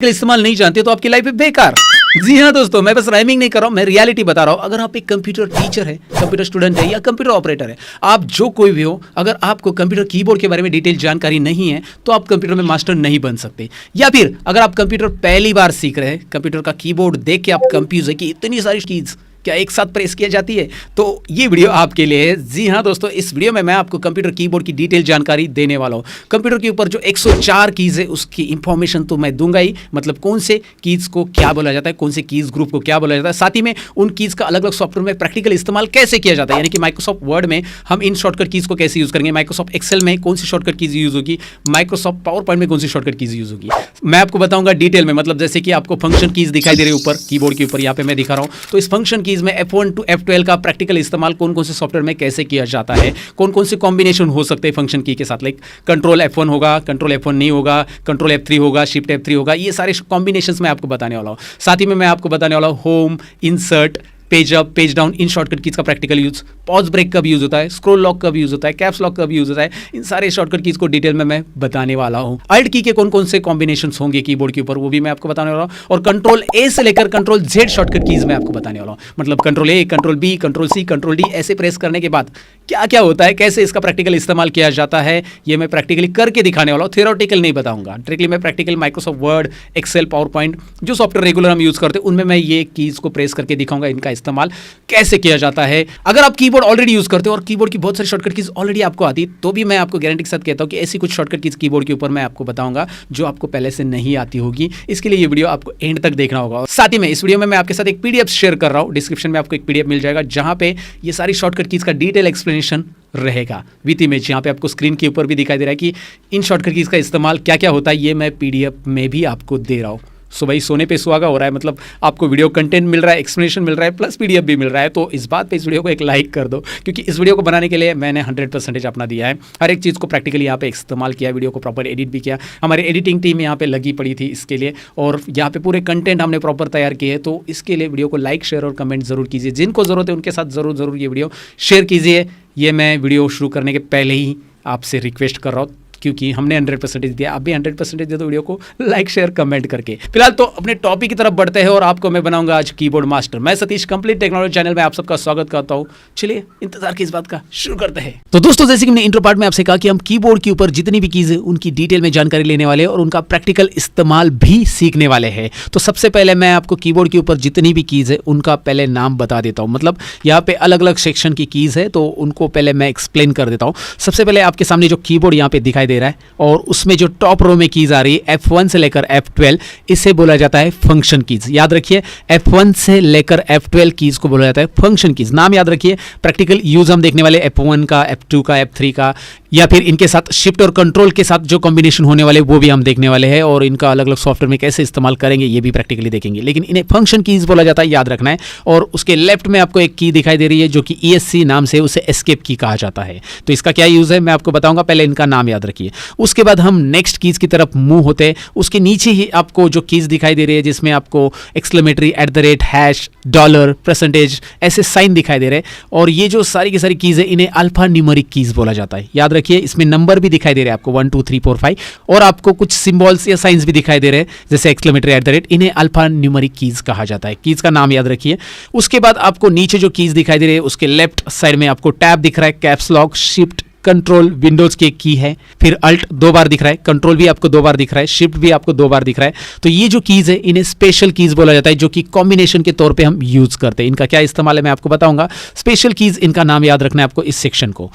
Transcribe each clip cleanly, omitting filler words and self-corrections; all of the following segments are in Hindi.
इस्तेमाल नहीं जानते तो आपकी लाइफ है बेकार। जी हाँ दोस्तों, मैं बस राइमिंग नहीं कर रहा हूँ, मैं रियलिटी बता रहा हूँ। अगर आप एक कंप्यूटर टीचर है, कंप्यूटर स्टूडेंट है या कंप्यूटर ऑपरेटर है, आप जो कोई भी हो, अगर आपको कंप्यूटर कीबोर्ड के बारे में डिटेल जानकारी नहीं है तो आप कंप्यूटर में मास्टर नहीं बन सकते। या फिर अगर आप कंप्यूटर पहली बार सीख रहे हैं, कंप्यूटर का कीबोर्ड देख के आप कंफ्यूज है कि इतनी सारी कीज क्या एक साथ प्रेस किया जाती है, तो ये वीडियो आपके लिए है। जी हाँ दोस्तों, इस वीडियो में मैं आपको कंप्यूटर कीबोर्ड की डिटेल जानकारी देने वाला हूँ। कंप्यूटर के ऊपर जो 104 कीज़ है उसकी इंफॉर्मेशन तो मैं दूंगा ही, मतलब कौन से कीज़ को क्या बोला जाता है, कौन से कीज़ ग्रुप को क्या बोला जाता है, साथ ही में उन कीज़ का अलग अलग सॉफ्टवेयर में प्रैक्टिकल इस्तेमाल कैसे किया जाता है। यानी कि माइक्रोसॉफ्ट वर्ड में हम इन शॉर्टकट कीज़ को कैसे यूज़ करेंगे, माइक्रोसॉफ्ट एक्सेल में कौन सी शॉर्टकट कीज़ यूज़ होगी, माइक्रोसॉफ्ट पावर पॉइंट में कौन सी शॉर्टकट कीज़ यूज़ होगी, मैं आपको बताऊंगा डिटेल में। मतलब जैसे कि आपको फंक्शन कीज़ दिखाई दे रही है ऊपर कीबोर्ड के ऊपर, यहाँ पे मैं दिखा रहा हूँ। तो इस फंक्शन कीज़ में F1 to F12 का प्रैक्टिकल इस्तेमाल कौन कौन से सॉफ्टवेयर में कैसे किया जाता है, कौन कौन से कॉम्बिनेशन हो सकते हैं फंक्शन की के साथ। लाइक कंट्रोल F1 होगा, कंट्रोल F1 नहीं होगा, कंट्रोल F3 होगा, शिफ्ट F3 होगा, ये सारे कॉम्बिनेशंस मैं आपको बताने वाला हूँ। साथ ही में मैं आपको बताने वाला हूँ home, insert, page up, page down, इन शॉर्टकट कीज का प्रैक्टिकल यूज, पॉज ब्रेक कब यूज होता है, स्क्रॉल लॉक कब यूज होता है, कैप्स लॉक कब यूज होता है, इन सारे शॉर्टकट कीज को डिटेल में मैं बताने वाला हूं। अल्ट की के कौन कौन से कॉम्बिनेशंस होंगे कीबोर्ड के ऊपर वो भी मैं आपको बताने वाला हूं। और कंट्रोल ए से लेकर कंट्रोल जेड शॉर्टकट कीज मैं आपको बताने वाला हूं। मतलब control A, control B, control C, control D ऐसे प्रेस करने के बाद क्या क्या होता है, कैसे इसका प्रैक्टिकल इस्तेमाल किया जाता है, ये मैं प्रैक्टिकली करके दिखाने वाला हूँ। थियोरेटिकल नहीं बताऊंगा, डायरेक्टली मैं practical Microsoft Word, Excel, PowerPoint जो सॉफ्टवेयर रेगुलर हम यूज करते हैं उनमें मैं ये कीज को प्रेस करके दिखाऊंगा, इनका इस्तेमाल कैसे किया जाता है। अगर आप कीबोर्ड ऑलरेडी यूज करते हो और कीबोर्ड की बहुत सारी शॉर्टकट कीज ऑलरेडी आपको आती है तो भी मैं आपको गारंटी के साथ कहता हूं कि ऐसी कुछ शॉर्टकट कीज कीबोर्ड के ऊपर मैं आपको बताऊंगा जो आपको पहले से नहीं आती होगी। इसके लिए ये वीडियो आपको एंड तक देखना होगा। साथ ही में इस वीडियो में मैं आपके साथ एक पीडीएफ शेयर कर रहा हूं, डिस्क्रिप्शन में आपको एक पीडीएफ मिल जाएगा जहां पे ये सारी शॉर्टकट कीज का डिटेल एक्सप्लेनेशन रहेगा विद इमेज। यहाँ पे आपको स्क्रीन के ऊपर भी दिखाई दे रहा है कि इन शॉर्टकट कीज का इस्तेमाल क्या क्या होता है, ये मैं पीडीएफ में भी आपको दे रहा हूँ। सो भाई सोने पे सुहागा हो रहा है, मतलब आपको वीडियो कंटेंट मिल रहा है, एक्सप्लेनेशन मिल रहा है, प्लस पीडीएफ भी मिल रहा है। तो इस बात पे इस वीडियो को एक लाइक कर दो, क्योंकि इस वीडियो को बनाने के लिए मैंने 100% अपना दिया है। हर एक चीज़ को प्रैक्टिकली यहाँ पे इस्तेमाल किया, वीडियो को प्रॉपर एडिट भी किया। हमारी एडिटिंग टीम यहाँ पे लगी पड़ी थी इसके लिए, और यहाँ पे पूरे कंटेंट हमने प्रॉपर तैयार किए हैं। तो इसके लिए वीडियो को लाइक, शेयर और कमेंट जरूर कीजिए। जिनको ज़रूरत है उनके साथ ज़रूर ये वीडियो शेयर कीजिए। ये मैं वीडियो शुरू करने के पहले ही आपसे रिक्वेस्ट कर रहा हूँ, क्योंकि हमने 100% दिया, आप भी 100% दे दो वीडियो को लाइक, शेयर, कमेंट करके। फिलहाल तो अपने टॉपिक की तरफ बढ़ते हैं और आपको मैं बनाऊंगा आज कीबोर्ड मास्टर। मैं सतीश, कंप्लीट टेक्नोलॉजी चैनल में आप सबका स्वागत करता हूं। चलिए इंतजार की इस बात का शुरू करते हैं। तो दोस्तों, जैसे कि हमने इंट्रो पार्ट में आपसे कहा कि हम कीबोर्ड के ऊपर जितनी भी कीज है उनकी डिटेल में जानकारी लेने वाले हैं और उनका प्रैक्टिकल इस्तेमाल भी सीखने वाले हैं। तो सबसे पहले मैं आपको कीबोर्ड के ऊपर जितनी भी कीज है उनका पहले नाम बता देता हूँ। मतलब यहाँ पे अलग अलग सेक्शन की कीज है तो उनको पहले मैं एक्सप्लेन कर देता हूँ। सबसे पहले आपके सामने जो कीबोर्ड यहाँ पे दिखाई दे रहा है और उसमें जो टॉप रो में कीज आ रही है F1 से लेकर F12, इसे बोला जाता है फंक्शन कीज। याद रखिए, F1 से लेकर F12 कीज को बोला जाता है फंक्शन कीज। नाम याद रखिए। प्रैक्टिकल यूज हम देखने वाले F1 का, F2 का, F3 का, या फिर इनके साथ शिफ्ट और कंट्रोल के साथ जो कॉम्बिनेशन होने वाले वो भी हम देखने वाले हैं, और इनका अलग अलग सॉफ्टवेयर में कैसे इस्तेमाल करेंगे ये भी प्रैक्टिकली देखेंगे। लेकिन इन्हें फंक्शन कीज बोला जाता है, याद रखना है। और उसके लेफ्ट में आपको एक की दिखाई दे रही है जो कि ESC नाम से, उसे एस्केप की कहा जाता है। तो इसका क्या यूज है मैं आपको बताऊंगा, पहले इनका नाम याद रखिए। उसके बाद हम नेक्स्ट कीज की तरफ मूव होते हैं। उसके नीचे ही आपको जो कीज दिखाई दे रही है जिसमें आपको एक्सक्लेमेटरी, @ हैश, डॉलर, परसेंटेज ऐसे साइन दिखाई दे रहे हैं, और ये जो सारी की सारी कीज है इन्हें अल्फा न्यूमेरिक कीज बोला जाता है। याद रखिए, इसमें नंबर भी दिखाई दे रहे हैं आपको 1 2 3 4 5, और आपको कुछ सिंबल्स या साइंस भी दिखाई दे रहे हैं जैसे एक्सक्लेमेटरी, @ इन्हें अल्फा न्यूमेरिक कीज कहा जाता है। कीज का नाम याद रखिए। उसके बाद आपको नीचे जो कीज दिखाई दे रही है उसके लेफ्ट साइड में आपको टैब दिख रहा है, caps lock, shift, control Windows की एक की है, फिर अल्ट 2 बार दिख रहा है, कंट्रोल भी आपको 2 बार दिख रहा है, शिफ्ट भी आपको 2 बार दिख रहा है। तो ये जो कीज है इन्हें स्पेशल कीज बोला जाता है, जो कि कॉम्बिनेशन के तौर पे हम यूज करते हैं। इनका क्या इस्तेमाल है मैं आपको बताऊंगा। स्पेशल कीज, इनका नाम याद रखना है आपको इस सेक्शन को,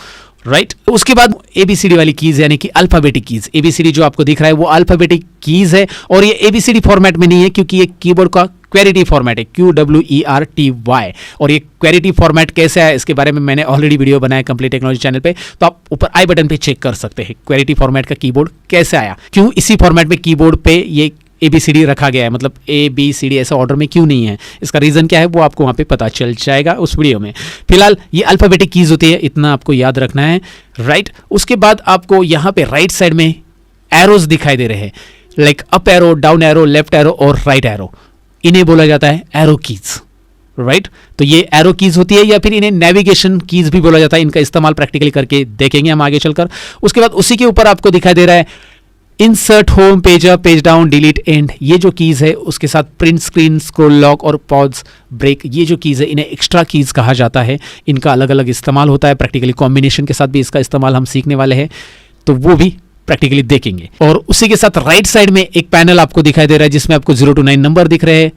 राइट। उसके बाद ABCD वाली कीज यानी कि अल्फाबेटिक कीज। ABCD जो आपको दिख रहा है वो अल्फाबेटिक कीज है, और ये ABCD फॉर्मेट में नहीं है क्योंकि ये कीबोर्ड का क्वेरिटी फॉर्मेट है, QWERTY। और ये क्वेरिटी फॉर्मेट कैसे है इसके बारे में मैंने ऑलरेडी वीडियो बनाया कंप्लीट टेक्नोलॉजी चैनल पे, तो आप ऊपर आई बटन पे चेक कर सकते हैं क्वेरिटी फॉर्मेट का कीबोर्ड कैसे आया, क्यों इसी फॉर्मेट में कीबोर्ड पे ये ABCD रखा गया है, मतलब ABCD ऐसा ऑर्डर में क्यों नहीं है, इसका रीजन क्या है वो आपको वहां पे पता चल जाएगा उस वीडियो में। फिलहाल ये अल्फाबेटिक कीज होती है, इतना आपको याद रखना है, राइट। उसके बाद आपको यहाँ पे राइट साइड में एरोज दिखाई दे रहे हैं, like up arrow, down arrow, left arrow और राइट एरो। इन्हें बोला जाता है एरो कीज, राइट। तो ये एरो कीज होती है, या फिर इन्हें नेविगेशन कीज भी बोला जाता है। इनका इस्तेमाल प्रैक्टिकली करके देखेंगे हम आगे चलकर। उसके बाद उसी के ऊपर आपको दिखाई दे रहा है insert, home, page up, page down, delete, and, ये जो कीज है उसके साथ प्रिंट, स्क्रीन, स्क्रॉल, लॉक और पॉज, ब्रेक, ये जो कीज है इन्हें एक्स्ट्रा कीज कहा जाता है। इनका अलग अलग इस्तेमाल होता है, प्रैक्टिकली कॉम्बिनेशन के साथ भी इसका इस्तेमाल हम सीखने वाले हैं, तो वो भी प्रैक्टिकली देखेंगे। और उसी के साथ राइट साइड में एक पैनल आपको दिखाई दे रहा है जिसमें आपको 0 to 9 नंबर दिख रहे हैं,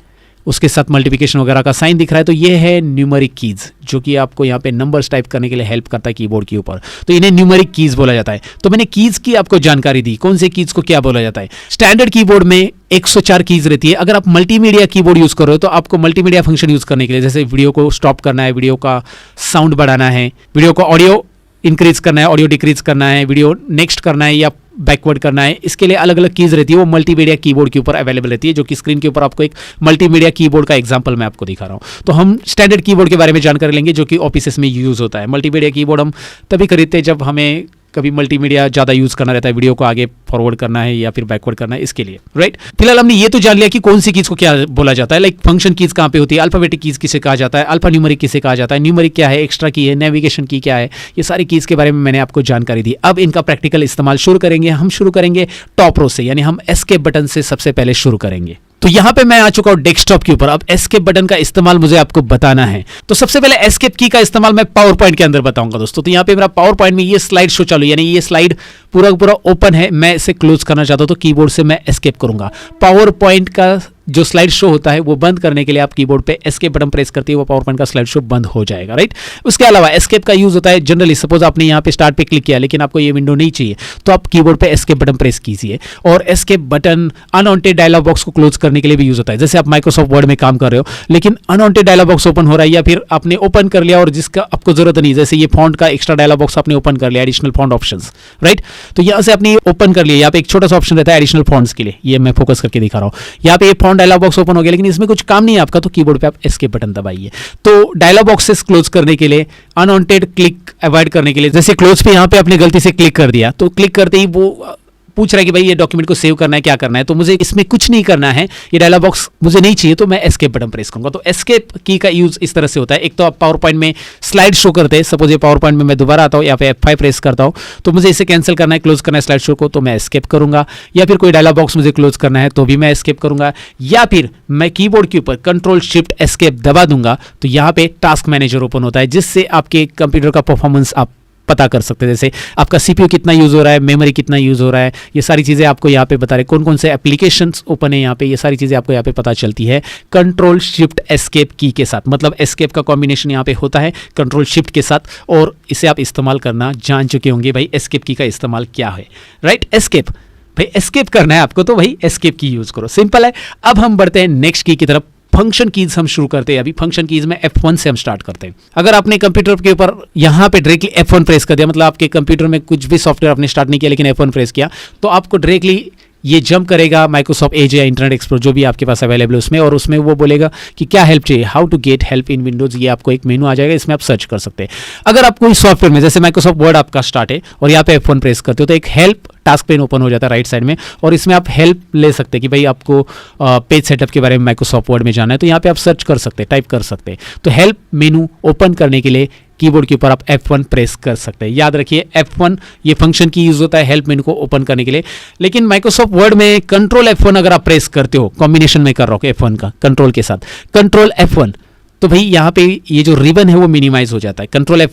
उसके साथ मल्टीप्लिकेशन वगैरह का साइन दिख रहा है, तो ये है न्यूमेरिक कीज जो कि आपको यहाँ पे नंबर्स टाइप करने के लिए हेल्प करता है कीबोर्ड के ऊपर, तो इन्हें न्यूमेरिक कीज बोला जाता है। तो मैंने कीज की आपको जानकारी दी, कौन से कीज को क्या बोला जाता है। स्टैंडर्ड कीबोर्ड में 104 कीज रहती है। अगर आप मल्टीमीडिया कीबोर्ड यूज कर रहे हो तो आपको मल्टीमीडिया फंक्शन यूज करने के लिए, जैसे वीडियो को स्टॉप करना है, वीडियो का साउंड बढ़ाना है, वीडियो को ऑडियो इंक्रीज करना है, ऑडियो डिक्रीज करना है, वीडियो नेक्स्ट करना है या बैकवर्ड करना है, इसके लिए अलग अलग कीज रहती है, वो मल्टीमीडिया कीबोर्ड के ऊपर अवेलेबल रहती है, जो कि स्क्रीन के ऊपर आपको एक मल्टीमीडिया कीबोर्ड का एग्जांपल मैं आपको दिखा रहा हूं। तो हम स्टैंडर्ड कीबोर्ड के बारे में जानकारी लेंगे जो कि ऑफिसेस में यूज होता है। मल्टीमीडिया कीबोर्ड हम तभी खरीदते हैं जब हमें कभी मल्टीमीडिया ज़्यादा यूज करना रहता है, वीडियो को आगे फॉरवर्ड करना है या फिर बैकवर्ड करना है, इसके लिए, राइट। फिलहाल हमने ये तो जान लिया कि कौन सी कीज को क्या बोला जाता है, लाइक फंक्शन कीज कहाँ पे होती है, अल्फाबेटिक कीज किसे कहा जाता है, अल्फा न्यूमेरिक किसे कहा जाता है, न्यूमेरिक क्या है, एक्स्ट्रा की है, नेविगेशन की क्या है, ये सारी कीज के बारे में मैंने आपको जानकारी दी। अब इनका प्रैक्टिकल इस्तेमाल शुरू करेंगे। हम शुरू करेंगे टॉप रो से, यानी हम एस्केप बटन से सबसे पहले शुरू करेंगे। तो यहां पे मैं आ चुका हूं डेस्कटॉप के ऊपर। अब एस्केप बटन का इस्तेमाल मुझे आपको बताना है, तो सबसे पहले एस्केप की का इस्तेमाल मैं पावर पॉइंट के अंदर बताऊंगा दोस्तों। तो यहां पे मेरा पावर पॉइंट में ये स्लाइड शो चालू, यानी ये स्लाइड पूरा पूरा ओपन है, मैं इसे क्लोज करना चाहता हूं तो कीबोर्ड से मैं एस्केप करूंगा। पावर पॉइंट का जो स्लाइड शो होता है वो बंद करने के लिए आप कीबोर्ड पे एस्केप बटन प्रेस करते हैं, वो पावर पॉइंट का स्लाइड शो बंद हो जाएगा, राइट। उसके अलावा एस्केप का यूज होता है जनरली, सपोज आपने यहाँ पे स्टार्ट पे क्लिक किया लेकिन आपको ये विंडो नहीं चाहिए तो आप कीबोर्ड पे एस्केप बटन प्रेस कीजिए। और escape button unwanted dialog box को क्लोज करने के लिए भी यूज होता है। जैसे आप माइक्रोसॉफ्ट वर्ड में काम कर रहे हो लेकिन अनवांटेड डायलॉग बॉक्स ओपन हो रहा है, या फिर आपने ओपन कर लिया और जिसका आपको जरूरत नहीं, जैसे ये फॉन्ट का एक्स्ट्रा डायलॉग बॉक्स आपने ओपन कर लिया, एडिशनल फॉन्ट ऑप्शंस, राइट। तो यहाँ से आपने ओपन कर लिया, यहाँ पे एक छोटा सा ऑप्शन रहता है एडिशनल फॉन्ट्स के लिए, ये मैं फोकस करके दिखा रहा हूँ। यहाँ पे ये फॉन्ट डायलॉग बॉक्स ओपन हो गया लेकिन इसमें कुछ काम नहीं है आपका, तो कीबोर्ड पे आप एस्केप बटन दबाइए। तो डायलॉग बॉक्सेस क्लोज करने के लिए, अनवांटेड क्लिक अवॉइड करने के लिए, जैसे क्लोज पे यहाँ पे आपने गलती से क्लिक कर दिया तो क्लिक करते ही वो पूछ रहा है कि भाई ये डॉक्यूमेंट को सेव करना है, क्या करना है, तो मुझे इसमें कुछ नहीं करना है, ये डायलॉग बॉक्स मुझे नहीं चाहिए, तो मैं एस्केप बटन प्रेस करूंगा। तो एस्केप की का यूज इस तरह से होता है। एक तो आप पावर पॉइंट में स्लाइड शो करते हैं, सपोज ये पावर पॉइंट में मैं दोबारा आता हूँ, या फिर F5 प्रेस करता हूँ तो मुझे इसे कैंसिल करना है, क्लोज करना है स्लाइड शो को, तो मैं एस्केप करूंगा। या फिर कोई डायलॉग बॉक्स मुझे क्लोज करना है तो भी मैं एस्केप करूंगा, या फिर मैं कीबोर्ड के ऊपर कंट्रोल शिफ्ट एस्केप दबा दूंगा तो यहाँ पे टास्क मैनेजर ओपन होता है, जिससे आपके कंप्यूटर का परफॉर्मेंस आप पता कर सकते हैं। जैसे आपका सीपीयू कितना यूज हो रहा है, मेमोरी कितना यूज हो रहा है, ये सारी चीजें आपको यहाँ पे बता रहे, कौन कौन से एप्लीकेशंस ओपन है यहाँ पे, ये सारी चीजें आपको यहाँ पे पता चलती है कंट्रोल शिफ्ट एस्केप की के साथ। मतलब एस्केप का कॉम्बिनेशन यहाँ पे होता है कंट्रोल शिफ्ट के साथ, और इसे आप इस्तेमाल करना जान चुके होंगे भाई एस्केप की का इस्तेमाल क्या है, राइट। एस्केप भाई एस्केप करना है आपको तो भाई एस्केप की यूज करो, सिंपल है। अब हम बढ़ते हैं नेक्स्ट की तरफ। फंक्शन कीज हम शुरू करते हैं। अभी फंक्शन कीज में F1 से हम स्टार्ट करते हैं। अगर आपने कंप्यूटर के ऊपर यहाँ पे डायरेक्टली F1 प्रेस कर दिया, मतलब आपके कंप्यूटर में कुछ भी सॉफ्टवेयर आपने स्टार्ट नहीं किया लेकिन F1 प्रेस किया, तो आपको डायरेक्टली ये जंप करेगा माइक्रोसॉफ्ट एज या इंटरनेट एक्सप्लोरर जो भी आपके पास अवेलेबल है उसमें, और उसमें वो बोलेगा कि क्या हेल्प चाहिए, how to get help in Windows, ये आपको एक मेनू आ जाएगा, इसमें आप सर्च कर सकते हैं। अगर आप कोई सॉफ्टवेयर में, जैसे माइक्रोसॉफ्ट वर्ड आपका स्टार्ट है और यहाँ पे F1 प्रेस करते हो तो एक हेल्प टास्क पेन ओपन हो जाता है राइट साइड में, और इसमें आप हेल्प ले सकते हैं कि भाई आपको पेज सेटअप के बारे में माइक्रोसॉफ्ट वर्ड में जाना है, तो यहाँ पे आप सर्च कर सकते हैं, टाइप कर सकते हैं। तो हेल्प मेनू ओपन करने के लिए कीबोर्ड के ऊपर आप F1 प्रेस कर सकते हैं। याद रखिए F1 ये फंक्शन की यूज होता है हेल्प मेनू को ओपन करने के लिए। लेकिन माइक्रोसॉफ्ट वर्ड में कंट्रोल F1 अगर आप प्रेस करते हो, कॉम्बिनेशन में कर रहा हो F1 का कंट्रोल के साथ, कंट्रोल F1, तो भाई यहाँ पे ये जो रिबन है वो मिनिमाइज हो जाता है। Control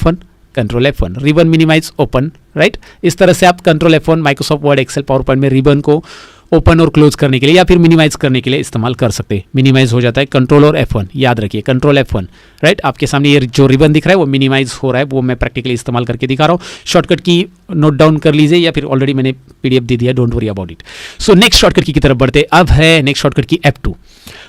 F1 ribbon minimise open, right. इस तरह से आप control F1 Microsoft Word, Excel, PowerPoint में रिबन को ओपन और क्लोज करने के लिए या फिर मिनिमाइज करने के लिए इस्तेमाल कर सकते हैं। मिनिमाइज हो जाता है कंट्रोल और F1, याद रखिए कंट्रोल F1, राइट। आपके सामने ये जो रिबन दिख रहा है वो मिनिमाइज हो रहा है, वो मैं प्रैक्टिकली इस्तेमाल करके दिखा रहा हूँ। शॉर्टकट की नोट डाउन कर लीजिए या फिर ऑलरेडी मैंने PDF दे दिया, don't worry about it. So next shortcut की तरफ बढ़ते, अब है नेक्स्ट शॉर्टकट की F2।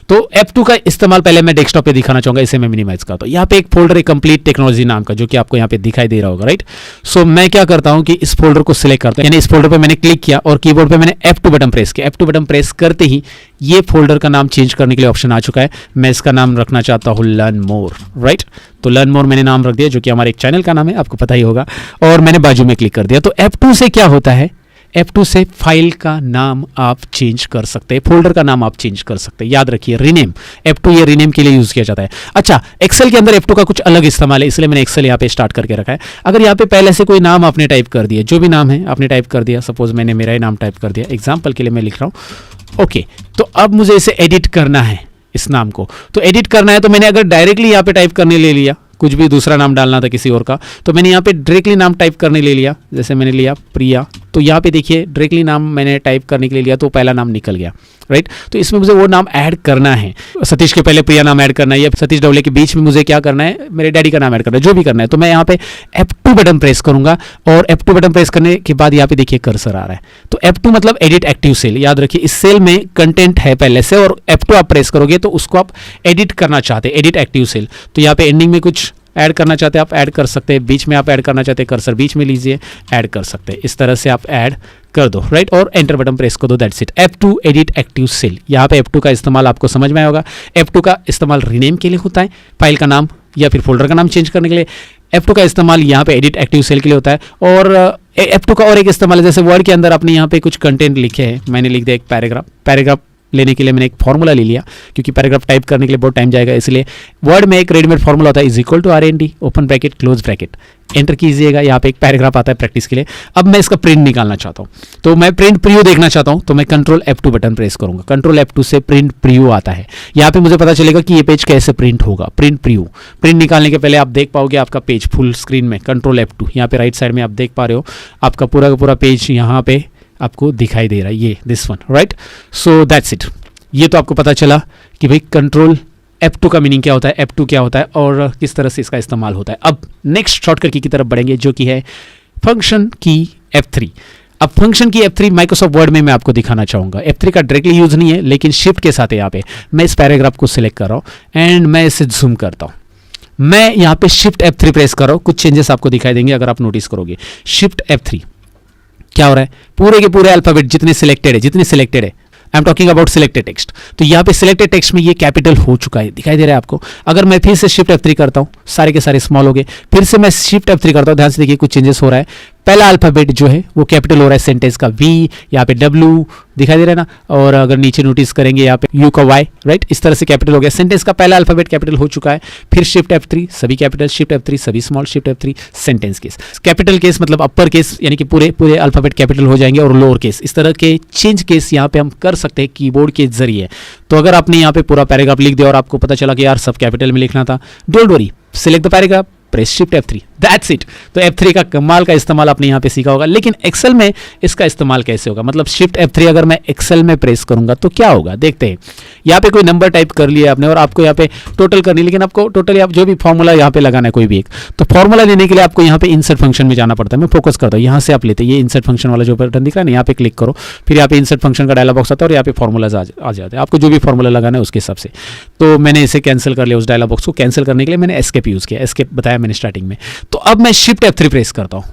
तो F2 का इस्तेमाल पहले मैं डेस्कटॉप पे दिखाना चाहूंगा, इसे मैं मिनिमाइज करता हूँ। यहाँ पे एक फोल्डर है कंप्लीट टेक्नोलॉजी नाम का, जो कि आपको यहाँ पे दिखाई दे रहा होगा, राइट। सो मैं क्या करता हूँ कि इस फोल्डर को सिलेक्ट करता हूँ, यानी इस फोल्डर पे मैंने क्लिक किया और कीबोर्ड पे मैंने F2 बटन प्रेस किया। F2 बटन प्रेस करते ही ये फोल्डर का नाम चेंज करने के लिए ऑप्शन आ चुका है। मैं इसका नाम रखना चाहता हूँ लर्न मोर, राइट। तो लर्न मोर मैंने नाम रख दिया, जो कि हमारे एक चैनल का नाम है, आपको पता ही होगा, और मैंने बाजू में क्लिक कर दिया। तो F2 से क्या होता है, F2 से फाइल का नाम आप चेंज कर सकते हैं, फोल्डर का नाम आप चेंज कर सकते हैं। याद रखिए रीनेम, F2 ये रीनेम के लिए यूज किया जाता है। अच्छा, एक्सेल के अंदर F2 का कुछ अलग इस्तेमाल है, इसलिए मैंने एक्सेल यहाँ पे स्टार्ट करके रखा है। अगर यहाँ पे पहले से कोई नाम आपने टाइप कर दिया, जो भी नाम है आपने टाइप कर दिया, सपोज मैंने मेरा ही नाम टाइप कर दिया, एग्जाम्पल के लिए मैं लिख रहा हूँ। ओके, तो अब मुझे इसे एडिट करना है, इस नाम को तो एडिट करना है। तो मैंने अगर डायरेक्टली यहाँ पे टाइप करने ले लिया, कुछ भी दूसरा नाम डालना था किसी और का, तो मैंने यहाँ पे डायरेक्टली नाम टाइप करने ले लिया, जैसे मैंने लिया प्रिया, तो यहाँ पे देखिए डायरेक्टली नाम मैंने टाइप करने के लिए लिया तो पहला नाम निकल गया, राइट। तो इसमें मुझे वो नाम ऐड करना है, सतीश के पहले प्रिया नाम ऐड करना है, या सतीश डबले के बीच में मुझे क्या करना है, मेरे डैडी का नाम ऐड करना है, जो भी करना है। तो मैं यहाँ पे F2 बटन प्रेस करूंगा, और F2 बटन प्रेस करने के बाद यहाँ पे देखिए कर्सर आ रहा है। तो F2 मतलब एडिट एक्टिव सेल। याद रखिए इस सेल में कंटेंट है पहले से, और F2 आप प्रेस करोगे तो उसको आप एडिट करना चाहते हैं, एडिट एक्टिव सेल। तो यहाँ पे एंडिंग में कुछ ऐड करना चाहते हैं आप ऐड कर सकते हैं, बीच में आप ऐड करना चाहते हैं कर्सर बीच में लीजिए, ऐड कर सकते हैं। इस तरह से आप ऐड कर दो, राइट, और एंटर बटन प्रेस कर दो, that's it. F2 edit active cell. यहाँ पे F2 का इस्तेमाल आपको समझ में आया होगा। F2 का इस्तेमाल रीनेम के लिए होता है, फाइल का नाम या फिर फोल्डर का नाम चेंज करने के लिए। F2 का इस्तेमाल यहाँ पे एडिट एक्टिव सेल के लिए होता है। और F2 का और एक इस्तेमाल है, जैसे वर्ड के अंदर आपने यहाँ पे कुछ कंटेंट लिखे हैं, मैंने लिख दिया एक पैराग्राफ लेने के लिए मैंने एक फॉर्मूला ले लिया, क्योंकि पैराग्राफ टाइप करने के लिए बहुत टाइम जाएगा, इसलिए वर्ड में एक रेडीमेड फॉर्मूला होता है, is equal to RND open bracket close bracket, enter कीजिएगा। यहाँ पे एक पैराग्राफ आता है प्रैक्टिस के लिए। अब मैं इसका प्रिंट निकालना चाहता हूँ, तो मैं प्रिंट प्रीव्यू देखना चाहता हूँ, तो मैं कंट्रोल F2 बटन प्रेस करूंगा, कंट्रोल F2 से प्रिंट प्रीव्यू आता है। यहाँ पे मुझे पता चलेगा कि ये पेज कैसे प्रिंट होगा, प्रिंट प्रीव्यू। प्रिंट निकालने के पहले आप देख पाओगे आपका पेज फुल स्क्रीन में, कंट्रोल F2, यहाँ पे राइट साइड में आप देख पा रहे हो आपका पूरा का पूरा पेज यहाँ पे आपको दिखाई दे रहा है, ये this one, right. So that's it. ये तो आपको पता चला कि भाई कंट्रोल F2 का मीनिंग क्या होता है, F2 क्या होता है और किस तरह से इसका इस्तेमाल होता है। अब नेक्स्ट शॉर्टकट की तरफ बढ़ेंगे, जो कि है फंक्शन की F3। अब फंक्शन की F3 माइक्रोसॉफ्ट वर्ड में मैं आपको दिखाना चाहूंगा। F3 का डायरेक्टली यूज नहीं है, लेकिन शिफ्ट के साथ है। यहाँ पे मैं इस पैराग्राफ को सिलेक्ट कर रहा हूँ एंड मैं इसे जूम करता हूँ। मैं यहाँ पे शिफ्ट F3 प्रेस कर रहा हूँ, कुछ चेंजेस आपको दिखाई देंगे अगर आप नोटिस करोगे। शिफ्ट F3 क्या हो रहा है, पूरे के पूरे अल्फाबेट जितने सिलेक्टेड है, I am talking about selected text, तो यहाँ पे सिलेक्टेड टेक्स्ट में ये कैपिटल हो चुका है, दिखाई दे रहा है आपको। अगर मैं फिर से शिफ्ट F3 करता हूँ, सारे के सारे स्मॉल हो गए, फिर से मैं शिफ्ट F3 करता हूँ, ध्यान से देखिए कुछ चेंजेस हो रहा है। पहला अल्फाबेट जो है वो कैपिटल हो रहा है, सेंटेंस का V, यहाँ पे W दिखाई दे रहा है ना, और अगर नीचे नोटिस करेंगे यहाँ पे U का Y, राइट, इस तरह से कैपिटल हो गया। सेंटेंस का पहला अल्फाबेट कैपिटल हो चुका है। फिर शिफ्ट F3 सभी कैपिटल, शिफ्ट F3 सभी small, shift F3 sentence case. Capital case मतलब अपर केस, यानी कि पूरे पूरे अल्फाबेट कैपिटल हो जाएंगे, और लोअर केस, इस तरह के चेंज केस यहाँ पे हम कर सकते हैं कीबोर्ड के जरिए। तो अगर आपने यहाँ पे पूरा पैराग्राफ लिख दिया और आपको पता चला कि यार सब कैपिटल में लिखना था, don't worry, select the paragraph, press shift F3, that's it. तो F3 का कमाल का इस्तेमाल आपने यहाँ पे सीखा होगा। लेकिन एक्सेल में इसका इस्तेमाल कैसे होगा, मतलब शिफ्ट F3 अगर मैं एक्सेल में प्रेस करूंगा तो क्या होगा, देखते हैं। यहाँ पे कोई नंबर टाइप कर लिया आपने और आपको यहाँ पे टोटल करनी, लेकिन आपको टोटल आप जो भी फॉर्मूला यहाँ पे लगाना है कोई भी एक, तो फॉर्मूला लेने के लिए आपको यहाँ पे इंसर्ट फंक्शन में जाना पड़ता है। मैं फोकस करता हूँ, यहाँ से आप लेते हैं, ये इंसर्ट फंक्शन वाला जो बटन दिख रहा है ना, यहाँ पे क्लिक करो, फिर यहाँ पे इंसर्ट फंक्शन का डायलॉग बॉक्स आता है और यहाँ पे फॉर्मूलाज आ जाते हैं, आपको जो भी फॉर्मूला लगाना है उसके हिसाब से। तो मैंने इसे कैंसिल कर लिया, उस डायलॉग बॉक्स को कैंसिल करने के लिए मैंने एस्केप यूज किया, एस्केप बताया मैंने स्टार्टिंग में। तो अब मैं शिफ्ट F3 प्रेस करता हूँ,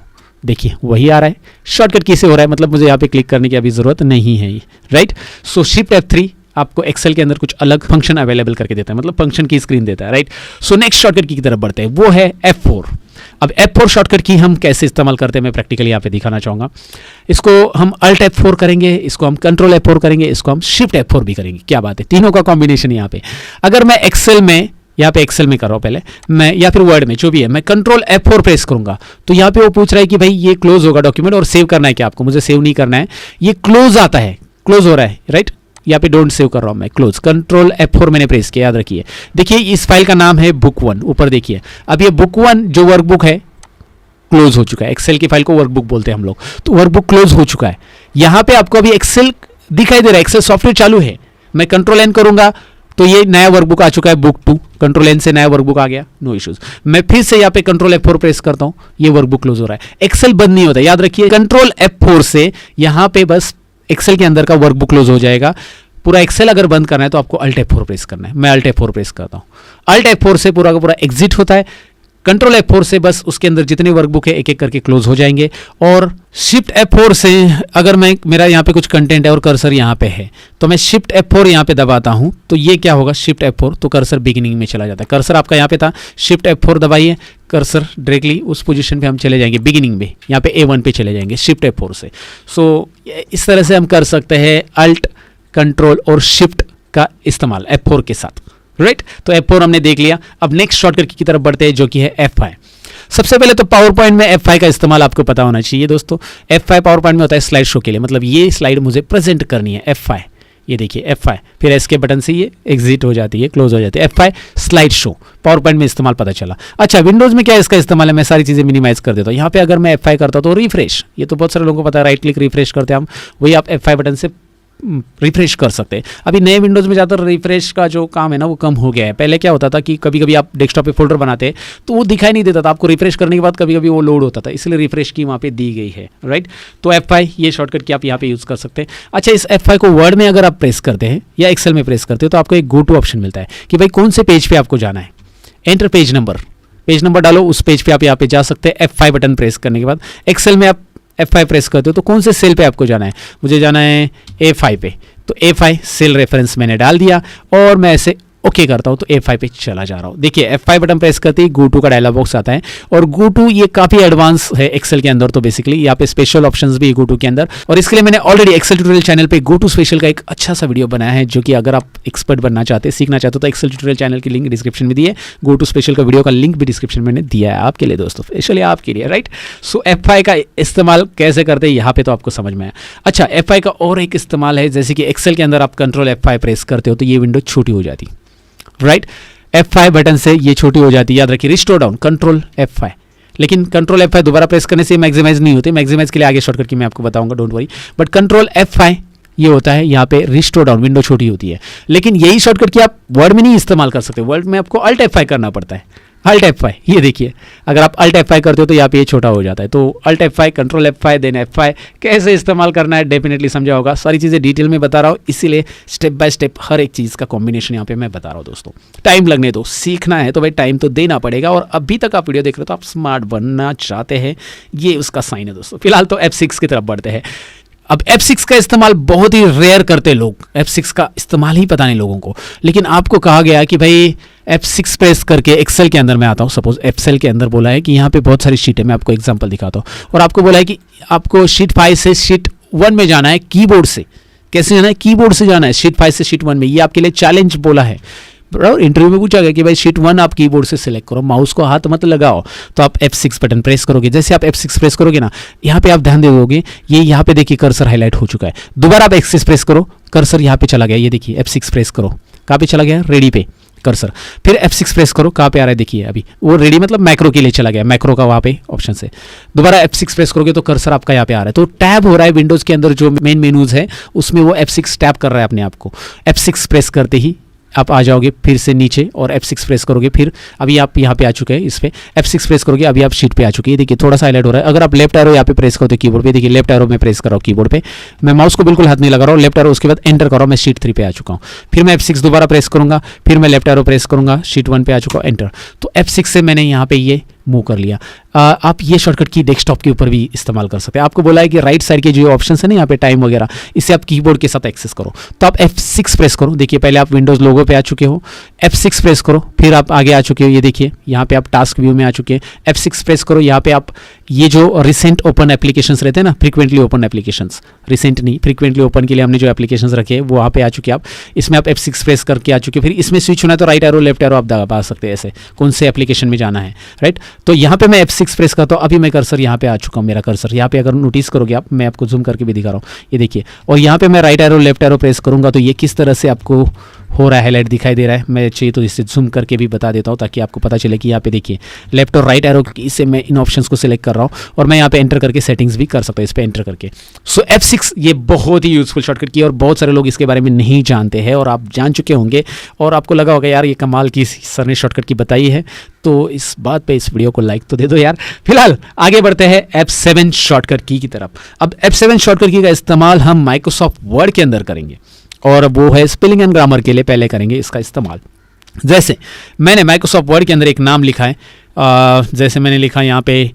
देखिए वही आ रहा है। शॉर्टकट की से हो रहा है, मतलब मुझे यहाँ पे क्लिक करने की अभी जरूरत नहीं है, राइट। सो शिफ्ट F3 आपको एक्सेल के अंदर कुछ अलग फंक्शन अवेलेबल करके देता है, मतलब फंक्शन की स्क्रीन देता है, राइट। सो नेक्स्ट शॉर्टकट की तरफ बढ़ते हैं, वो है F4। अब F4 शॉर्टकट की हम कैसे इस्तेमाल करते हैं मैं प्रैक्टिकली यहाँ पे दिखाना चाहूंगा। इसको हम Alt F4 करेंगे, इसको हम कंट्रोल F4 करेंगे, इसको हम शिफ्ट F4 भी करेंगे। क्या बात है, तीनों का कॉम्बिनेशन यहाँ पे। अगर मैं एक्सेल में, यहाँ पे एक्सेल में कर रहा हूँ पहले मैं, या फिर वर्ड में जो भी है, मैं कंट्रोल F4 प्रेस करूंगा तो यहाँ पे वो पूछ रहा है कि भाई ये क्लोज होगा डॉक्यूमेंट, और सेव करना है क्या आपको, मुझे सेव नहीं करना है, ये क्लोज आता है, क्लोज हो रहा है, राइट। यहाँ पे डोंट सेव कर रहा हूँ मैं, क्लोज, कंट्रोल F4 मैंने प्रेस किया, याद रखिए। देखिए इस फाइल का नाम है book1, ऊपर देखिए। अब ये book1 जो वर्कबुक है क्लोज हो चुका है, एक्सेल की फाइल को वर्कबुक बोलते हैं हम लोग, तो वर्कबुक क्लोज हो चुका है। यहाँ पे आपको अभी एक्सेल दिखाई दे रहा है, एक्सेल सॉफ्टवेयर चालू है। मैं कंट्रोल N करूंगा तो ये नया वर्कबुक आ चुका है, book2, कंट्रोल N से नया वर्कबुक आ गया, नो इश्यूज। मैं फिर से यहाँ पे कंट्रोल F4 प्रेस करता हूँ, ये वर्कबुक क्लोज हो रहा है। एक्सेल बंद नहीं होता, याद रखिए, कंट्रोल F4 से यहाँ पे बस एक्सेल के अंदर का वर्कबुक क्लोज हो जाएगा। पूरा एक्सेल अगर बंद करना है तो आपको Alt F4 प्रेस करना है। मैं Alt F4 प्रेस करता हूँ, Alt F4 से पूरा का पूरा एग्जिट होता है, कंट्रोल F4 से बस उसके अंदर जितने वर्कबुक है एक एक करके क्लोज हो जाएंगे। और शिफ्ट F4 से अगर मैं मेरा यहाँ पे कुछ कंटेंट है और कर्सर यहाँ पे है तो मैं शिफ्ट F4 यहाँ पे दबाता हूँ तो ये क्या होगा, शिफ्ट F4 तो कर्सर बिगिनिंग में चला जाता है। कर्सर आपका यहाँ पे था, शिफ्ट F4 दबाइए, कर्सर डायरेक्टली उस पोजीशन पे हम चले जाएंगे बिगिनिंग में, यहाँ पे A1 पे चले जाएंगे शिफ्ट F4 से। सो इस तरह से हम कर सकते हैं अल्ट, कंट्रोल और शिफ्ट का इस्तेमाल F4 के साथ, राइट। तो F4 हमने देख लिया। अब नेक्स्ट शॉर्टकट की तरफ बढ़ते हैं जो कि है F5। सबसे पहले तो पावर पॉइंट में F5 का इस्तेमाल आपको पता होना चाहिए दोस्तों। F5 पावर पॉइंट में होता है स्लाइड शो के लिए, मतलब ये स्लाइड मुझे प्रेजेंट करनी है F5, ये देखिए F5, फिर एस्केप बटन से ये एग्जिट हो जाती है, क्लोज हो जाती है। F5 slide show power point में इस्तेमाल पता चला। अच्छा, विंडोज में क्या इसका इस्तेमाल है, मैं सारी चीज़ें मिनिमाइज कर देता हूँ। यहाँ पे अगर मैं F5 करता हूँ तो रिफ्रेश, ये तो बहुत सारे लोगों को पता है, राइट क्लिक रिफ्रेश करते हैं हम, वही आप F5 बटन से रिफ्रेश कर सकते हैं। अभी नए विंडोज़ में ज़्यादातर रिफ्रेश का जो काम है ना वो कम हो गया है। पहले क्या होता था कि कभी कभी आप डेस्कटॉप पे फोल्डर बनाते तो वो दिखाई नहीं देता था, आपको रिफ्रेश करने के बाद कभी कभी वो लोड होता था, इसलिए रिफ्रेश की वहाँ पे दी गई है, राइट। तो F5 ये शॉर्टकट की आप यहाँ पे यूज़ कर सकते हैं। अच्छा, इस F5 को वर्ड में अगर आप प्रेस करते हैं या एक्सेल में प्रेस करते हो तो आपको एक गो टू ऑप्शन मिलता है कि भाई कौन से पेज पे आपको जाना है। एंटर पेज नंबर डालो, उस पेज पे आप यहाँ पे जा सकते हैं F5 बटन प्रेस करने के बाद। एक्सेल में आप F5 प्रेस करते हो तो कौन से सेल पे आपको जाना है, मुझे जाना है A5 पे, तो A5 सेल रेफरेंस मैंने डाल दिया और मैं ऐसे ओके करता हूँ तो A5 पे चला जा रहा हूँ। देखिए F5 बटन प्रेस करते ही गो टू का डायलॉग बॉक्स आता है, और गो टू ये काफ़ी एडवांस है एक्सेल के अंदर। तो बेसिकली यहाँ पे स्पेशल ऑप्शंस भी है गो टू के अंदर, और इसके लिए मैंने ऑलरेडी एक्सेल ट्यूटोरियल चैनल पे गो टू स्पेशल का एक अच्छा सा वीडियो बनाया है, जो कि अगर आप एक्सपर्ट बनना चाहते हैं, सीखना चाहते हो, तो एक्सेल ट्यूटोरियल चैनल की लिंक डिस्क्रिप्शन में दी है। गो टू स्पेशल का वीडियो का लिंक भी डिस्क्रिप्शन में मैंने दिया है आपके लिए दोस्तों, स्पेशली आपके लिए, राइट। सो F5 का इस्तेमाल कैसे करते हैं यहाँ पे तो आपको समझ में आया। अच्छा, F5 का और एक इस्तेमाल है, जैसे कि एक्सेल के अंदर आप कंट्रोल F5 प्रेस करते हो तो ये विंडो छोटी हो जाती, राइट। F5 बटन से ये छोटी हो जाती है, याद रखिए, रिस्टोर डाउन कंट्रोल F5। लेकिन कंट्रोल F5 दोबारा प्रेस करने से मैक्सिमाइज नहीं होती, मैक्सिमाइज के लिए आगे शॉर्टकट की मैं आपको बताऊंगा, don't worry. But control F5 ये होता है, यहाँ पे रिस्टोर डाउन, विंडो छोटी होती है। लेकिन यही शॉर्टकट की आप वर्ड में नहीं इस्तेमाल कर सकते, वर्ड में आपको अल्ट F5 करना पड़ता है। अल्ट F5, ये देखिए, अगर आप अल्ट F5 करते हो तो यहाँ पे ये छोटा हो जाता है। तो alt F5, control F5 then F5 कैसे इस्तेमाल करना है डेफिनेटली समझा होगा। सारी चीज़ें डिटेल में बता रहा हूँ, इसीलिए स्टेप बाय स्टेप हर एक चीज़ का कॉम्बिनेशन यहाँ पे मैं बता रहा हूँ दोस्तों। टाइम लगने दो, सीखना है तो भाई टाइम तो देना पड़ेगा। और अभी तक आप वीडियो देख रहे हो तो आप स्मार्ट बनना चाहते हैं, ये उसका साइन है दोस्तों। फिलहाल तो F6 की तरफ बढ़ते हैं। अब F6 का इस्तेमाल बहुत ही रेयर करते लोग, F6 का इस्तेमाल ही पता नहीं लोगों को। लेकिन आपको कहा गया कि भाई F6 प्रेस करके एक्सेल के अंदर मैं आता हूँ, सपोज एक्सेल के अंदर बोला है कि यहाँ पे बहुत सारी शीट है, मैं आपको एग्जांपल दिखाता हूँ। और आपको बोला है कि आपको शीट 5 से शीट 1 में जाना है कीबोर्ड से। कैसे जाना है? कीबोर्ड से जाना है, शीट 5 से शीट 1 में। ये आपके लिए चैलेंज बोला है। इंटरव्यू में पूछा गया कि भाई शीट 1 आप कीबोर्ड से सिलेक्ट करो, माउस को हाथ मत लगाओ। तो आप F6 बटन प्रेस करोगे। जैसे आप F6 प्रेस करोगे ना, यहाँ पे आप ध्यान दोगे, ये यहाँ पे देखिए कर्सर हाईलाइट हो चुका है। दोबारा आप F6 प्रेस करो, कर्सर यहाँ पे चला गया। ये देखिए F6 प्रेस करो, कहाँ पे चला गया? रेडी पे कर्सर। फिर F6 प्रेस करो, कहाँ पे आ रहा है? देखिए अभी वो रेडी मतलब मैक्रो के लिए चला गया, मैक्रो का वहाँ पे ऑप्शन से। दोबारा F6 प्रेस करोगे तो कर्सर आपका यहाँ पे आ रहा है। तो टैब हो रहा है विंडोज़ के अंदर, जो मेन मेनूज है उसमें वो F6 टैब कर रहा है अपने आप को। F6 प्रेस करते ही आप आ जाओगे फिर से नीचे, और F6 प्रेस करोगे, फिर अभी आप यहाँ पे आ चुके हैं। इस पे F6 प्रेस करोगे, अभी आप शीट पे आ चुके हैं। देखिए थोड़ा सा हाईलाइट हो रहा है। अगर आप लेफ्ट एरो यहाँ पे प्रेस करो कीबोर्ड पे, देखिए लेफ्ट एरो में प्रेस कर रहा हूँ कीबोर्ड पे, मैं माउस को बिल्कुल हाथ नहीं लगा रहा हूँ। लेफ्ट एरो, उसके बाद एंटर कर रहा हूँ, मैं शीट 3 पे आ चुका हूँ। फिर मैं F6 दोबारा प्रेस करूँगा, फिर मैं लेफ्ट एरो प्रेस करूँगा, शीट 1 पे आ चुका हूँ, एंटर। तो F6 से मैंने यहाँ पे ये मूव कर लिया। आप ये शॉर्टकट की डेस्कटॉप के ऊपर भी इस्तेमाल कर सकते हैं। आपको बोला है कि राइट साइड के जो ऑप्शन है ना यहाँ पे टाइम वगैरह, इसे आप कीबोर्ड के साथ एक्सेस करो। तो आप F6 प्रेस करो, देखिए पहले आप विंडोज़ लोगो पे आ चुके हो, F6 प्रेस करो, फिर आप आगे आ चुके हो। ये देखिए यहाँ पे आप टास्क व्यू में आ चुके हैं। F6 प्रेस करो, यहाँ पे आप ये जो रिसेंट ओपन एप्लीकेशंस रहते हैं ना, फ्रीक्वेंटली ओपन एप्लीकेशंस, रिसेंट नहीं फ्रीक्वेंटली ओपन के लिए हमने जो एप्लीकेशंस रखे हैं वो वहाँ पे आ चुके हैं आप। इसमें आप F6 प्रेस करके आ चुके हो। फिर इसमें स्विच होना है तो राइट एरो लेफ्ट एरो आप दबा सकते हैं, ऐसे कौन से एप्लीकेशन में जाना है, राइट। तो यहाँ पे मैं F6 प्रेस करता हूँ, अभी मैं कर्सर यहाँ पे आ चुका हूँ। मेरा कर्सर यहाँ पे अगर नोटिस करोगे आप, मैं आपको जूम करके भी दिखा रहा हूँ, ये देखिए। और यहाँ पे मैं right arrow left arrow press करूँगा तो ये किस तरह से आपको हो रहा है, हाईलाइट दिखाई दे रहा है। मैं चाहिए तो इससे जूम करके भी बता देता हूँ ताकि आपको पता चले कि यहाँ पे देखिए लेफ्ट और राइट एरो की से मैं इन ऑप्शंस को सिलेक्ट कर रहा हूँ, और मैं यहाँ पे एंटर करके सेटिंग्स भी कर सकता हूँ इस पे एंटर करके। सो F6 ये बहुत ही यूजफुल शॉर्टकट की है, और बहुत सारे लोग इसके बारे में नहीं जानते हैं, और आप जान चुके होंगे और आपको लगा होगा यार ये कमाल की सर ने शॉर्टकट की बताई है। तो इस बात पे इस वीडियो को लाइक तो दे दो यार। फिलहाल आगे बढ़ते हैं F7 शॉर्टकट की तरफ। अब F7 शॉर्टकट की का इस्तेमाल हम माइक्रोसॉफ्ट वर्ड के अंदर करेंगे, और वो है स्पेलिंग एंड ग्रामर के लिए पहले करेंगे इसका इस्तेमाल। जैसे मैंने माइक्रोसॉफ्ट वर्ड के अंदर एक नाम लिखा है, जैसे मैंने लिखा यहाँ पे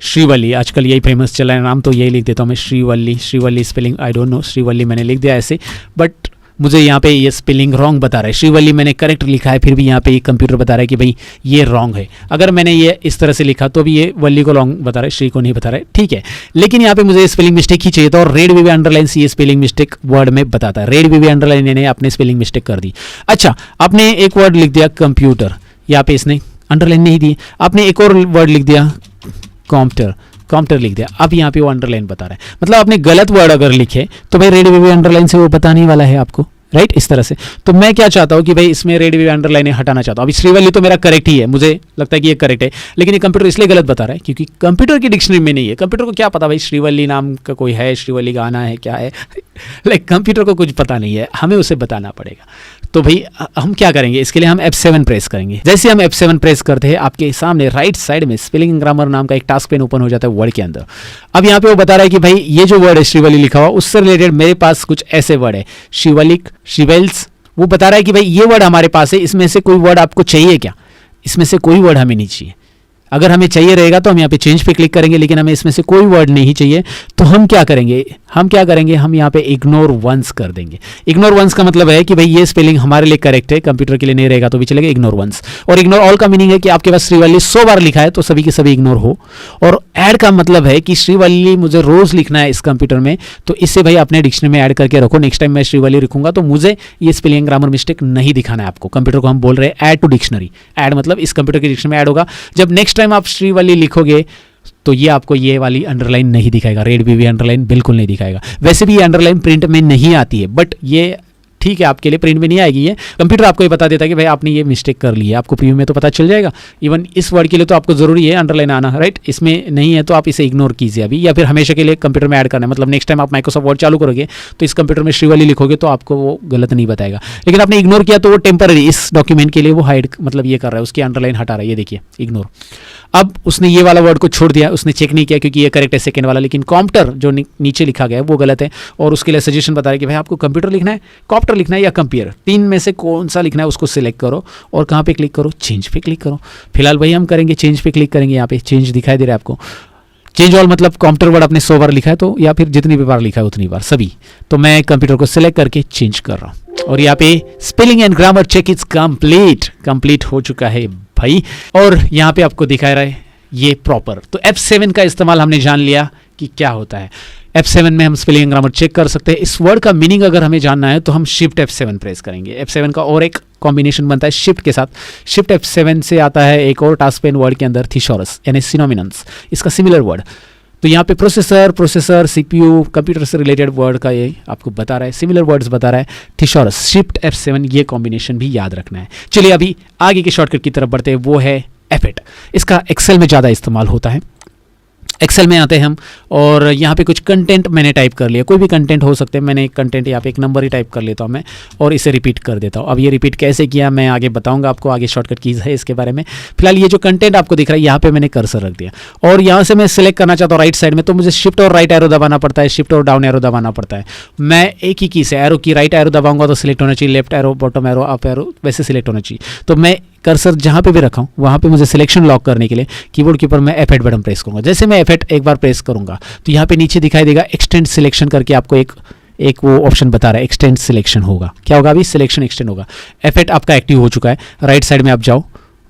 श्रीवल्ली, आजकल यही फेमस चला है नाम, तो यही लिख देता हूँ मैं Srivalli. Srivalli spelling I don't know, Srivalli मैंने लिख दिया ऐसे, बट मुझे यहाँ पे ये स्पेलिंग रॉन्ग बता रहा है। श्रीवल्ली मैंने करेक्ट लिखा है, फिर भी यहाँ पे कंप्यूटर बता रहा है कि भाई ये रॉन्ग है। अगर मैंने ये इस तरह से लिखा तो भी ये वल्ली को रॉन्ग बता रहा है, श्री को नहीं बता रहा है, ठीक है। लेकिन यहाँ पे मुझे स्पेलिंग मिस्टेक ही चाहिए था, और रेड वी अंडरलाइन से ये स्पेलिंग मिस्टेक वर्ड में बताता है। रेड वी अंडरलाइन ने अपने स्पेलिंग मिस्टेक कर दी। अच्छा, आपने एक वर्ड लिख दिया कंप्यूटर, यहाँ पे इसने अंडरलाइन नहीं दी। आपने एक और वर्ड लिख दिया कॉम्प्यूटर लिख दिया, अब यहाँ पे वो अंडरलाइन बता रहा है। मतलब आपने गलत वर्ड अगर लिखे तो भाई रेड वी अंडरलाइन से वो बताने वाला है आपको, राइट, इस तरह से। तो मैं क्या चाहता हूँ कि भाई इसमें रेड वी अंडरलाइन हटाना चाहता हूँ। अभी श्रीवल्ली तो मेरा करेक्ट ही है, मुझे लगता है कि ये करेक्ट है, लेकिन ये कंप्यूटर इसलिए गलत बता रहा है क्योंकि कंप्यूटर की डिक्शनरी में नहीं है। कंप्यूटर को क्या पता भाई श्रीवल्ली नाम का कोई है, श्रीवल्ली गाना है, क्या है लाइक कंप्यूटर को कुछ पता नहीं है, हमें उसे बताना पड़ेगा। तो भाई हम क्या करेंगे, इसके लिए हम F7 प्रेस करेंगे। जैसे हम F7 प्रेस करते हैं, आपके सामने राइट साइड में स्पेलिंग ग्रामर नाम का एक टास्क पेन ओपन हो जाता है वर्ड के अंदर। अब यहाँ पे वो बता रहा है कि भाई ये जो वर्ड है श्रीवल्ली लिखा हुआ, उससे रिलेटेड मेरे पास कुछ ऐसे वर्ड है, शिवलिक, शिवेल्स। वो बता रहा है कि भाई ये वर्ड हमारे पास है, इसमें से कोई वर्ड आपको चाहिए क्या? इसमें से कोई वर्ड हमें नहीं चाहिए। अगर हमें चाहिए रहेगा तो हम यहाँ पे चेंज पे क्लिक करेंगे, लेकिन हमें इसमें से कोई वर्ड नहीं चाहिए, तो हम क्या करेंगे, हम यहाँ पे इग्नोर वंस कर देंगे। इग्नोर वंस का मतलब है कि भाई ये स्पेलिंग हमारे लिए करेक्ट है, कंप्यूटर के लिए नहीं रहेगा तो भी चलेगा, इग्नोर वंस। और इग्नोर ऑल का मीनिंग है कि आपके पास श्रीवल्ली 100 बार लिखा है तो सभी के सभी इग्नोर हो। और ऐड का मतलब है कि श्रीवल्ली मुझे रोज लिखना है इस कंप्यूटर में, तो इससे भाई अपने डिक्शनरी में ऐड करके रखो। नेक्स्ट टाइम मैं श्रीवल्ली लिखूंगा तो मुझे ये स्पेलिंग ग्रामर मिस्टेक नहीं दिखाना है आपको। कंप्यूटर को हम बोल रहे हैं ऐड टू डिक्शनरी। ऐड मतलब इस कंप्यूटर की डिक्शनरी में ऐड होगा। जब नेक्स्ट टाइम आप श्रीवल्ली लिखोगे तो ये आपको ये वाली अंडरलाइन नहीं दिखाएगा, रेड वी अंडरलाइन बिल्कुल नहीं दिखाएगा। वैसे भी ये अंडरलाइन प्रिंट में नहीं आती है, बट ये ठीक है आपके लिए प्रिंट में नहीं आएगी। ये कंप्यूटर आपको ये बता देता है कि भाई आपने ये मिस्टेक कर ली है, आपको प्रीव्यू में तो पता चल जाएगा। इवन इस वर्ड के लिए तो आपको जरूरी है अंडरलाइन आना, राइट। इसमें नहीं है तो आप इसे इग्नोर कीजिए अभी, या फिर हमेशा के लिए कंप्यूटर में ऐड करना है। मतलब नेक्स्ट टाइम आप माइक्रोसॉफ्ट वर्ड चालू करोगे तो इस कंप्यूटर में श्रीवल्ली लिखोगे तो आपको वो गलत नहीं बताएगा। लेकिन आपने इग्नोर किया तो वो टेम्पररी इस डॉक्यूमेंट के लिए वो हाइड मतलब ये कर रहा है, उसकी अंडरलाइन हटा रहा है, ये देखिए इग्नोर। अब उसने ये वाला वर्ड को छोड़ दिया, उसने चेक नहीं किया क्योंकि ये करेक्ट है सेकंड वाला, लेकिन कॉम्प्यूटर जो नीचे लिखा गया है वो गलत है। और उसके लिए सजेशन बता रहा है कि भाई आपको कंप्यूटर लिखना है, कॉप्टर लिखना है या कंपेयर, तीन में से कौन सा लिखना है उसको सिलेक्ट करो और कहाँ पे क्लिक करो, चेंज पे क्लिक करो। फिलहाल भाई हम करेंगे चेंज पे क्लिक करेंगे। यहाँ पे चेंज दिखाई दे रहा है आपको। चेंज ऑल मतलब कंप्यूटर वर्ड आपने 100 बार लिखा है तो, या फिर जितनी भी बार लिखा है उतनी बार सभी, तो मैं कंप्यूटर को सिलेक्ट करके चेंज कर रहा हूँ। और यहाँ पे spelling and grammar check is complete हो चुका है भाई। और यहाँ पे आपको दिखा रहा है ये प्रॉपर। तो F7 का इस्तेमाल हमने जान लिया कि क्या होता है। F7 में हम स्पेलिंग ग्रामर चेक कर सकते हैं। इस वर्ड का मीनिंग अगर हमें जानना है तो हम शिफ्ट F7 प्रेस करेंगे। F7 का और एक कॉम्बिनेशन बनता है शिफ्ट के साथ। शिफ्ट F7 से आता है एक और टास्क पेन वर्ड के अंदर थिसॉरस यानी सिनोमिनन्स, इसका सिमिलर वर्ड। तो यहाँ पे प्रोसेसर CPU कंप्यूटर से रिलेटेड वर्ड का ये आपको बता रहा है, सिमिलर वर्ड्स बता रहा है। थिसॉरस शिफ्ट F7 ये कॉम्बिनेशन भी याद रखना है। चलिए अभी आगे के शॉर्टकट की तरफ बढ़ते हैं, वो है F8। इसका एक्सेल में ज़्यादा इस्तेमाल होता है। एक्सेल में आते हैं हम और यहाँ पे कुछ कंटेंट मैंने टाइप कर लिया, कोई भी कंटेंट हो सकते हैं। मैंने एक कंटेंट यहाँ पे एक नंबर ही टाइप कर लेता हूँ मैं और इसे रिपीट कर देता हूँ। अब ये रिपीट कैसे किया मैं आगे बताऊँगा आपको, आगे शॉर्टकट कीज है इसके बारे में। फिलहाल ये जो कंटेंट आपको दिख रहा है यहाँ पे मैंने कर्सर रख दिया और यहाँ से मैं सिलेक्ट करना चाहता हूँ राइट साइड में, तो मुझे शिफ्ट और राइट एरो दबाना पड़ता है, शिफ्ट और डाउन एरो दबाना पड़ता है। मैं एक ही की से एरो की राइट एरो दबाऊंगा तो सिलेक्ट होना चाहिए, left arrow, bottom arrow, up arrow वैसे सिलेक्ट होना चाहिए। तो मैं कर्सर जहाँ पे भी रखा हूँ वहाँ पे मुझे सिलेक्शन लॉक करने के लिए कीबोर्ड के ऊपर मैं F8 बटन प्रेस करूँगा। जैसे मैं F8 एक बार प्रेस करूँगा तो यहाँ पे नीचे दिखाई देगा एक्सटेंड सिलेक्शन करके, आपको एक वो ऑप्शन बता रहा है एक्सटेंड सिलेक्शन होगा। क्या होगा अभी, सिलेक्शन एक्सटेंड होगा। F8 आपका एक्टिव हो चुका है। राइट साइड में आप जाओ,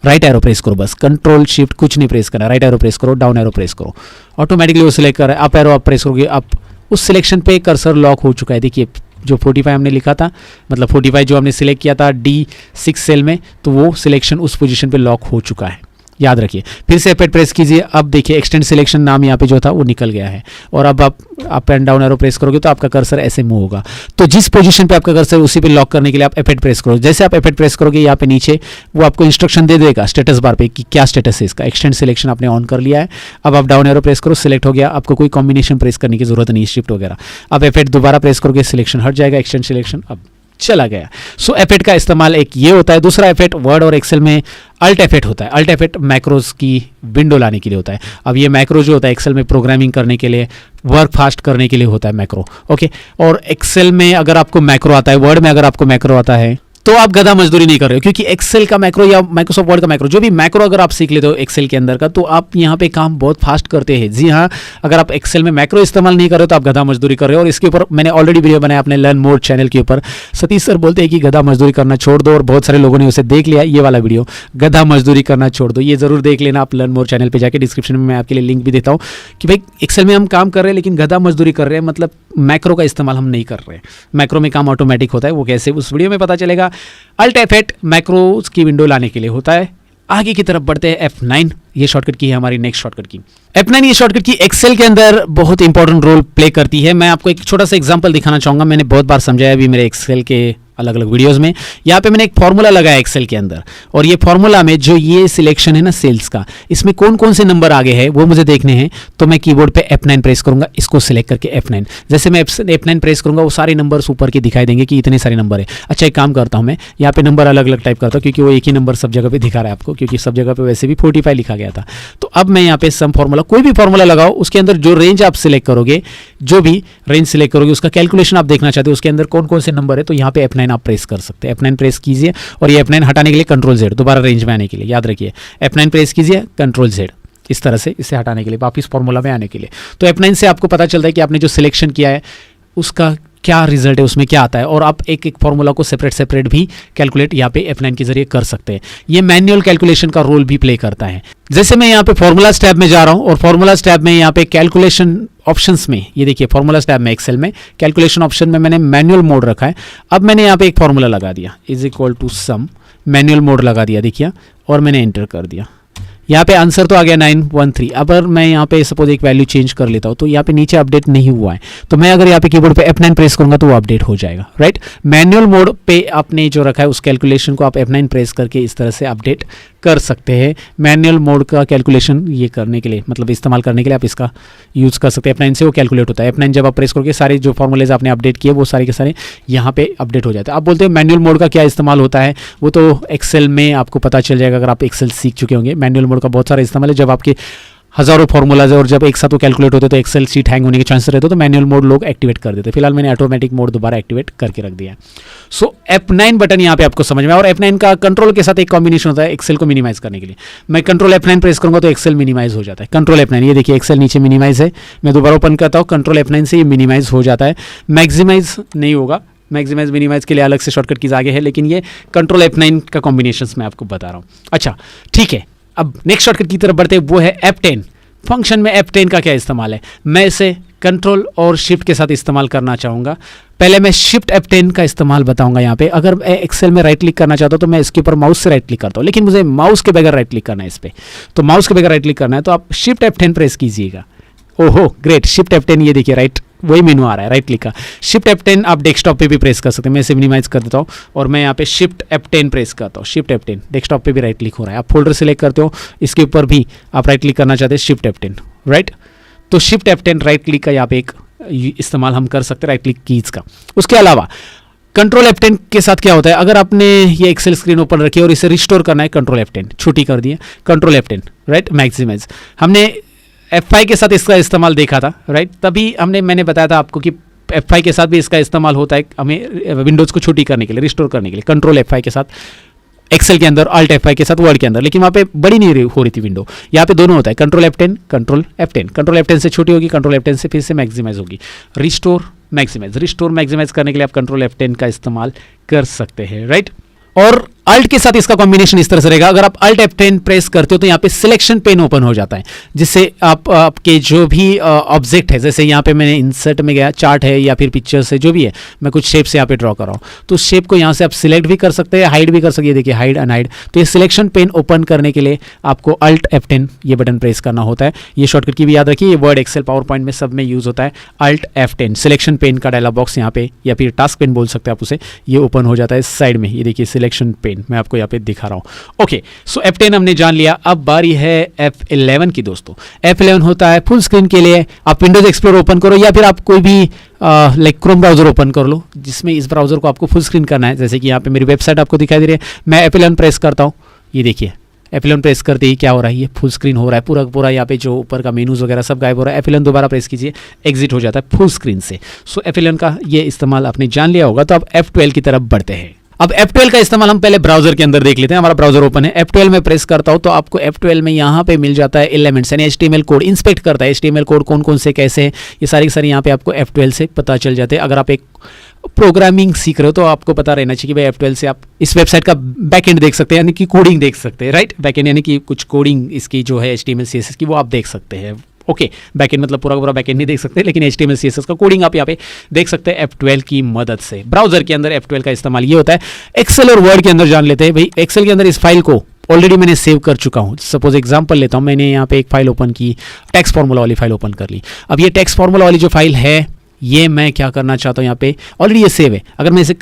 राइट एरो प्रेस करो, बस कंट्रोल शिफ्ट कुछ नहीं प्रेस करना, राइट एरो प्रेस करो, डाउन एरो प्रेस करो, ऑटोमेटिकली वो सिलेक्ट कर रहा है। अप एरो आप प्रेस करोगे, आप उस सिलेक्शन पे कर्सर लॉक हो चुका है। देखिए जो 45 हमने लिखा था, मतलब 45 जो हमने सिलेक्ट किया था D6 सेल में, तो वो सिलेक्शन उस पोजीशन पे लॉक हो चुका है, याद रखिए। फिर से F8 प्रेस कीजिए। अब देखिए एक्सटेंड सिलेक्शन नाम यहाँ पे जो था वो निकल गया है और अब आप up and down arrow press करोगे तो आपका कर्सर ऐसे मूव होगा। तो जिस पोजीशन पे आपका कर्सर उसी पे लॉक करने के लिए आप F8 प्रेस करो। जैसे आप F8 प्रेस करोगे यहाँ पे नीचे वो आपको इंस्ट्रक्शन दे देगा स्टेटस बार पे कि क्या स्टेटस है इसका। एक्सटेंड सिलेक्शन आपने ऑन कर लिया है। अब आप डाउन एरो प्रेस करो, सिलेक्ट हो गया, आपको कोई कॉम्बिनेशन प्रेस करने की जरूरत नहीं है, शिफ्ट वगैरह। अब F8 दोबारा प्रेस करोगे, सिलेक्शन हट जाएगा, एक्सटेंड सिलेक्शन अब चला गया। सो F8 का इस्तेमाल एक ये होता है। दूसरा F8 वर्ड और एक्सेल में अल्ट F8 होता है। अल्ट F8 मैक्रोज की विंडो लाने के लिए होता है। अब ये मैक्रो जो होता है एक्सेल में प्रोग्रामिंग करने के लिए, वर्क फास्ट करने के लिए होता है मैक्रो, ओके। और एक्सेल में अगर आपको मैक्रो आता है, वर्ड में अगर आपको मैक्रो आता है तो आप गधा मजदूरी नहीं कर रहे हो, क्योंकि एक्सेल का मैक्रो या माइक्रोसॉफ्ट वर्ड का मैक्रो, जो भी मैक्रो अगर आप सीख लेते हो एक्सेल के अंदर का, तो आप यहाँ पे काम बहुत फास्ट करते हैं। जी हाँ, अगर आप एक्सेल में मैक्रो इस्तेमाल नहीं कर रहे हो तो आप गधा मजदूरी कर रहे हो। और इसके ऊपर मैंने ऑलरेडी वीडियो बनाया अपने लर्न मोर चैनल के ऊपर। सतीश सर बोलते हैं कि गधा मजदूरी करना छोड़ दो, और बहुत सारे लोगों ने उसे देख लिया। ये वाला वीडियो, गधा मजदूरी करना छोड़ दो, ये जरूर देख लेना आप लर्न मोर चैनल पर जाके। डिस्क्रिप्शन में मैं आपके लिए लिंक भी देता हूँ कि भाई एक्सेल में हम काम कर रहे हैं लेकिन गधा मजदूरी कर रहे हैं, मतलब मैक्रो का इस्तेमाल हम नहीं कर रहे हैं। मैक्रो में काम ऑटोमेटिक होता है, वो कैसे उस वीडियो में पता चलेगा। अल्ट F8 मैक्रोज की विंडो लाने के लिए होता है। आगे की तरफ बढ़ते हैं। F9 ये शॉर्टकट की है हमारी नेक्स्ट शॉर्टकट की। F9 ये शॉर्टकट की एक्सेल के अंदर बहुत इंपॉर्टेंट रोल प्ले करती है। मैं आपको एक छोटा सा एग्जांपल दिखाना चाहूंगा। मैंने बहुत बार समझाया अभी मेरे एक्सेल के अलग अलग वीडियोस में। यहाँ पे मैंने एक फॉर्मूला लगाया एक्सेल के अंदर, और ये फॉर्मूला में जो ये सिलेक्शन है ना सेल्स का, इसमें कौन कौन से नंबर आगे है वो मुझे देखने हैं। तो मैं कीबोर्ड पे F9 प्रेस करूंगा, इसको सिलेक्ट करके F9। जैसे मैं F9 प्रेस करूंगा वो सारे नंबर्स ऊपर के दिखाई देंगे कि इतने सारे नंबर है। अच्छा एक काम करता हूँ, मैं यहाँ पे नंबर अलग अलग टाइप करता हूँ, क्योंकि वो एक ही नंबर सब जगह पे दिखा रहा है आपको, क्योंकि सब जगह पे वैसे भी 45 लिखा गया था। तो अब मैं यहाँ पे सम फॉर्मूला, कोई भी फॉर्मूला लगाओ, उसके अंदर जो रेंज आप सिलेक्ट करोगे, जो भी रेंज सिलेक्ट करोगे उसका कैलकुलेशन आप देखना चाहते हो, उसके अंदर कौन कौन से नंबर है, तो यहाँ पे F9 आप प्रेस कर सकते हैं। F9 प्रेस कीजिए, और ये F9 हटाने के लिए Ctrl Z, दोबारा रेंज में आने के लिए याद रखिए F9 प्रेस कीजिए, Ctrl Z, इस तरह से इसे हटाने के लिए, वापस फॉर्मूला में आने के लिए। तो F9 से आपको पता चलता है कि आपने जो सिलेक्शन किया है उसका क्या रिजल्ट है, उसमें क्या आता है, और आप एक एक फॉर्मूला को सेपरेट भी कैलकुलेट यहाँ पे F9 के जरिए कर सकते हैं। ये मैन्युअल कैलकुलेशन का रोल भी प्ले करता है। जैसे मैं यहाँ पे फॉर्मूलाज टैब में जा रहा हूँ, और फॉर्मूलाज टैब में यहाँ पे कैलकुलेशन ऑप्शंस में, ये देखिए फॉर्मूलाज टैब में एक्सेल में कैलकुलेशन ऑप्शन में मैंने मैनुअल मोड रखा है। अब मैंने यहाँ पे एक फॉर्मूला लगा दिया, is equal to sum, manual mode लगा दिया देखिए, और मैंने एंटर कर दिया। यहाँ पे आंसर तो आ गया 913। अगर मैं यहाँ पे सपोज एक वैल्यू चेंज कर लेता हूँ, तो यहाँ पे नीचे अपडेट नहीं हुआ है, तो मैं अगर यहाँ पे कीबोर्ड पे F9 प्रेस करूंगा तो वो अपडेट हो जाएगा, राइट। मैनुअल मोड पे आपने जो रखा है उस कैलकुलेशन को आप F9 प्रेस करके इस तरह से अपडेट कर सकते हैं। मैनुअल मोड का कैलकुलेशन ये करने के लिए, मतलब इस्तेमाल करने के लिए आप इसका यूज़ कर सकते हैं। F9 से वो कैलकुलेट होता है। F9 जब आप प्रेस करोगे सारे जो फॉर्मूलेज आपने अपडेट किए वो सारे के सारे यहाँ पे अपडेट हो जाते हैं। आप बोलते हैं मैनुअल मोड का क्या इस्तेमाल होता है, वो तो एक्सेल में आपको पता चल जाएगा अगर आप एक्सेल सीख चुके होंगे। मैनुअल मोड का बहुत सारा इस्तेमाल है, जब आपके हज़ारों फॉर्मूलाज है और जब एक साथ वो कैलकुलेट होते तो एक्सेल शीट हैंग होने के चांसेस रहते, तो मैनुअल मोड लोग एक्टिवेट कर देते। फिलहाल मैंने ऑटोमेटिक मोड दोबारा एक्टिवेट करके रख दिया। सो F9 बटन यहाँ पे आपको समझ में, और F9 का कंट्रोल के साथ एक कॉम्बिनेशन होता है एक्सेल को मिनिमाइज करने के लिए। मैं कंट्रोल F9 प्रेस करूंगा तो एक्सेल मिनिमाइज हो जाता है। कंट्रोल F9, ये देखिए एक्सेल नीचे मिनिमाइज है। मैं दोबारा ओपन करता हूँ, कंट्रोल F9 से ये मिनिमाइज हो जाता है। मैक्सिमाइज नहीं होगा, मैक्सिमाइज मिनिमाइज के लिए अलग से शॉर्टकट कीज आगे है, लेकिन ये कंट्रोल F9 का कॉम्बिनेशन मैं आपको बता रहा हूँ। अच्छा ठीक है, अब नेक्स्ट शॉर्टकट की तरफ बढ़ते हैं, वो है F10। फंक्शन में F10 का क्या इस्तेमाल है, मैं इसे कंट्रोल और शिफ्ट के साथ इस्तेमाल करना चाहूँगा। पहले मैं शिफ्ट F10 का इस्तेमाल बताऊंगा यहाँ पे। अगर मैं एक्सेल में राइट क्लिक करना चाहता हूँ तो मैं इसके ऊपर माउस से राइट क्लिक करता हूँ, लेकिन मुझे माउस के बगैर राइट क्लिक करना है इस पर, तो माउस के बगैर राइट क्लिक करना है तो आप शिफ्ट F10 प्रेस कीजिएगा। ओहो ग्रेट, शिफ्ट F10, ये देखिए राइट, वही मेनू आ रहा है राइट क्लिक का। शिफ्ट F10 आप डेस्कटॉप पे भी प्रेस कर सकते हैं। मैं इसे मिनिमाइज कर देता हूँ और मैं यहाँ पे शिफ्ट F10 प्रेस करता हूँ। शिफ्ट F10 डेस्कटॉप पे भी राइट क्लिक हो रहा है। आप फोल्डर सेलेक्ट करते हो, इसके ऊपर भी आप राइट क्लिक करना चाहते हैं, शिफ्ट F10 राइट। तो शिफ्ट F10 राइट क्लिक का यहाँ पे एक इस्तेमाल हम कर सकते हैं, राइट क्लिक कीज का। उसके अलावा कंट्रोल F10 के साथ क्या होता है, अगर आपने ये एक्सेल स्क्रीन ओपन रखी है और इसे रिस्टोर करना है, कंट्रोल F10 छोटी कर दिए, कंट्रोल F10 राइट, मैक्सिमाइज। हमने F5 के साथ इसका इस्तेमाल देखा था राइट, तभी मैंने बताया था आपको कि F5 के साथ भी इसका इस्तेमाल होता है हमें विंडोज़ को छोटी करने के लिए, रिस्टोर करने के लिए। कंट्रोल F5 के साथ एक्सेल के अंदर, अल्ट F5 के साथ वर्ड के अंदर, लेकिन वहाँ पे बड़ी नहीं हो रही थी विंडो। यहाँ पे दोनों होता है, control F10 control F10। Control F10 से छोटी होगी, कंट्रोल F10 से फिर से मैक्सिमाइज होगी। रिस्टोर मैक्सिमाइज, रिस्टोर मैक्सिमाइज करने के लिए आप कंट्रोल F10 का इस्तेमाल कर सकते हैं राइट। और अल्ट के साथ इसका कॉम्बिनेशन इस तरह से रहेगा, अगर आप अल्ट F10 प्रेस करते हो तो यहाँ पे सिलेक्शन पेन ओपन हो जाता है, जिससे आप आपके जो भी ऑब्जेक्ट है, जैसे यहाँ पे मैंने इंसर्ट में गया, चार्ट है या फिर पिक्चर्स है, जो भी है, मैं कुछ शेप्स यहाँ पे ड्रॉ कर रहा हूँ, तो उस शेप को यहाँ से आप सिलेक्ट भी कर सकते हैं, हाइड भी कर सकते हैं। देखिए हाइड अनहाइड, तो ये सिलेक्शन पेन ओपन करने के लिए आपको अल्ट F10 ये बटन प्रेस करना होता है। ये शॉर्टकट की भी याद रखिए, ये वर्ड एक्सेल पावर पॉइंट में सब में यूज होता है। अल्ट F10 सिलेक्शन पेन का डायलॉग बॉक्स यहाँ पे, या फिर टास्क पेन बोल सकते हैं आप उसे, ये ओपन हो जाता है साइड में। ये देखिए सिलेक्शन पेन मैं आपको यहाँ पे दिखा रहा हूं। ओके, सो F10 हमने जान लिया। अब बारी है F11 की दोस्तों। F11 होता है फुल स्क्रीन के लिए। आप विंडोज एक्सप्लोर ओपन करो या फिर आप कोई भी लाइक क्रोम ब्राउजर ओपन कर लो, जिसमें इस ब्राउजर को आपको फुल स्क्रीन करना है। जैसे कि यहाँ पे मेरी वेबसाइट आपको दिखाई दे रही है, मैं F11 प्रेस करता हूँ, ये देखिए F11 प्रेस करते ही क्या हो रहा है, ये फुल स्क्रीन हो रहा है पूरा पूरा। यहाँ पे जो ऊपर का मेनूज वगैरह सब गायब हो रहा है। F11 दोबारा प्रेस कीजिए, एग्जिट हो जाता है फुल स्क्रीन से। सो F11 का ये इस्तेमाल आपने जान लिया होगा। तो अब F12 की तरफ बढ़ते हैं। अब F12 का इस्तेमाल हम पहले ब्राउजर के अंदर देख लेते हैं। हमारा ब्राउजर ओपन है, F12 में प्रेस करता हूं तो आपको F12 में यहाँ पे मिल जाता है एलिमेंट्स यानी HTML कोड इंस्पेक्ट करता है। HTML कोड कौन कौन से कैसे हैं ये सारी की सारी यहाँ पे आपको F12 से पता चल जाते हैं। अगर आप एक प्रोग्रामिंग सीख रहे हो तो आपको पता रहना चाहिए कि भाई F12 से आप इस वेबसाइट का बैकएंड देख सकते हैं यानी कि कोडिंग देख सकते हैं, राइट। बैकएंड यानी कि कुछ कोडिंग इसकी जो है HTML CSS की वो आप देख सकते हैं। ओके, बैकएंड मतलब पूरा का पूरा बैकएंड नहीं देख सकते, लेकिन HTML CSS का कोडिंग आप यहाँ पे देख सकते हैं F12 की मदद से। ब्राउजर के अंदर F12 का इस्तेमाल ये होता है। एक्सेल और वर्ड के अंदर जान लेते हैं। भाई एक्सेल के अंदर इस फाइल को ऑलरेडी मैंने सेव कर चुका हूँ। सपोज एग्जांपल लेता हूँ, मैंने यहाँ पे एक फाइल ओपन की, टैक्स फॉर्मूला वाली फाइल ओपन कर ली। अब ये टैक्स फॉर्मूला वाली जो फाइल है ये मैं क्या करना चाहता हूँ, यहाँ पे ऑलरेडी ये सेव है। अगर मैं इसे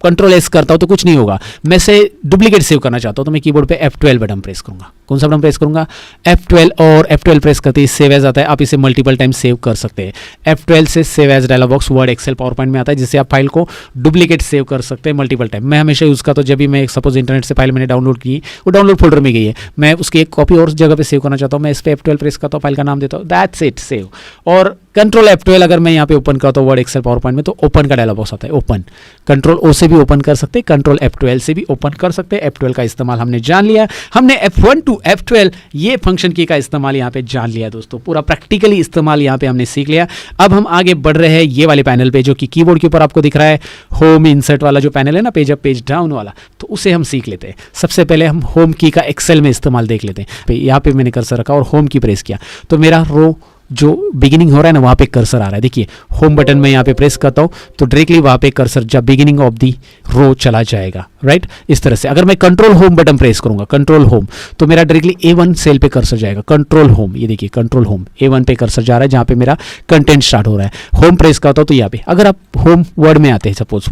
कंट्रोल एस करता हूँ तो कुछ नहीं होगा। मैं इसे डुप्लीकेट सेव करना चाहता हूँ तो मैं कीबोर्ड पे F12 बटन प्रेस करूंगा। कौन सा बटन प्रेस करूंगा? F12, और F12 प्रेस करते ही सेव एज आता है। आप इसे मल्टीपल टाइम सेव कर सकते हैं। F12 से save as dialog box Word, Excel, PowerPoint में आता है, जिससे आप फाइल को डुप्लीकेट सेव कर सकते हैं मल्टीपल टाइम। मैं हमेशा यूज़ करता हूँ जब भी मैं सपोज इंटरनेट से फाइल मैंने डाउनलोड की, वो डाउनलोड फोल्डर में गई है, मैं उसकी एक कॉपी और जगह पे सेव करना चाहता हूँ, मैं इस पर F12 प्रेस करता हूँ, फाइल का नाम देता हूँ, दैट्स इट, सेव। और कंट्रोल F12 अगर मैं यहाँ पे ओपन करता हूँ वर्ड, एक्सेल, पावर पॉइंट में, तो ओपन का डायलॉग बॉक्स आता है, ओपन। कंट्रोल O से भी ओपन कर सकते हैं, कंट्रोल F12 से भी ओपन कर सकते हैं। F12 का इस्तेमाल हमने जान लिया। हमने F1 to F12 ये फंक्शन की का इस्तेमाल यहाँ पे जान लिया दोस्तों, पूरा प्रैक्टिकली इस्तेमाल यहाँ पे हमने सीख लिया। अब हम आगे बढ़ रहे हैं ये वाले पैनल पे, जो कि कीबोर्ड के ऊपर आपको दिख रहा है, होम इंसर्ट वाला जो पैनल है ना, पेज अप पेज डाउन वाला, तो उसे हम सीख लेते हैं। सबसे पहले हम होम की का एक्सेल में इस्तेमाल देख लेते हैं। यहाँ पे मैंने कर्सर रखा और होम की प्रेस किया तो मेरा रो जो बिगिनिंग हो रहा है ना, वहाँ पे कर्सर आ रहा है। देखिए होम बटन में यहाँ पे प्रेस करता हूँ तो डायरेक्टली वहाँ पे कर्सर जब बिगिनिंग ऑफ दी रो चला जाएगा, राइट। इस तरह से अगर मैं कंट्रोल होम बटन प्रेस करूँगा, कंट्रोल होम, तो मेरा डायरेक्टली A1 सेल पे कर्सर जाएगा। कंट्रोल होम, ये देखिए कंट्रोल होम A1 पे कर्सर जा रहा है, जहाँ पे मेरा कंटेंट स्टार्ट हो रहा है। होम प्रेस करता हूँ तो यहाँ पे, अगर आप होम वर्ड में आते हैं, सपोज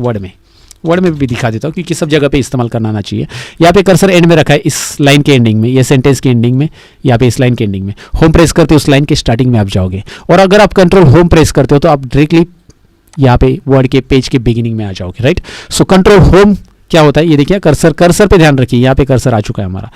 वर्ड में भी दिखा देता हूँ क्योंकि सब जगह पे इस्तेमाल करना आना चाहिए। यहाँ पे कर्सर एंड में रखा है, इस लाइन के एंडिंग में, ये सेंटेंस के एंडिंग में, यहाँ पे इस लाइन के एंडिंग में। होम प्रेस करते हो उस लाइन के स्टार्टिंग में आप जाओगे। और अगर आप कंट्रोल होम प्रेस करते हो तो आप डायरेक्टली यहाँ पे वर्ड के पेज के बिगिनिंग में आ जाओगे, राइट। सो कंट्रोल होम क्या होता है ये देखिए, कर्सर पे ध्यान रखिए, यहाँ पे कर्सर आ चुका है हमारा।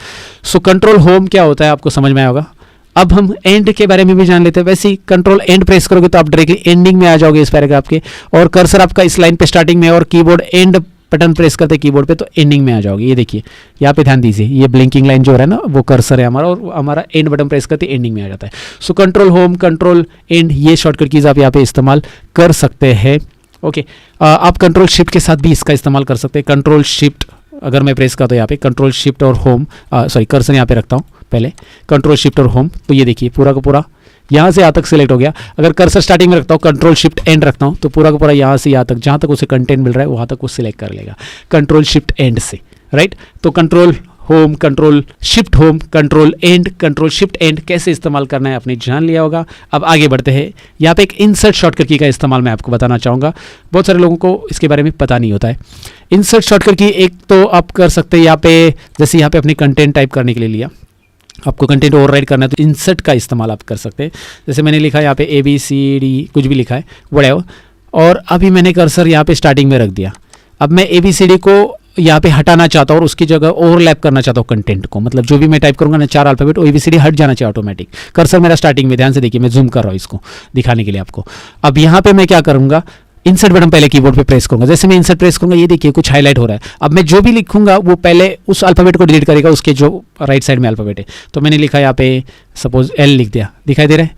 सो कंट्रोल होम क्या होता है आपको समझ में आया होगा। अब हम एंड के बारे में भी जान लेते हैं। वैसे ही कंट्रोल एंड प्रेस करोगे तो आप डायरेक्टली एंडिंग में आ जाओगे इस पैराग्राफ के, और कर्सर आपका इस लाइन पे स्टार्टिंग में, और कीबोर्ड एंड बटन प्रेस करते कीबोर्ड पे तो एंडिंग में आ जाओगे। ये देखिए यहाँ पे ध्यान दीजिए, ये ब्लिंकिंग लाइन जो हो रहा है ना वो कर्सर है हमारा, और हमारा एंड बटन प्रेस करते एंडिंग में आ जाता है। So control home, control and, ये शॉर्टकट कीज आप यहाँ पे इस्तेमाल कर सकते हैं। ओके, आप कंट्रोल शिफ्ट के साथ भी इसका इस्तेमाल कर सकते हैं। कंट्रोल शिफ्ट अगर मैं प्रेस करता हूँ यहाँ पे, कंट्रोल शिफ्ट और होम, सॉरी कर्सर यहाँ पे रखता हूँ पहले, कंट्रोल शिफ्ट और होम, तो ये देखिए पूरा का पूरा यहाँ से यहाँ तक सिलेक्ट हो गया। अगर कर्सर स्टार्टिंग में रखता हूँ, कंट्रोल शिफ्ट एंड रखता हूँ, तो पूरा का पूरा यहाँ से यहाँ तक, जहाँ तक उसे कंटेंट मिल रहा है वहाँ तक वो सिलेक्ट कर लेगा कंट्रोल शिफ्ट एंड से, राइट। तो control home, control shift home, control and, control shift and कैसे इस्तेमाल करना है आपने जान लिया होगा। अब आगे बढ़ते हैं। यहाँ पे एक इंसर्ट शॉर्टकट की का इस्तेमाल मैं आपको बताना चाहूँगा, बहुत सारे लोगों को इसके बारे में पता नहीं होता है। इंसर्ट शॉर्टकट की एक तो आप कर सकते हैं यहाँ पे, जैसे यहाँ पे अपनी कंटेंट टाइप करने के लिए लिया, आपको कंटेंट ओवरराइट करना है तो इंसर्ट का इस्तेमाल आप कर सकते हैं। जैसे मैंने लिखा है यहाँ पे ABCD कुछ भी लिखा है व्हाटएवर, और अभी मैंने कर्सर यहाँ पे स्टार्टिंग में रख दिया। अब मैं ABCD को यहाँ पे हटाना चाहता हूँ और उसकी जगह ओवरलैप करना चाहता हूँ कंटेंट को, मतलब जो भी मैं टाइप करूँगा ना 4 अल्फाबेट, ABCD हट जाना चाहिए ऑटोमेटिक। कर्सर मेरा स्टार्टिंग में, ध्यान से देखिए, मैं जूम कर रहा हूँ इसको दिखाने के लिए आपको। अब यहाँ पे मैं क्या करूँगा, इंसर्ट बटन पहले कीबोर्ड पे प्रेस करूंगा। जैसे मैं इंसर्ट प्रेस करूंगा ये देखिए कुछ हाईलाइट हो रहा है। अब मैं जो भी लिखूंगा वो पहले उस अल्फाबेट को डिलीट करेगा, उसके जो राइट साइड में अल्फाबेट है। तो मैंने लिखा यहाँ पे सपोज L लिख दिया, दिखाई दे रहा है,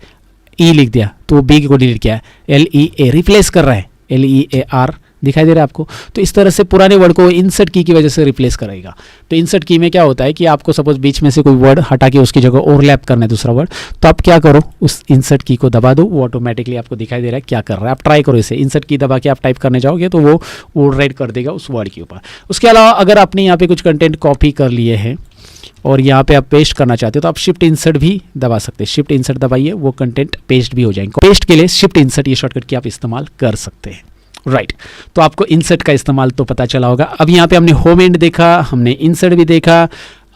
E लिख दिया तो B को डिलीट किया है, LEA रिप्लेस कर रहा है, LEAR दिखाई दे रहा है आपको। तो इस तरह से पुराने वर्ड को इंसर्ट की वजह से रिप्लेस करेगा। तो इंसर्ट की में क्या होता है कि आपको सपोज बीच में से कोई वर्ड हटा के उसकी जगह ओवरलैप करना है दूसरा वर्ड, तो आप क्या करो, उस इंसर्ट की को दबा दो, वो ऑटोमेटिकली आपको दिखाई दे रहा है क्या कर रहा है। आप ट्राई करो इसे, इंसर्ट की दबा के आप टाइप करने जाओगे तो वो ओवरराइट कर देगा उस वर्ड के ऊपर। उसके अलावा अगर आपने यहाँ पे कुछ कंटेंट कॉपी कर लिए हैं और यहाँ पे आप पेस्ट करना चाहते हो तो आप शिफ्ट इंसर्ट भी दबा सकते हैं। शिफ्ट इंसर्ट दबाइए, वो कंटेंट पेस्ट भी हो जाएंगे। पेस्ट के लिए शिफ्ट इंसर्ट ये शॉर्टकट की आप इस्तेमाल कर सकते हैं, राइट। तो आपको इंसर्ट का इस्तेमाल तो पता चला होगा। अब यहाँ पे हमने होम एंड देखा, हमने इंसर्ट भी देखा।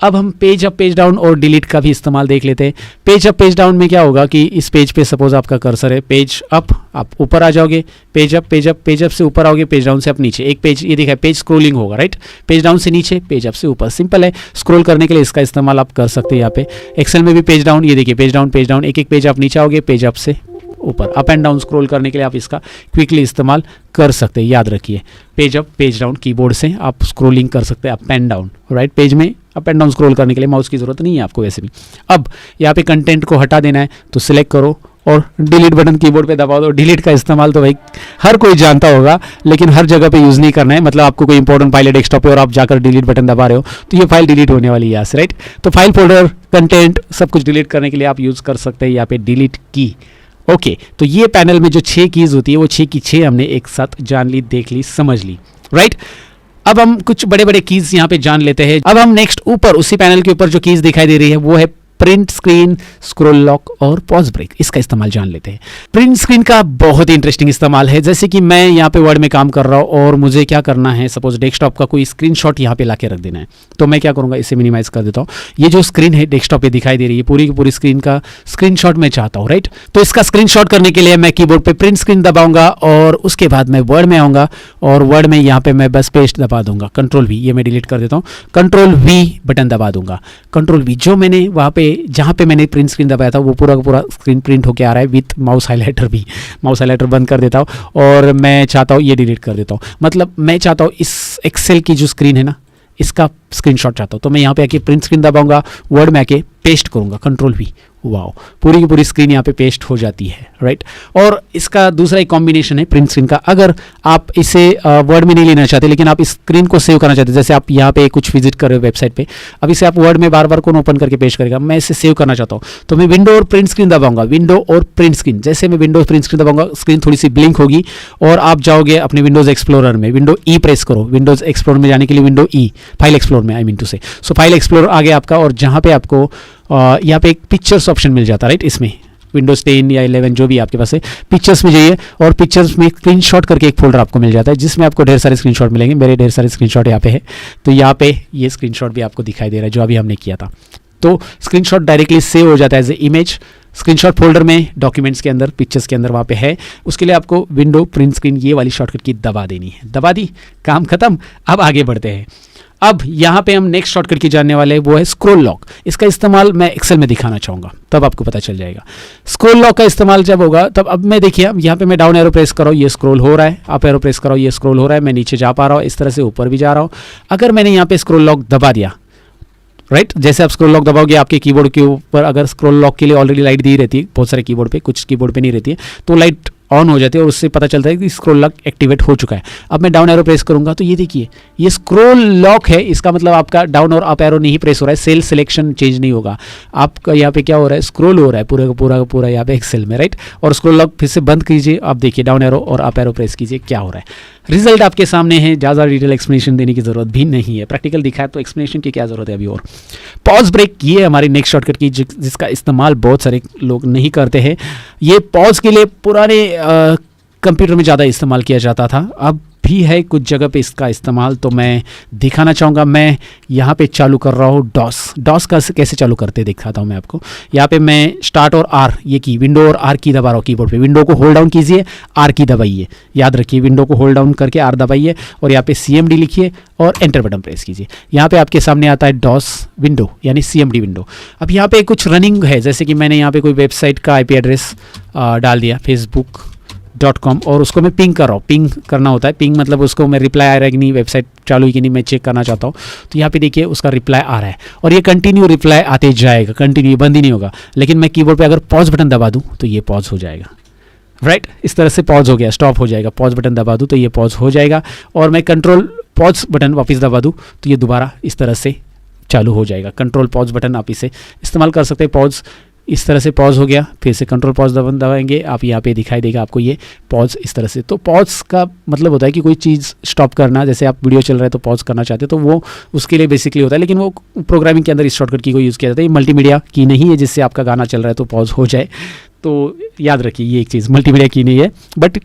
अब हम पेज अप पेज डाउन और डिलीट का भी इस्तेमाल देख लेते हैं। पेज अप पेज डाउन में क्या होगा कि इस पेज पे सपोज आपका कर्सर है, पेज अप आप ऊपर आ जाओगे, page up page up page up से ऊपर आओगे, पेज डाउन से आप नीचे। एक पेज ये देखा है, पेज स्क्रोलिंग होगा, राइट। पेज डाउन से नीचे, पेज अप से ऊपर, सिंपल है। स्क्रॉल करने के लिए इसका इस्तेमाल आप कर सकते हैं। यहाँ पे एक्सेल में भी पेज डाउन, ये देखिए पेज डाउन एक एक पेज आप नीचे आओगे, पेज अप से ऊपर। अप एंड डाउन स्क्रॉल करने के लिए आप इसका क्विकली इस्तेमाल कर सकते हैं, याद रखिए। Page up page down keyboard से आप स्क्रॉलिंग कर सकते हैं up and down, right. Page में अप एंड डाउन स्क्रॉल करने के लिए माउस की ज़रूरत नहीं है आपको वैसे भी। अब यहाँ पे कंटेंट को हटा देना है तो सिलेक्ट करो और डिलीट बटन कीबोर्ड पे दबा दो। डिलीट का इस्तेमाल तो भाई हर कोई जानता होगा, लेकिन हर जगह पे यूज़ नहीं करना है। मतलब आपको कोई इंपॉर्टेंट फाइल है डेस्कटॉप पे और आप जाकर डिलीट बटन दबा रहे हो तो ये फाइल डिलीट होने वाली है यहाँ से, राइट। तो फाइल फोल्डर कंटेंट सब कुछ डिलीट करने के लिए आप यूज़ कर सकते हैं यहाँ पे डिलीट की। ओके, तो ये पैनल में जो 6 कीज़ होती है वो 6 की 6 हमने एक साथ जान ली, देख ली, समझ ली, राइट। अब हम कुछ बड़े बड़े कीज़ यहाँ पे जान लेते हैं। अब हम नेक्स्ट ऊपर उसी पैनल के ऊपर जो कीज़ दिखाई दे रही है वो है प्रिंट स्क्रीन, स्क्रॉल लॉक और पॉज ब्रेक। इसका इस्तेमाल जान लेते हैं। प्रिंट स्क्रीन का बहुत ही इंटरेस्टिंग इस्तेमाल है। जैसे कि मैं यहाँ पे वर्ड में काम कर रहा हूँ और मुझे क्या करना है, सपोज डेस्कटॉप का कोई स्क्रीनशॉट यहाँ पे लाके रख देना है, तो मैं क्या करूँगा, इसे मिनिमाइज कर देता हूँ। ये जो स्क्रीन है डेस्कटॉप पे दिखाई दे रही है पूरी की पूरी स्क्रीन का स्क्रीनशॉट मैं चाहता हूँ, राइट। तो इसका स्क्रीनशॉट करने के लिए मैं कीबोर्ड पे प्रिंट स्क्रीन दबाऊंगा और उसके बाद मैं वर्ड में आऊँगा और वर्ड में यहाँ पे मैं बस पेस्ट दबा दूंगा, कंट्रोल वी, ये मैं डिलीट कर देता हूँ, कंट्रोल वी बटन दबा दूंगा। कंट्रोल वी, जो मैंने वहाँ पे जहाँ पे मैंने प्रिंट स्क्रीन दबाया था वो पूरा का पूरा स्क्रीन प्रिंट होके आ रहा है विथ माउस हाइलाइटर भी। माउस हाइलाइटर बंद कर देता हूँ और मैं चाहता हूँ ये डिलीट कर देता हूँ। मतलब मैं चाहता हूँ इस एक्सेल की जो स्क्रीन है ना, इसका स्क्रीनशॉट चाहता हूँ, तो मैं यहाँ पे आके प्रिंट स्क्रीन दबाऊंगा, वर्ड में आके पेस्ट करूँगा, कंट्रोल वी, वाओ, पूरी की पूरी स्क्रीन यहाँ पे पेस्ट हो जाती है, राइट। और इसका दूसरा एक कॉम्बिनेशन है प्रिंट स्क्रीन का। अगर आप इसे वर्ड में नहीं लेना चाहते लेकिन आप इस स्क्रीन को सेव करना चाहते हैं, जैसे आप यहाँ पे कुछ विजिट कर रहे हो वेबसाइट पे, अब इसे आप वर्ड में बार बार कौन ओपन करके पेस्ट करेगा, मैं इसे सेव करना चाहता हूँ तो मैं विंडो और प्रिंट स्क्रीन दबाऊंगा, विंडो और प्रिंट स्क्रीन। जैसे मैं विंडो प्रिंट स्क्रीन दबाऊंगा स्क्रीन थोड़ी सी ब्लिंक होगी और आप जाओगे अपने विंडोज एक्सप्लोरर में, विंडो ई प्रेस करो, विंडोज एक्सप्लोरर में जाने के लिए विंडो ई, फाइल एक्सप्लोर में, आई मीन टू से, सो फाइल एक्सप्लोर आ गया आपका और जहाँ पे आपको यहाँ पे एक पिक्चर्स ऑप्शन मिल जाता है, राइट। इसमें विंडोज 10 या 11 जो भी आपके पास है, पिक्चर्स में जाइए और पिक्चर्स में स्क्रीनशॉट करके एक फोल्डर आपको मिल जाता है जिसमें आपको ढेर सारे स्क्रीनशॉट मिलेंगे। मेरे ढेर सारे स्क्रीनशॉट यहाँ पे है, तो यहाँ पे ये स्क्रीनशॉट भी आपको दिखाई दे रहा है जो अभी हमने किया था। तो स्क्रीनशॉट डायरेक्टली सेव हो जाता है as a image screenshot folder में, डॉक्यूमेंट्स के अंदर, पिक्चर्स के अंदर वहाँ पे है। उसके लिए आपको विंडो प्रिंट स्क्रीन ये वाली शॉर्टकट की दबा देनी है। दबा दी, काम खत्म। अब आगे बढ़ते हैं। अब यहाँ पे हम नेक्स्ट शॉर्टकट की जानने वाले हैं, वो है स्क्रॉल लॉक। इसका इस्तेमाल मैं एक्सेल में दिखाना चाहूँगा, तब आपको पता चल जाएगा। स्क्रॉल लॉक का इस्तेमाल जब होगा तब, अब मैं देखिए यहाँ पे मैं डाउन एरो प्रेस कर रहा हूँ, ये स्क्रॉल हो रहा है, अप एरो प्रेस कर रहा हूँ, ये स्क्रॉल हो रहा है, मैं नीचे जा पा रहा हूँ, इस तरह से ऊपर भी जा रहा हूँ। अगर मैंने यहाँ पे स्क्रॉल लॉक दबा दिया, राइट, जैसे आप स्क्रॉल लॉक दबाओगे आपके कीबोर्ड के ऊपर, अगर स्क्रॉल लॉक के लिए ऑलरेडी लाइट दी रहती है बहुत सारे कीबोर्ड पे, कुछ कीबोर्ड पे नहीं रहती है, तो लाइट ऑन हो जाती है और उससे पता चलता है कि स्क्रॉल लॉक एक्टिवेट हो चुका है। अब मैं डाउन एरो प्रेस करूंगा तो ये देखिए ये स्क्रॉल लॉक है, इसका मतलब आपका डाउन और अप एरो नहीं प्रेस हो रहा है, सेल सिलेक्शन चेंज नहीं होगा आपका। यहाँ पे क्या हो रहा है, स्क्रॉल हो रहा है पूरा का पूरा यहाँ पे एक्सेल में, राइट। और स्क्रॉल लॉक फिर से बंद कीजिए, आप देखिए डाउन एरो और अप एरो प्रेस कीजिए, क्या हो रहा है, रिजल्ट आपके सामने है। ज़्यादा डिटेल एक्सप्लेनेशन देने की जरूरत भी नहीं है, प्रैक्टिकल दिखाया तो एक्सप्लेनेशन की क्या जरूरत है अभी। और पॉज ब्रेक, ये हमारी नेक्स्ट शॉर्टकट की जिसका इस्तेमाल बहुत सारे लोग नहीं करते हैं। ये पॉज के लिए पुराने कंप्यूटर में ज़्यादा इस्तेमाल किया जाता था, अब भी है कुछ जगह पे इसका इस्तेमाल, तो मैं दिखाना चाहूँगा। मैं यहाँ पे चालू कर रहा हूँ डॉस का कैसे चालू करते दिखाता हूँ मैं आपको। यहाँ पे मैं स्टार्ट और आर, ये की विंडो और आर की दबा रहा हूँ कीबोर्ड पे। विंडो को होल्ड डाउन कीजिए, आर की दबाइए, याद रखिए विंडो को होल्ड डाउन करके आर दबाइए और यहाँ पे CMD लिखिए और एंटर बटन प्रेस कीजिए। यहाँ पे आपके सामने आता है डॉस विंडो यानी CMD विंडो। अब यहाँ पे कुछ रनिंग है, जैसे कि मैंने यहाँ पे कोई वेबसाइट का IP एड्रेस डाल दिया facebook.com और उसको मैं पिंग कर रहा हूँ। पिंग करना होता है, पिंग मतलब उसको मैं रिप्लाई आ रहा है कि नहीं, वेबसाइट चालू है कि नहीं, मैं चेक करना चाहता हूँ। तो यहाँ पे देखिए उसका रिप्लाई आ रहा है और ये कंटिन्यू रिप्लाई आते जाएगा, कंटिन्यू, बंद ही नहीं होगा। लेकिन मैं कीबोर्ड पे अगर पॉज बटन दबा दूँ तो ये पॉज हो जाएगा, राइट। इस तरह से पॉज हो गया, स्टॉप हो जाएगा। पॉज बटन दबा दूँ तो ये पॉज हो जाएगा और मैं कंट्रोल पॉज बटन वापस दबा दूँ तो ये दोबारा इस तरह से चालू हो जाएगा। कंट्रोल पॉज बटन आप इसे इस्तेमाल कर सकते हैं। पॉज इस तरह से पॉज हो गया, फिर से कंट्रोल पॉज दबाएंगे आप, यहाँ पे दिखाई देगा आपको ये पॉज इस तरह से। तो पॉज का मतलब होता है कि कोई चीज़ स्टॉप करना, जैसे आप वीडियो चल रहा है तो पॉज करना चाहते हैं तो वो उसके लिए बेसिकली होता है, लेकिन वो प्रोग्रामिंग के अंदर इस शॉर्टकट की को यूज़ किया जाता है। ये मल्टीमीडिया की नहीं है जिससे आपका गाना चल रहा है तो पॉज हो जाए, तो याद रखिए ये एक चीज़ मल्टीमीडिया की नहीं है, बट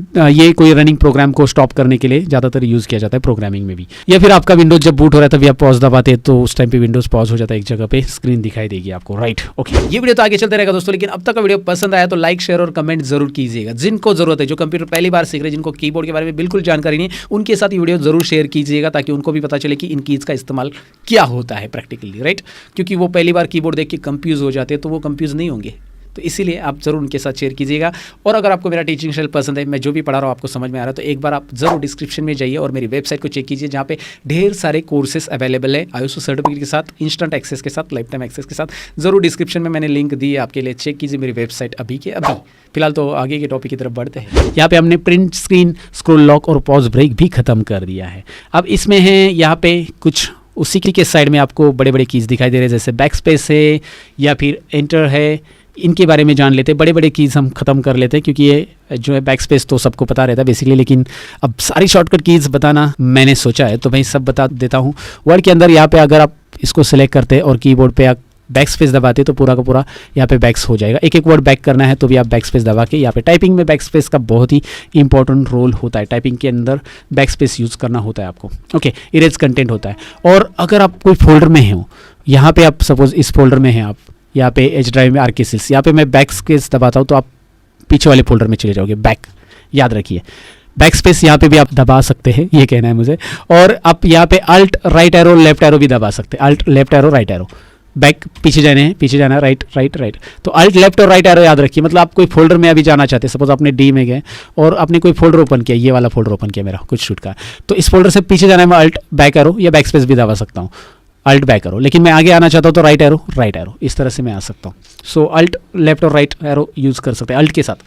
ये कोई रनिंग प्रोग्राम को स्टॉप करने के लिए ज़्यादातर यूज़ किया जाता है प्रोग्रामिंग में भी। या फिर आपका विंडोज जब बूट हो रहा है तभी आप पॉज दबाते हैं तो उस टाइम पे विंडोज पॉज हो जाता है, एक जगह पे स्क्रीन दिखाई देगी आपको, राइट। ओके, ये वीडियो तो आगे चलते रहेगा दोस्तों, लेकिन अब तक का वीडियो पसंद आया तो लाइक, शेयर और कमेंट जरूर कीजिएगा। जिनको जरूरत है, जो कंप्यूटर पहली बार सीख रहे हैं, जिनको कीबोर्ड के बारे में बिल्कुल जानकारी नहीं है, उनके साथ ये वीडियो जरूर शेयर कीजिएगा ताकि उनको भी पता चले कि इन कीज़ का इस्तेमाल क्या होता है प्रैक्टिकली, राइट। क्योंकि वो पहली बार कीबोर्ड देख के कंफ्यूज हो जाते हैं तो वो कंफ्यूज नहीं होंगे, तो इसीलिए आप ज़रूर उनके साथ शेयर कीजिएगा। और अगर आपको मेरा टीचिंग स्टाइल पसंद है, मैं जो भी पढ़ा रहा हूँ आपको समझ में आ रहा है, तो एक बार आप ज़रूर डिस्क्रिप्शन में जाइए और मेरी वेबसाइट को चेक कीजिए, जहाँ पे ढेर सारे कोर्सेस अवेलेबल है ISO सर्टिफिकेट के साथ, इंस्टेंट एक्सेस के साथ, लाइफ टाइम एक्सेस के साथ। ज़रूर डिस्क्रिप्शन में मैंने लिंक दी है आपके लिए, चेक कीजिए मेरी वेबसाइट अभी के अभी। फिलहाल तो आगे के टॉपिक की तरफ बढ़ते हैं। यहाँ पे हमने प्रिंट स्क्रीन, स्क्रॉल लॉक और पॉज ब्रेक भी खत्म कर दिया है। अब इसमें है यहाँ पे कुछ उसी के साइड में आपको बड़े बड़े कीज़ दिखाई दे रहे हैं, जैसे बैक स्पेस है या फिर एंटर है। इनके बारे में जान लेते हैं। बड़े बड़े कीज़ हम ख़त्म कर लेते हैं, क्योंकि ये जो है बैक स्पेस तो सबको पता रहता है बेसिकली, लेकिन अब सारी शॉर्टकट कीज़ बताना मैंने सोचा है, तो मैं सब बता देता हूँ। वर्ड के अंदर यहाँ पे अगर आप इसको सेलेक्ट करते हैं और कीबोर्ड पे आप बैक स्पेस दबाते तो पूरा का पूरा यहाँ पे बैक्स हो जाएगा। एक एक वर्ड बैक करना है तो भी आप बैक स्पेस दबा के, यहाँ पे टाइपिंग में बैक स्पेस का बहुत ही इंपॉर्टेंट रोल होता है। टाइपिंग के अंदर बैक स्पेस यूज़ करना होता है आपको। ओके, इरेज कंटेंट होता है। और अगर आप कोई फोल्डर में हो, यहाँ पे आप सपोज इस फोल्डर में हैं आप, यहाँ पे एच ड्राइव में आर्केसिस, यहाँ पे मैं बैक स्पेस दबाता हूँ तो आप पीछे वाले फोल्डर में चले जाओगे। बैक याद रखिए, बैक स्पेस यहाँ पे भी आप दबा सकते हैं, ये कहना है मुझे। और आप यहाँ पे alt right arrow left arrow भी दबा सकते हैं। Alt left arrow right arrow, back पीछे जाने हैं, पीछे जाना है, राइट राइट राइट। तो अल्ट लेफ्ट और राइट एरो याद रखिए। मतलब आप कोई फोल्डर में अभी जाना चाहते हैं, सपोज आपने डी में गए और आपने कोई फोल्डर ओपन किया, ये वाला फोल्डर ओपन किया मेरा कुछ शूट का, तो इस फोल्डर से पीछे जाना है, मैं अल्ट बैक एरो या बैक स्पेस भी दबा सकता हूँ, अल्ट बैक एरो। लेकिन मैं आगे आना चाहता हूँ तो राइट एरो, इस तरह से मैं आ सकता हूँ। सो अल्ट लेफ्ट और राइट एरो यूज़ कर सकते हैं अल्ट के साथ।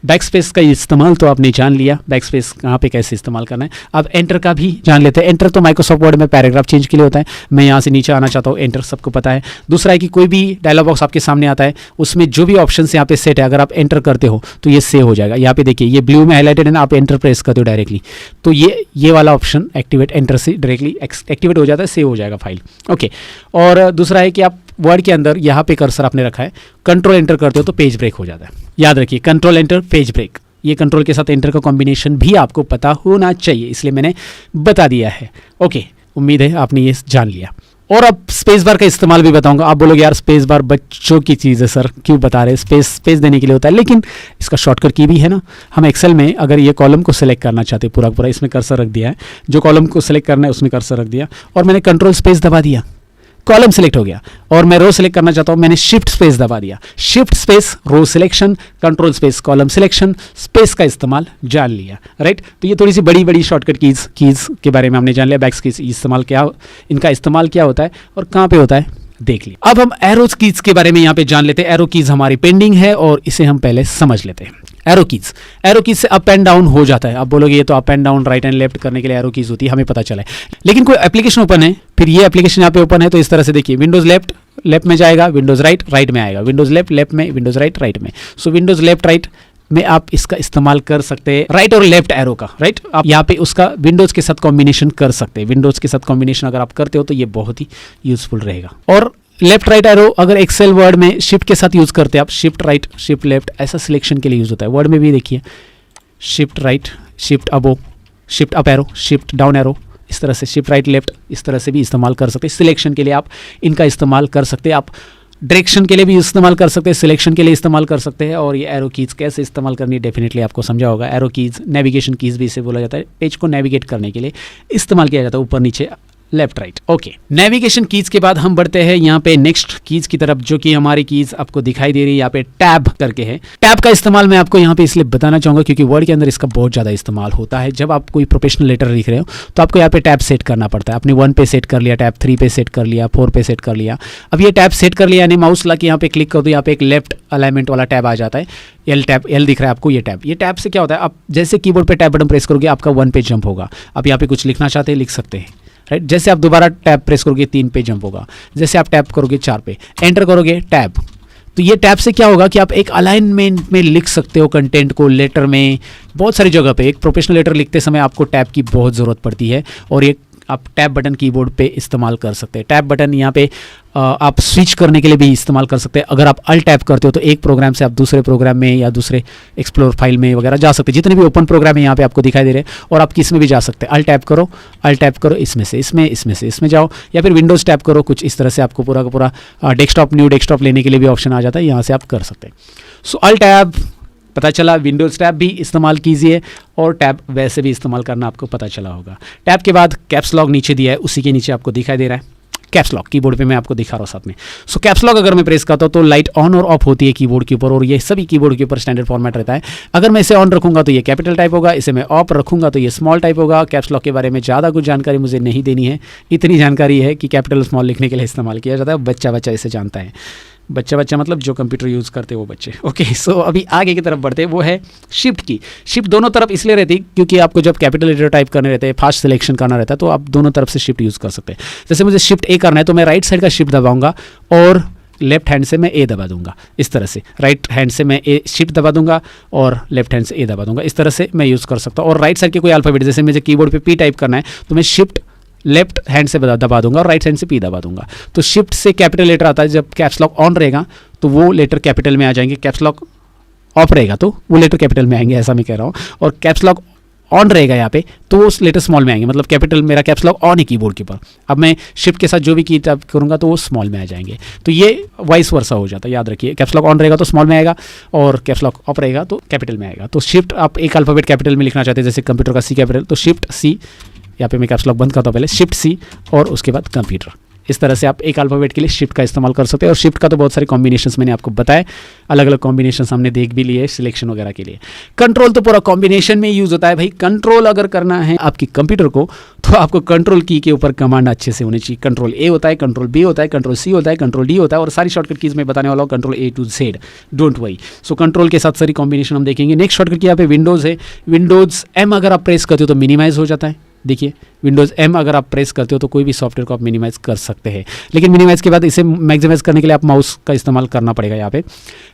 बैक स्पेस का इस्तेमाल तो आपने जान लिया, बैक स्पेस कहाँ पे कैसे इस्तेमाल करना है। अब एंटर का भी जान लेते हैं। एंटर तो माइक्रोसॉफ्ट वर्ड में पैराग्राफ चेंज के लिए होता है। मैं यहाँ से नीचे आना चाहता हूँ, एंटर सबको पता है। दूसरा है कि कोई भी डायलॉग बॉक्स आपके सामने आता है, उसमें जो भी ऑप्शन यहाँ पे सेट है, अगर आप एंटर करते हो तो ये सेव हो जाएगा। यहाँ पे देखिए ये ब्लू में हाईलाइटेड है ना, आप एंटर प्रेस करते हो डायरेक्टली तो ये वाला ऑप्शन एक्टिवेट, एंटर से डायरेक्टली एक्टिवेट हो जाता है, सेव हो जाएगा फाइल। ओके, और दूसरा है कि आप वर्ड के अंदर यहाँ पे कर्सर आपने रखा है, कंट्रोल एंटर करते हो तो पेज ब्रेक हो जाता है। याद रखिए, कंट्रोल एंटर पेज ब्रेक, ये कंट्रोल के साथ एंटर का कॉम्बिनेशन भी आपको पता होना चाहिए, इसलिए मैंने बता दिया है। ओके, उम्मीद है आपने ये जान लिया। और अब स्पेस बार का इस्तेमाल भी बताऊंगा। आप बोलोगे यार स्पेस बार बच्चों की चीज़ है सर, क्यों बता रहे हैं, स्पेस देने के लिए होता है, लेकिन इसका शॉर्टकट की भी है ना। हम एक्सेल में अगर ये कॉलम को सेलेक्ट करना चाहते हैं, पूरा इसमें कर्सर रख दिया है, जो कॉलम को सेलेक्ट करना है उसमें कर्सर रख दिया और मैंने कंट्रोल स्पेस दबा दिया, कॉलम सेलेक्ट हो गया। और मैं रो सेलेक्ट करना चाहता हूं, मैंने शिफ्ट स्पेस दबा दिया, shift space row selection, control space column selection, space का इस्तेमाल जान लिया, राइट। तो ये थोड़ी सी बड़ी बड़ी शॉर्टकट कीज के बारे में हमने जान लिया। बैक कीज इस्तेमाल क्या, इनका इस्तेमाल क्या होता है और कहाँ पे होता है देख लिया। अब हम एरोज कीज के बारे में यहाँ पे जान लेते हैं। एरो कीज हमारी पेंडिंग है और इसे हम पहले समझ लेते हैं। एरो कीज से अप एंड डाउन हो जाता है। आप बोलोगे ये तो up and down right and left करने के लिए एरो कीज होती है, हमें पता चला है। लेकिन कोई एप्लीकेशन ओपन है, फिर ये एप्लीकेशन यहाँ पे ओपन है, तो इस तरह से देखिए, विंडोज लेफ्ट में जाएगा, विंडोज राइट में आएगा, विंडोज लेफ्ट में, विंडोज राइट में। सो विंडोज लेफ्ट राइट में आप इसका इस्तेमाल कर सकते हैं, राइट और लेफ्ट एरो का, राइट। आप यहाँ पे उसका विंडोज के साथ कॉम्बिनेशन कर सकते हैं। विंडोज के साथ कॉम्बिनेशन अगर आप करते हो तो ये बहुत ही यूजफुल रहेगा। और लेफ्ट राइट एरो अगर एक्सेल वर्ड में शिफ्ट के साथ यूज करते हैं आप, शिफ्ट राइट शिफ्ट लेफ्ट, ऐसा सिलेक्शन के लिए यूज होता है। वर्ड में भी देखिए, shift right shift above, shift up arrow, shift down arrow, इस तरह से शिफ्ट राइट लेफ्ट, इस तरह से भी इस्तेमाल कर सकते हैं। सिलेक्शन के लिए आप इनका इस्तेमाल कर सकते हैं। आप डायरेक्शन के लिए भी इस्तेमाल कर सकते हैं, सिलेक्शन के लिए इस्तेमाल कर सकते हैं। और ये एरो कीज कैसे इस्तेमाल करनी है डेफिनेटली आपको समझा होगा। एरो कीज नेविगेशन कीज भी इसे बोला जाता है, पेज को नेविगेट करने के लिए इस्तेमाल किया जाता है, ऊपर नीचे left right. Okay, navigation keys के बाद हम बढ़ते हैं यहाँ पे नेक्स्ट कीज की तरफ, जो कि हमारी कीज आपको दिखाई दे रही है यहाँ पे टैब करके है। टैब का इस्तेमाल मैं आपको यहाँ पे इसलिए बताना चाहूंगा क्योंकि वर्ड के अंदर इसका बहुत ज़्यादा इस्तेमाल होता है। जब आप कोई प्रोफेशनल लेटर लिख रहे हो तो आपको यहाँ पे टैब सेट करना पड़ता है। आपने 1 पे सेट कर लिया, टैब 3 पे सेट कर लिया, 4 पे सेट कर लिया। अब ये टैब सेट कर लिया, यानी माउस ला के यहाँ पे क्लिक कर दो, यहाँ पे एक लेफ्ट अलाइनमेंट वाला टैब आ जाता है। एल दिख रहा है आपको, ये टैब से क्या होता है, आप जैसे कीबोर्ड पे टैब बटन प्रेस करोगे आपका 1 पे जंप होगा। आप यहाँ पे कुछ लिखना चाहते हैं लिख सकते हैं, राइट। जैसे आप दोबारा टैब प्रेस करोगे 3 पे जंप होगा, जैसे आप टैब करोगे 4 पे, एंटर करोगे टैब। तो ये टैब से क्या होगा कि आप एक अलाइनमेंट में लिख सकते हो कंटेंट को, लेटर में, बहुत सारी जगह पे। एक प्रोफेशनल लेटर लिखते समय आपको टैब की बहुत ज़रूरत पड़ती है और ये आप टैब बटन कीबोर्ड पे इस्तेमाल कर सकते हैं। टैब बटन यहाँ पे आप स्विच करने के लिए भी इस्तेमाल कर सकते हैं। अगर आप अल्ट टैब करते हो तो एक प्रोग्राम से आप दूसरे प्रोग्राम में या दूसरे एक्सप्लोर फाइल में वगैरह जा सकते हैं। जितने भी ओपन प्रोग्राम है यहाँ पे आपको दिखाई दे रहे हैं और आप किस में भी जा सकते हैं। अल्ट टैब करो इसमें से इसमें जाओ, या फिर विंडोज़ टैब करो, कुछ इस तरह से आपको पूरा का पूरा न्यू डेस्कटॉप लेने के लिए भी ऑप्शन आ जाता है, यहाँ से आप कर सकते हैं। सो अल्ट टैब पता चला, विंडोज़ टैब भी इस्तेमाल कीजिए और टैब वैसे भी इस्तेमाल करना आपको पता चला होगा। टैब के बाद कैप्स लॉक नीचे दिया है, उसी के नीचे आपको दिखाई दे रहा है कैप्स लॉक कीबोर्ड पे मैं आपको दिखा रहा हूँ साथ में। सो कैप्स लॉक अगर मैं प्रेस करता हूँ तो लाइट ऑन और ऑफ होती है कीबोर्ड के ऊपर, और ये सभी कीबोर्ड के ऊपर स्टैंडर्ड फॉर्मेट रहता है। अगर मैं इसे ऑन रखूंगा तो ये कैपिटल टाइप होगा, इसे मैं ऑफ रखूंगा तो ये स्मॉल टाइप होगा। कैप्स लॉक के बारे में ज़्यादा कुछ जानकारी मुझे नहीं देनी है, इतनी जानकारी है कि कैपिटल स्मॉल लिखने के लिए इस्तेमाल किया जाता है, बच्चा इसे जानता है। बच्चा मतलब जो कंप्यूटर यूज़ करते हैं वो बच्चे। ओके, सो अभी आगे की तरफ बढ़ते हैं, वो है शिफ्ट की। शिफ्ट दोनों तरफ इसलिए रहती है क्योंकि आपको जब कैपिटल लेटर टाइप करने रहते हैं, फास्ट सिलेक्शन करना रहता है, तो आप दोनों तरफ से शिफ्ट यूज़ कर सकते हैं। जैसे मुझे शिफ्ट ए करना है तो मैं राइट साइड का शिफ्ट दबाऊंगा और लेफ्ट हैंड से मैं ए दबा दूंगा। इस तरह से राइट हैंड से मैं ए शिफ्ट दबा दूंगा और लेफ्ट हैंड से ए दबा दूंगा। इस तरह से मैं यूज़ कर सकता हूँ। और राइट साइड के कोई अल्फ़ाबेट, जैसे मुझे कीबोर्ड पे पी टाइप करना है तो मैं शिफ्ट लेफ्ट हैंड से दबा दूंगा और राइट हैंड से पी दबा दूंगा। तो शिफ्ट से कैपिटल लेटर आता है, जब कैप्स लॉक ऑन रहेगा तो वो लेटर कैपिटल में आ जाएंगे, कैप्स लॉक ऑफ रहेगा तो वो लेटर कैपिटल में आएंगे, ऐसा मैं कह रहा हूँ। और कैप्स लॉक ऑन रहेगा यहाँ पे तो वो लेटर स्मॉल में आएंगे, मतलब कैपिटल मेरा कैप्स लॉक ऑन है कीबोर्ड के ऊपर। अब मैं शिफ्ट के साथ जो भी की टाइप करूँगा तो वो स्मॉल में आ जाएंगे। तो ये वाइस वर्सा हो जाता है, याद रखिए। कैप्स लॉक ऑन रहेगा तो स्मॉल में आएगा और कैप्स लॉक ऑफ रहेगा तो कैपिटल में आएगा। तो शिफ्ट आप एक अल्फ़ाबेट कैपिटल में लिखना चाहते हैं, जैसे कंप्यूटर का सी कैपिटल, तो शिफ्ट सी, यहाँ पे मैं कैप्स लॉक बंद करता हूँ पहले, शिफ्ट सी और उसके बाद कंप्यूटर। इस तरह से आप एक अल्फ़ाबेट के लिए शिफ्ट का इस्तेमाल कर सकते हैं। और शिफ्ट का तो बहुत सारे कॉम्बिनेशंस मैंने आपको बताए, अलग अलग कॉम्बिनेशंस हमने देख भी लिए सिलेक्शन वगैरह के लिए। कंट्रोल तो पूरा कॉम्बिनेशन में यूज़ होता है भाई। कंट्रोल अगर करना है आपकी कंप्यूटर को तो आपको कंट्रोल की के ऊपर कमांड अच्छे से होनी चाहिए। कंट्रोल ए होता है, कंट्रोल बी होता है, कंट्रोल सी होता है, कंट्रोल डी होता है, और सारी शॉर्टकट कीज़ में बताने वाला हूँ control A to Z, don't worry. So control के साथ सारी कॉम्बिनेशन हम देखेंगे। नेक्स्ट शॉर्टकट की यहाँ पे विंडोज़ है। विंडोज़ एम अगर आप प्रेस करते हो तो मिनिमाइज़ हो जाता है। देखिए विंडोज़ एम अगर आप प्रेस करते हो तो कोई भी सॉफ्टवेयर को आप मिनिमाइज़ कर सकते हैं, लेकिन मिनिमाइज़ के बाद इसे मैक्सिमाइज़ करने के लिए आप माउस का इस्तेमाल करना पड़ेगा यहाँ पे।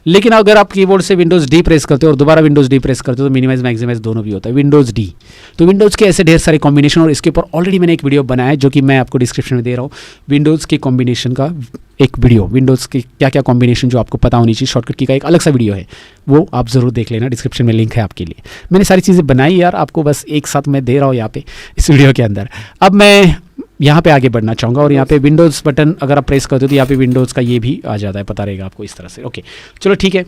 लेकिन अगर आप कीबोर्ड से विंडोज़ डी प्रेस करते हो और दोबारा विंडोज़ डी प्रेस करते हो तो मिनिमाइज़ मैक्सिमाइज़ दोनों भी होता है, विंडोज़ डी। तो विंडोज़ के ऐसे ढेर सारे कॉम्बिनेशन, और इसके ऊपर ऑलरेडी मैंने एक वीडियो बनाया है जो कि मैं आपको डिस्क्रिप्शन में दे रहा हूँ। विंडोज़ के कॉम्बिनेशन का एक वीडियो, विंडोज़ के क्या क्या कॉम्बिनेशन जो आपको पता होनी चाहिए, शॉर्टकट की का एक अलग सा वीडियो है, वो आप ज़रूर देख लेना, डिस्क्रिप्शन में लिंक है आपके लिए। मैंने सारी चीज़ें बनाई यार, आपको बस एक साथ मैं दे रहा हूँ यहाँ पे इस वीडियो के अंदर। अब मैं यहाँ पे आगे बढ़ना चाहूँगा और यहाँ पे विंडोज़ बटन अगर आप प्रेस करते हो तो यहाँ पे विंडोज़ का ये भी आ जाता है, पता रहेगा आपको इस तरह से। ओके चलो ठीक है।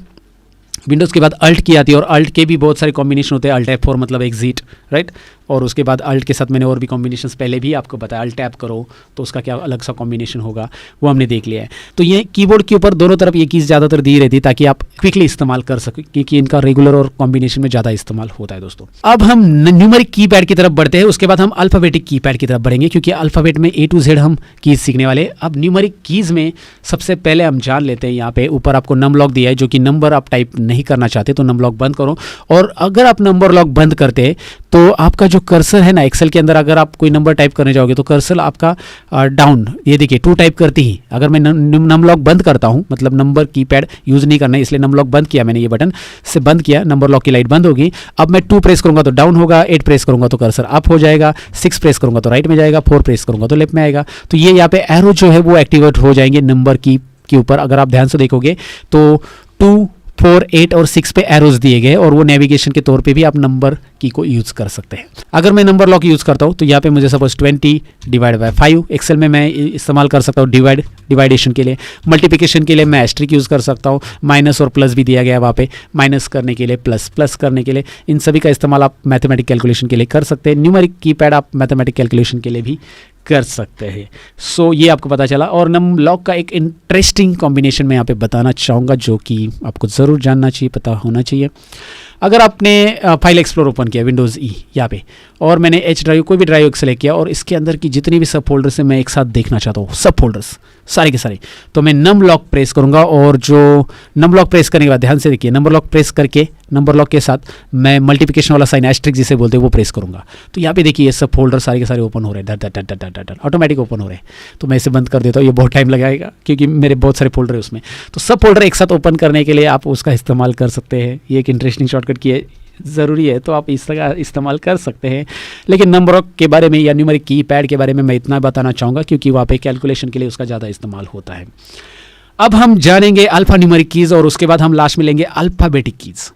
विंडोज़ के बाद अल्ट की आती है और अल्ट के भी बहुत सारे कॉम्बिनेशन होते हैं। अल्ट F4 मतलब एग्जिट, राइट। और उसके बाद अल्ट के साथ मैंने और भी कॉम्बिनेशंस पहले भी आपको बताया। अल्ट टैप करो तो उसका क्या अलग सा कॉम्बिनेशन होगा वो हमने देख लिया है। तो ये कीबोर्ड के ऊपर दोनों तरफ ये कीज़ ज़्यादातर दी रहती है ताकि आप क्विकली इस्तेमाल कर सकें, क्योंकि इनका रेगुलर और कॉम्बिनेशन में ज़्यादा इस्तेमाल होता है दोस्तों। अब हम न्यूमेरिक कीपैड की तरफ बढ़ते हैं, उसके बाद हम अल्फ़ाबेटिक कीपैड की तरफ बढ़ेंगे, क्योंकि अल्फ़ाबेट में A to Z हम कीज़ सीखने वाले। अब न्यूमेरिक कीज़ में सबसे पहले हम जान लेते हैं, यहाँ पे ऊपर आपको नंबर लॉक दिया है, जो कि नंबर आप टाइप नहीं करना चाहते तो नंबर लॉक बंद करो। और अगर आप नंबर लॉक बंद करते हैं तो आपका जो कर्सर है ना, एक्सेल के अंदर अगर आप कोई नंबर टाइप करने जाओगे तो कर्सर आपका डाउन, ये देखिए 2 टाइप करती ही। अगर मैं नंबर लॉक बंद करता हूँ, मतलब नंबर कीपैड यूज़ नहीं करना है, इसलिए नंबर लॉक बंद किया मैंने, ये बटन से बंद किया, नंबर लॉक की लाइट बंद होगी। अब मैं 2 प्रेस करूँगा तो डाउन होगा, 8 प्रेस करूँगा तो कर्सर अप हो जाएगा, 6 प्रेस करूँगा तो राइट में जाएगा, 4 प्रेस करूँगा तो लेफ्ट में आएगा। तो ये यहाँ पे एरो जो है वो एक्टिवेट हो जाएंगे नंबर की के ऊपर। अगर आप ध्यान से देखोगे तो 2, 4, 8 और 6 पे एरोज दिए गए, और वो नेविगेशन के तौर पे भी आप नंबर की को यूज़ कर सकते हैं। अगर मैं नंबर लॉक यूज़ करता हूँ तो यहाँ पे मुझे सपोज 20 डिवाइड बाय 5 एक्सेल में मैं इस्तेमाल कर सकता हूँ डिवाइडेशन के लिए। मल्टीप्लिकेशन के लिए मैं एस्ट्रिक यूज़ कर सकता हूँ। माइनस और प्लस भी दिया गया है वहाँ पे, माइनस करने के लिए, प्लस करने के लिए, इन सभी का इस्तेमाल आप मैथमेटिक कैलकुलेशन के लिए कर सकते हैं। न्यूमेरिक कीपैड आप मैथमेटिक कैलकुलेशन के लिए भी कर सकते हैं। सो ये आपको पता चला। और नंबर लॉक का एक इंटरेस्टिंग कॉम्बिनेशन मैं यहाँ पे बताना चाहूँगा, जो कि आपको ज़रूर जानना चाहिए, पता होना चाहिए। अगर आपने फाइल एक्सप्लोर ओपन किया विंडोज़ ई यहाँ पे, और मैंने एच ड्राइव कोई भी ड्राइव सेलेक्ट किया, और इसके अंदर की जितनी भी सब फोल्डर्स हैं मैं एक साथ देखना चाहता हूँ, सब फोल्डर्स सारे के सारे, तो मैं नंबर लॉक प्रेस करूँगा। और जो नंबर लॉक प्रेस करने के बाद ध्यान से देखिए, नंबर लॉक प्रेस करके नंबर लॉक के साथ मैं मल्टीप्लिकेशन वाला साइन एस्ट्रिक जिसे बोलते हैं वो प्रेस करूँगा। तो यहाँ पे देखिए ये सब फोल्डर सारे के सारे ओपन हो रहे हैं, धर ऑटोमेटिक ओपन हो रहे हैं। तो मैं इसे बंद कर देता हूँ, ये बहुत टाइम लगाएगा क्योंकि मेरे बहुत सारे फोल्डर है उसमें। तो सब फोल्डर एक साथ ओपन करने के लिए आप उसका इस्तेमाल कर सकते हैं। ये एक इंटरेस्टिंग शॉर्टकट की है, ज़रूरी है तो आप इसका इस्तेमाल कर सकते हैं। लेकिन नंबर लॉक के बारे में या न्यूमेरिक कीपैड के बारे में मैं इतना बताना चाहूँगा क्योंकि वहाँ पे कैलकुलेशन के लिए उसका ज़्यादा इस्तेमाल होता है। अब हम जानेंगे अल्फा न्यूमेरिक कीज़, और उसके बाद हम लास्ट में लेंगे alphabetic keys.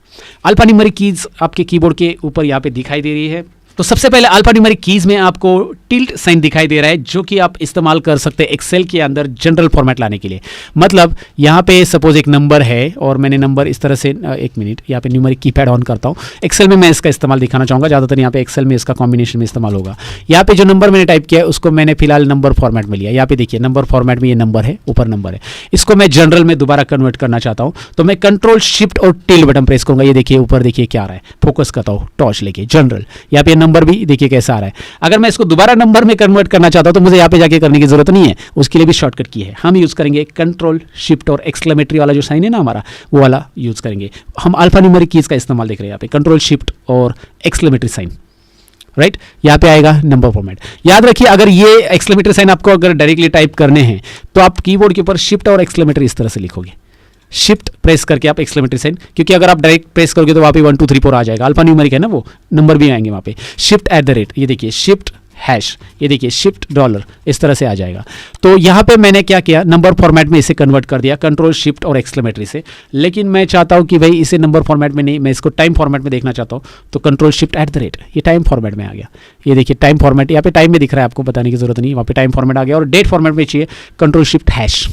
Alpha numeric keys आपके कीबोर्ड के ऊपर यहाँ पे दिखाई दे रही है। तो सबसे पहले अल्फा न्यूमेरिक कीज में आपको टिल्ट साइन दिखाई दे रहा है, जो कि आप इस्तेमाल कर सकते हैं एक्सेल के अंदर जनरल फॉर्मेट लाने के लिए। मतलब यहाँ पे सपोज एक नंबर है और मैंने नंबर इस तरह से, एक मिनट, यहाँ पे न्यूमेरिक कीपैड ऑन करता हूँ। एक्सेल में मैं इसका इस्तेमाल दिखाना चाहूँगा, ज़्यादातर यहाँ पे एक्सेल में इसका कॉम्बिनेशन में इस्तेमाल होगा। यहाँ पे जो नंबर मैंने टाइप किया है उसको मैंने फिलहाल नंबर फॉर्मेट में लिया। यहाँ पे देखिए नंबर फॉर्मेट में ये नंबर है, ऊपर नंबर है, इसको मैं जनरल में दोबारा कन्वर्ट करना चाहता हूँ, तो मैं कंट्रोल शिफ्ट और टिल्ट बटन प्रेस करूँगा। ये देखिए ऊपर देखिए क्या आ रहा है, फोकस करता हूँ टॉर्च लेके जनरल, यहाँ पे नंबर भी देखिए कैसा आ रहा है। अगर मैं इसको दोबारा नंबर में कन्वर्ट करना चाहता हूं तो मुझे यहाँ पे जाके करने की जरूरत नहीं है, उसके लिए भी शॉर्टकट की है। हम यूज करेंगे कंट्रोल शिफ्ट और एक्सक्लेमेटरी वाला जो साइन है ना हमारा, वो वाला यूज करेंगे। हम अल्फा न्यूमेरिक कीज का इस्तेमाल देख रहे हैं यहाँ पे, कंट्रोल शिफ्ट और एक्सक्लेमेटरी साइन, राइट। यहाँ पे आएगा नंबर फॉर्मेट। याद रखिए अगर ये एक्सक्लेमेटरी साइन आपको अगर डायरेक्टली टाइप करने हैं तो आप कीबोर्ड के ऊपर शिफ्ट और एक्सक्लेमेटरी इस तरह से लिखोगे, शिफ्ट प्रेस करके आप एक्सक्लेमेटरी साइन, क्योंकि अगर आप डायरेक्ट प्रेस करोगे तो वहाँ पे 1 2 3 4 आ जाएगा। अल्फा न्यूमेरिक है ना, वो नंबर भी आएंगे वहाँ पे। शिफ्ट एट द रेट, ये देखिए शिफ्ट हैश, ये देखिए शिफ्ट डॉलर, इस तरह से आ जाएगा। तो यहाँ पे मैंने क्या किया, नंबर फॉर्मेट में इसे कन्वर्ट कर दिया कंट्रोल शिफ्ट और एक्सक्लेमेटरी से। लेकिन मैं चाहता हूँ कि भाई इसे नंबर फॉर्मेट में नहीं, मैं इसको टाइम फॉर्मेट में देखना चाहता हूँ, तो control shift at the rate, ये टाइम फॉर्मेट में आ गया। ये देखिए टाइम फॉर्मेट, यहाँ पे टाइम में दिख रहा है, आपको बताने की जरूरत नहीं, वहाँ पे टाइम फॉर्मेट आ गया। और डेट फॉर्मेट में चाहिए कंट्रोल शिफ्ट हैश,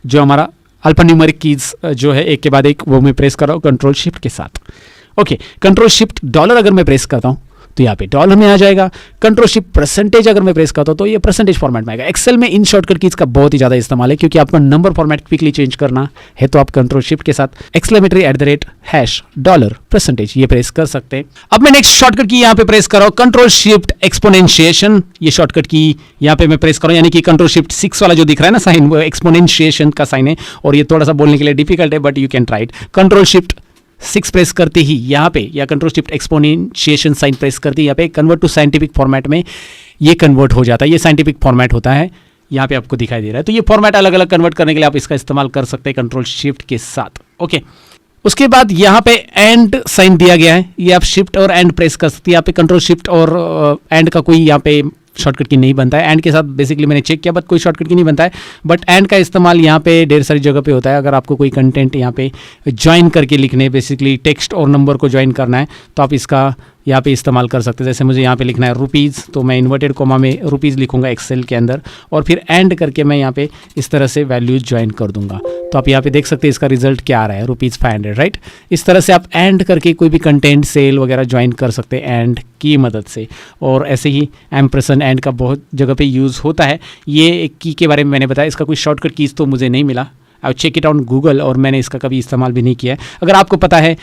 जो हमारा अल्फा न्यूमेरिक कीज जो है एक के बाद एक, वो मैं प्रेस कर रहा हूँ कंट्रोल शिफ्ट के साथ। ओके, कंट्रोल शिफ्ट डॉलर अगर मैं प्रेस करता हूँ तो यहाँ पे डॉलर में आ जाएगा। कंट्रोल शिफ्ट परसेंटेज अगर मैं प्रेस करता हूँ तो ये परसेंटेज फॉर्मेट में आएगा। एक्सेल में इन शॉर्टकट कीज का बहुत ही ज़्यादा इस्तेमाल है, क्योंकि आपको नंबर फॉर्मेट क्विकली चेंज करना है तो आप कंट्रोल शिफ्ट के साथ exclamatory at the rate hash dollar percentage ये प्रेस कर सकते हैं। अब मैं नेक्स्ट शॉर्टकट की यहाँ पे प्रेस कर रहा हूँ कंट्रोल शिफ्ट एक्सपोनेंशिएशन, ये शॉर्टकट की यहाँ पे मैं प्रेस कर रहा हूँ, यानी कि कंट्रोल शिफ्ट 6 वाला जो दिख रहा है ना साइन, वो एक्सपोनेंशिएशन का साइन है, और ये थोड़ा सा बोलने के लिए डिफिकल्ट है but you can try it. Control shift 6 press करते ही यहाँ पे, या control shift exponentiation sign press करते ही यहाँ पे कन्वर्ट टू साइंटिफिक फॉर्मेट में ये कन्वर्ट हो जाता है। ये साइंटिफिक फॉर्मेट होता है, यहाँ पे आपको दिखाई दे रहा है। तो ये फॉर्मेट अलग अलग कन्वर्ट करने के लिए आप इसका इस्तेमाल कर सकते हैं कंट्रोल शिफ्ट के साथ। ओके, उसके बाद यहाँ पे एंड साइन दिया गया है, ये आप शिफ्ट और एंड प्रेस कर सकते हैं। यहाँ पे कंट्रोल शिफ्ट और एंड का कोई यहाँ पे शॉर्टकट की नहीं बनता है। एंड के साथ बेसिकली मैंने चेक किया बट कोई शॉर्टकट की नहीं बनता है, बट एंड का इस्तेमाल यहाँ पे ढेर सारी जगह पे होता है। अगर आपको कोई कंटेंट यहाँ पे ज्वाइन करके लिखने, बेसिकली टेक्स्ट और नंबर को ज्वाइन करना है, तो आप इसका यहाँ पे इस्तेमाल कर सकते हैं। जैसे मुझे यहाँ पे लिखना है रुपीज़, तो मैं इन्वर्टेड कोमा में रुपीज़ लिखूंगा एक्सेल के अंदर, और फिर एंड करके मैं यहाँ पे इस तरह से वैल्यूज ज्वाइन कर दूंगा। तो आप यहाँ पे देख सकते हैं इसका रिजल्ट क्या आ रहा है, ₹500, राइट। इस तरह से आप एंड करके कोई भी कंटेंट सेल वगैरह ज्वाइन कर सकते हैं एंड की मदद से। और ऐसे ही एम्परसेंड एंड का बहुत जगह पे यूज़ होता है। ये एक की के बारे में मैंने बताया, इसका कोई शॉर्टकट कीज़ तो मुझे नहीं मिला, I check it on Google, और मैंने इसका कभी इस्तेमाल भी नहीं किया है। अगर आपको पता है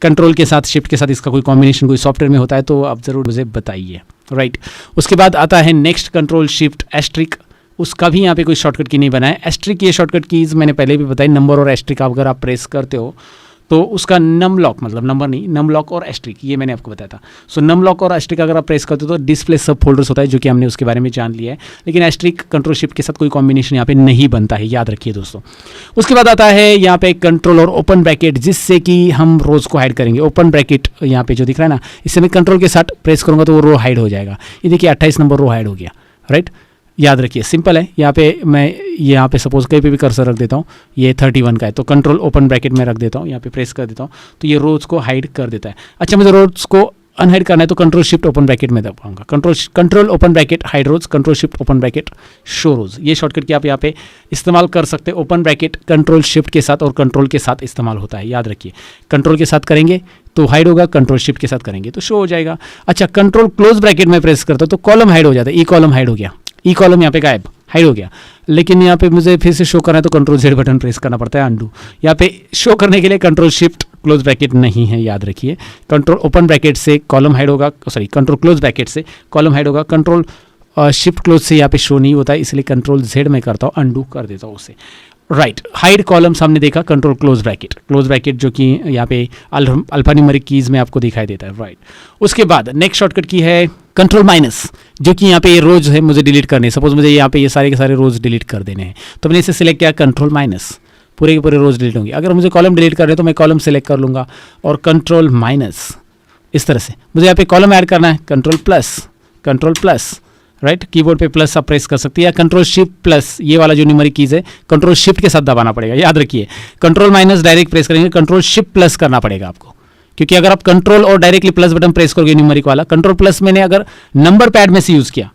कंट्रोल के साथ शिफ्ट के साथ इसका कोई कॉम्बिनेशन कोई सॉफ्टवेयर में होता है तो आप ज़रूर मुझे बताइए, राइट। उसके बाद आता है नेक्स्ट कंट्रोल शिफ्ट एस्ट्रिक, उसका भी यहाँ पे कोई शॉर्टकट की नहीं बना है। एस्ट्रिक ये शॉर्टकट कीज़ मैंने पहले भी बताई, नंबर और एस्ट्रिक अगर आप प्रेस करते हो तो उसका नम लॉक, मतलब नंबर नहीं, नम लॉक और एस्ट्रिक, ये मैंने आपको बताया था। सो नम लॉक और एस्ट्रिक अगर आप प्रेस करते हो तो डिस्प्ले सब फोल्डर्स होता है, जो कि हमने उसके बारे में जान लिया है। लेकिन एस्ट्रिक कंट्रोल शिफ्ट के साथ कोई कॉम्बिनेशन यहाँ पे नहीं बनता है, याद रखिए दोस्तों। उसके बाद आता है यहाँ पे कंट्रोल और ओपन ब्रैकेट, जिससे कि हम रोज को हाइड करेंगे। ओपन ब्रैकेट यहाँ पे जो दिख रहा है ना, इससे मैं कंट्रोल के साथ प्रेस करूँगा तो वो रो हाइड हो जाएगा। ये देखिए 28 नंबर रो हाइड हो गया, राइट। याद रखिए सिंपल है। यहाँ पे मैं यहाँ पे सपोज कहीं पे भी कर्सर रख देता हूँ, ये 31 का है, तो कंट्रोल ओपन ब्रैकेट में रख देता हूँ, यहाँ पे प्रेस कर देता हूँ तो ये रोज को हाइड कर देता है। अच्छा, मुझे रोज को अनहाइड करना है तो कंट्रोल शिफ्ट ओपन ब्रैकेट में दबाऊंगा, control open bracket hide rows, control shift open bracket show rows. ये शॉर्टकट की आप यहाँ पे इस्तेमाल कर सकते हैं। ओपन ब्रैकेट कंट्रोल शिफ्ट के साथ और कंट्रोल के साथ इस्तेमाल होता है, याद रखिए। कंट्रोल के साथ करेंगे तो हाइड होगा, कंट्रोल शिफ्ट के साथ करेंगे तो शो हो जाएगा। अच्छा, कंट्रोल क्लोज ब्रैकेट में प्रेस करता हूँ तो कॉलम हाइड हो जाता है, ई कॉलम हाइड हो गया, ई कॉलम यहाँ पे गायब, हाइड हो गया। लेकिन यहाँ पे मुझे फिर से शो करना है तो कंट्रोल Z बटन प्रेस करना पड़ता है, अंडू। यहाँ पे शो करने के लिए कंट्रोल शिफ्ट क्लोज ब्रैकेट नहीं है, याद रखिए। कंट्रोल ओपन ब्रैकेट से कॉलम हाइड होगा, सॉरी कंट्रोल क्लोज ब्रैकेट से कॉलम हाइड होगा, कंट्रोल शिफ्ट क्लोज से यहाँ पे शो नहीं होता है, इसलिए कंट्रोल Z में करता हूँ, अंडू कर देता हूँ उसे, राइट। हाइड कॉलम्स हमने देखा, कंट्रोल क्लोज ब्रैकेट जो कि यहाँ पे अल्फा न्यूमेरिक कीज में आपको दिखाई देता है, राइट। उसके बाद नेक्स्ट शॉर्टकट की है कंट्रोल माइनस, जो कि यहाँ पे ये रोज है मुझे डिलीट करने। सपोज मुझे यहाँ पे ये सारे के सारे रोज डिलीट कर देने हैं तो मैंने इसे सिलेक्ट किया, कंट्रोल माइनस, पूरे के पूरे रोज डिलीट होंगे। अगर मुझे कॉलम डिलीट कर रहे हैं तो मैं कॉलम सेलेक्ट कर लूँगा और कंट्रोल माइनस, इस तरह से। मुझे यहाँ पे कॉलम ऐड करना है, कंट्रोल प्लस, राइट। कीबोर्ड पे प्लस आप प्रेस कर सकते हैं, या कंट्रोल शिफ्ट प्लस, ये वाला जो न्यूमेरिक कीज है कंट्रोल शिफ्ट के साथ दबाना पड़ेगा, याद रखिए। कंट्रोल माइनस डायरेक्ट प्रेस करेंगे, कंट्रोल शिफ्ट प्लस करना पड़ेगा आपको, क्योंकि अगर आप कंट्रोल और डायरेक्टली प्लस बटन प्रेस करोगे न्यूमेरिक वाला, कंट्रोल प्लस मैंने अगर नंबर पैड में से यूज़ किया,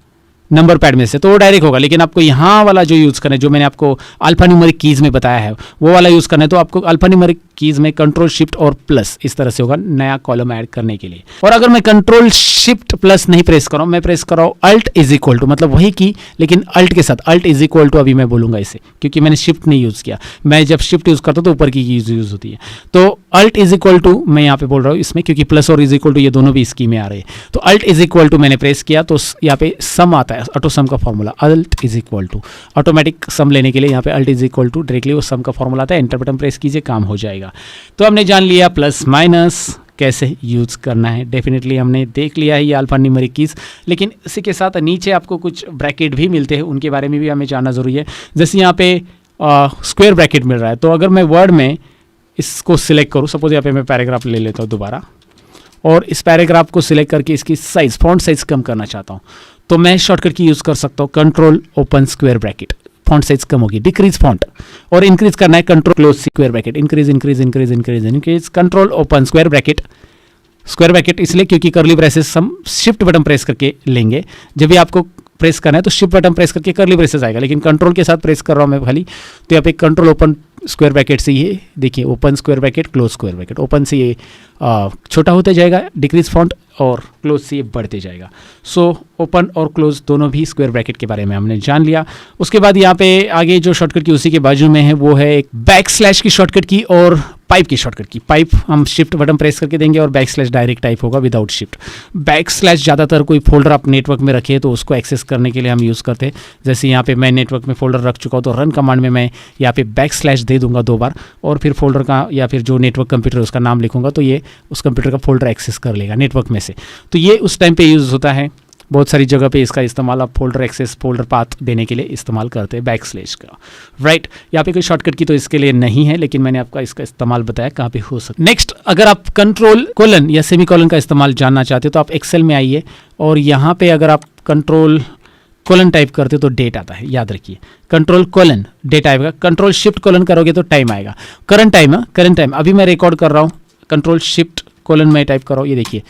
नंबर पैड में से, तो वो डायरेक्ट होगा। लेकिन आपको यहाँ वाला जो यूज़ करना है, जो मैंने आपको अल्फा न्यूमेरिक कीज़ में बताया है, वो वाला यूज़ करना है, तो आपको अल्फा न्यूमेरिक कीज़ में कंट्रोल शिफ्ट और प्लस इस तरह से होगा नया कॉलम ऐड करने के लिए। और अगर मैं कंट्रोल शिफ्ट प्लस नहीं प्रेस कर रहा हूँ, मैं प्रेस कर रहा हूँ अल्ट इज इक्वल टू, मतलब वही की लेकिन अल्ट के साथ, अल्ट इज इक्वल टू अभी मैं बोलूँगा इसे, क्योंकि मैंने शिफ्ट नहीं यूज़ किया। मैं जब शिफ्ट यूज़ करता हूँ तो ऊपर की कीज़ यूज़ होती है। तो अल्ट इज इक्वल टू मैं यहाँ पे बोल रहा हूँ इसमें, क्योंकि प्लस और इज इक्वल टू ये दोनों भी स्कीम में आ रहे हैं। तो अल्ट इज इक्वल टू मैंने प्रेस किया तो यहाँ पे सम आता है, ऑटो सम का formula, Alt is equal to, automatic sum लेने के लिए यहाँ पे Alt is equal to directly वो सम का फॉर्मूला आता है। एंटर बटन प्रेस कीजिए, काम हो जाएगा। तो हमने जान लिया प्लस माइनस कैसे यूज़ करना है। डेफिनेटली हमने देख लिया है ये अल्फा न्यूमेरिक कीज़, लेकिन इसी के साथ नीचे आपको कुछ ब्रैकेट भी मिलते हैं, उनके बारे में भी हमें जानना ज़रूरी है। जैसे यहाँ पे स्क्वायर ब्रैकेट मिल रहा है, तो अगर मैं वर्ड में इसको सिलेक्ट करूँ, सपोज यहाँ पे मैं पैराग्राफ ले लेता हूँ दोबारा, और इस पैराग्राफ को सिलेक्ट करके इसकी साइज, फॉन्ट साइज कम करना चाहता हूँ, तो मैं शॉर्टकट की यूज़ कर सकता हूँ control open square bracket, font size कम होगी, डिक्रीज फॉन्ट, और इंक्रीज करना है control close square bracket, increase increase increase increase increase, control open square bracket. Square bracket इसलिए क्योंकि कर्ली ब्रेसेस हम शिफ्ट बटन प्रेस करके लेंगे, जब भी आपको प्रेस करना है तो शिफ्ट बटन प्रेस करके कर्ली ब्रेसेस आएगा, लेकिन कंट्रोल के साथ प्रेस कर रहा हूँ मैं खाली, तो यहाँ पे कंट्रोल ओपन स्क्वायर ब्रैकेट से ये देखिए open square bracket close square bracket, open से ये छोटा होते जाएगा डिक्रीज फॉन्ट, और क्लोज से ये बढ़ते जाएगा। सो ओपन और क्लोज दोनों भी स्क्वायर ब्रैकेट के बारे में हमने जान लिया। उसके बाद यहाँ पे आगे जो शॉर्टकट की उसी के बाजू में है वो है एक बैक स्लैश की शॉर्टकट की और पाइप की शॉर्टकट की। पाइप हम शिफ्ट बटन प्रेस करके देंगे और बैक स्लैश डायरेक्ट टाइप होगा विदाउट शिफ्ट। बैक स्लैश ज़्यादातर कोई फोल्डर आप नेटवर्क में रखे तो उसको एक्सेस करने के लिए हम यूज़ करते हैं। जैसे यहाँ पे मैं नेटवर्क में फोल्डर रख चुका हूँ तो रन कमांड में मैं यहाँ पे बैक स्लैश दे दूंगा 2 बार, और फिर फोल्डर का या फिर जो नेटवर्क कंप्यूटर उसका नाम लिखूंगा तो ये उस कंप्यूटर का फोल्डर एक्सेस कर लेगा नेटवर्क में से। तो ये उस टाइम पे यूज़ होता है, बहुत सारी जगह पे इसका इस्तेमाल आप फोल्डर एक्सेस, फोल्डर पाथ देने के लिए इस्तेमाल करते हैं बैक स्लैश का, राइट। यहाँ पे कोई शॉर्टकट की तो इसके लिए नहीं है, लेकिन मैंने आपका इसका इस्तेमाल बताया कहाँ पे हो सकता है। नेक्स्ट, अगर आप कंट्रोल कोलन या सेमी कोलन का इस्तेमाल जानना चाहते हो तो आप एक्सेल में आइए, और यहाँ पे अगर आप कंट्रोल कोलन टाइप करते हो तो डेट आता है, याद रखिए कंट्रोल कोलन डेट आएगा, कंट्रोल शिफ्ट कोलन करोगे तो टाइम आएगा, करंट टाइम है, करंट टाइम अभी मैं रिकॉर्ड कर रहा हूँ, कंट्रोल शिफ्ट कोलन में टाइप कर रहा हूँ, ये देखिए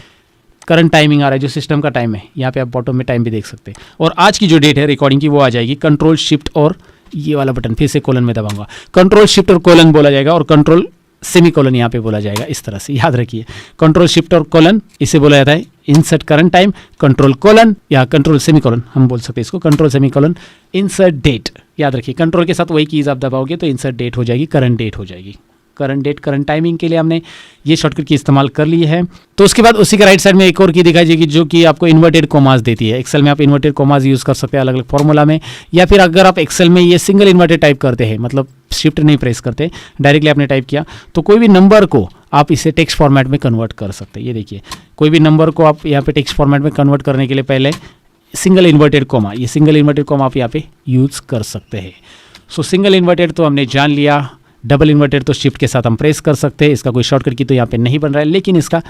करंट टाइमिंग आ रहा है जो सिस्टम का टाइम है, यहाँ पे आप बॉटम में टाइम भी देख सकते हैं, और आज की जो डेट है रिकॉर्डिंग की वो आ जाएगी। कंट्रोल शिफ्ट और ये वाला बटन फिर से कोलन में दबाऊंगा, कंट्रोल शिफ्ट और कोलन बोला जाएगा, और कंट्रोल सेमी कोलन यहाँ पे बोला जाएगा, इस तरह से याद रखिए। कंट्रोल शिफ्ट और कोलन इसे बोला जाता है insert current time, control colon या कंट्रोल सेमी कोलन हम बोल सकते हैं इसको, control semicolon insert date, याद रखिए कंट्रोल के साथ वही कीज़ आप दबाओगे तो इंसर्ट डेट हो जाएगी, करंट डेट हो जाएगी। करंट डेट, करंट टाइमिंग के लिए हमने ये शॉर्टकट की इस्तेमाल कर ली है। तो उसके बाद उसी के राइट साइड में एक और की दिखाई जाएगी जो कि आपको इन्वर्टेड कोमास देती है। एक्सेल में आप इन्वर्टेड कोमास यूज़ कर सकते हैं अलग अलग फॉर्मूला में, या फिर अगर आप एक्सेल में ये सिंगल इन्वर्टेड टाइप करते हैं, मतलब शिफ्ट नहीं प्रेस करते, डायरेक्टली आपने टाइप किया, तो कोई भी नंबर को आप इसे टेक्स्ट फॉर्मेट में कन्वर्ट कर सकते हैं। ये देखिए कोई भी नंबर को आप यहाँ पे टेक्स्ट फॉर्मेट में कन्वर्ट करने के लिए पहले सिंगल इन्वर्टेड कोमा, ये सिंगल इन्वर्टेड कोमा आप यहाँ पे यूज़ कर सकते हैं। सो सिंगल इन्वर्टेड तो हमने जान लिया, डबल इन्वर्टेड तो शिफ्ट के साथ हम प्रेस कर सकते हैं, इसका कोई शॉर्टकट की तो यहाँ पे नहीं बन रहा है, लेकिन इसका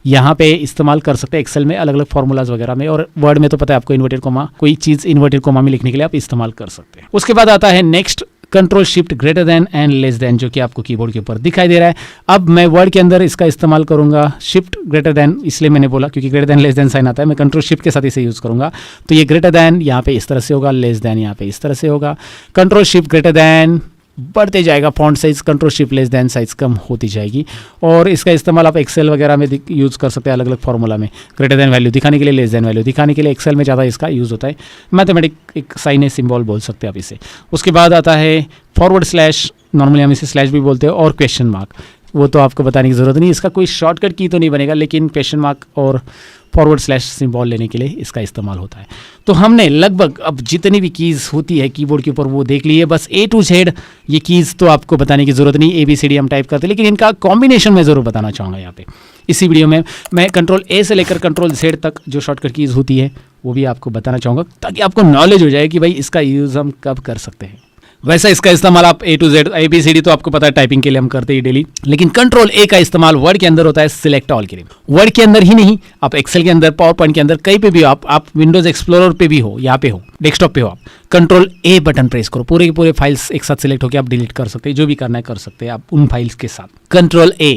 यहाँ पे इस्तेमाल कर सकते हैं एक्सेल में अलग अलग फॉर्मूलाज वगैरह में, और वर्ड में तो पता है आपको इन्वर्टेड कोमा, कोई चीज़ इन्वर्टेड कोमा में लिखने के लिए आप इस्तेमाल कर सकते हैं। उसके बाद आता है next control shift greater than and less than, जो कि आपको कीबोर्ड के ऊपर दिखाई दे रहा है। अब मैं वर्ड के अंदर इसका इस्तेमाल करूंगा शिफ्ट ग्रेटर देन, इसलिए मैंने बोला क्योंकि greater than less than sign आता है, मैं कंट्रोल शिफ्ट के साथ इसे यूज़ करूंगा। तो ये ग्रेटर देन यहाँ पे इस तरह से होगा, लेस देन यहाँ पे इस तरह से होगा। कंट्रोल शिफ्ट ग्रेटर देन बढ़ते जाएगा, font size control shift less than size कम होती जाएगी, और इसका इस्तेमाल आप एक्सेल वगैरह में यूज़ कर सकते हैं अलग अलग फॉर्मूला में, ग्रेटर देन वैल्यू दिखाने के लिए, लेस देन वैल्यू दिखाने के लिए। एक्सेल में ज़्यादा इसका यूज़ होता है, मैथमेटिक एक साइन है, सिंबल बोल सकते हैं आप इसे। उसके बाद आता है फॉरवर्ड स्लैश, नॉर्मली हम इसे स्लैश भी बोलते हैं, और क्वेश्चन मार्क, वो तो आपको बताने की ज़रूरत नहीं, इसका कोई शॉर्टकट की तो नहीं बनेगा, लेकिन क्वेश्चन मार्क और फॉरवर्ड स्लैश सिंबल लेने के लिए इसका इस्तेमाल होता है। तो हमने लगभग अब जितनी भी कीज़ होती है कीबोर्ड के ऊपर वो देख ली है, बस A to Z ये कीज़ तो आपको बताने की ज़रूरत नहीं, ABCD हम टाइप करते हैं, लेकिन इनका कॉम्बिनेशन मैं ज़रूर बताना चाहूँगा यहाँ पे इसी वीडियो में। मैं कंट्रोल A से लेकर कंट्रोल Z तक जो शॉर्टकट कीज़ होती है वो भी आपको बताना चाहूँगा, ताकि आपको नॉलेज हो जाए कि भाई इसका यूज़ हम कब कर सकते हैं। वैसा इसका इस्तेमाल आप A to Z ABCD तो आपको पता है टाइपिंग के लिए हम करते ही डेली, लेकिन कंट्रोल A का इस्तेमाल वर्ड के अंदर होता है सिलेक्ट ऑल के लिए। वर्ड के अंदर ही नहीं, आप एक्सेल के अंदर, पावर पॉइंट के अंदर, कहीं पे भी हो, आप विंडोज एक्सप्लोरर पे भी हो, यहाँ पे हो, डेस्कटॉप पे हो, आप कंट्रोल A बटन प्रेस करो, पूरे के पूरे फाइल्स एक साथ सिलेक्ट होकर आप डिलीट कर सकते हैं, जो भी करना है कर सकते हैं आप उन फाइल्स के साथ। Control A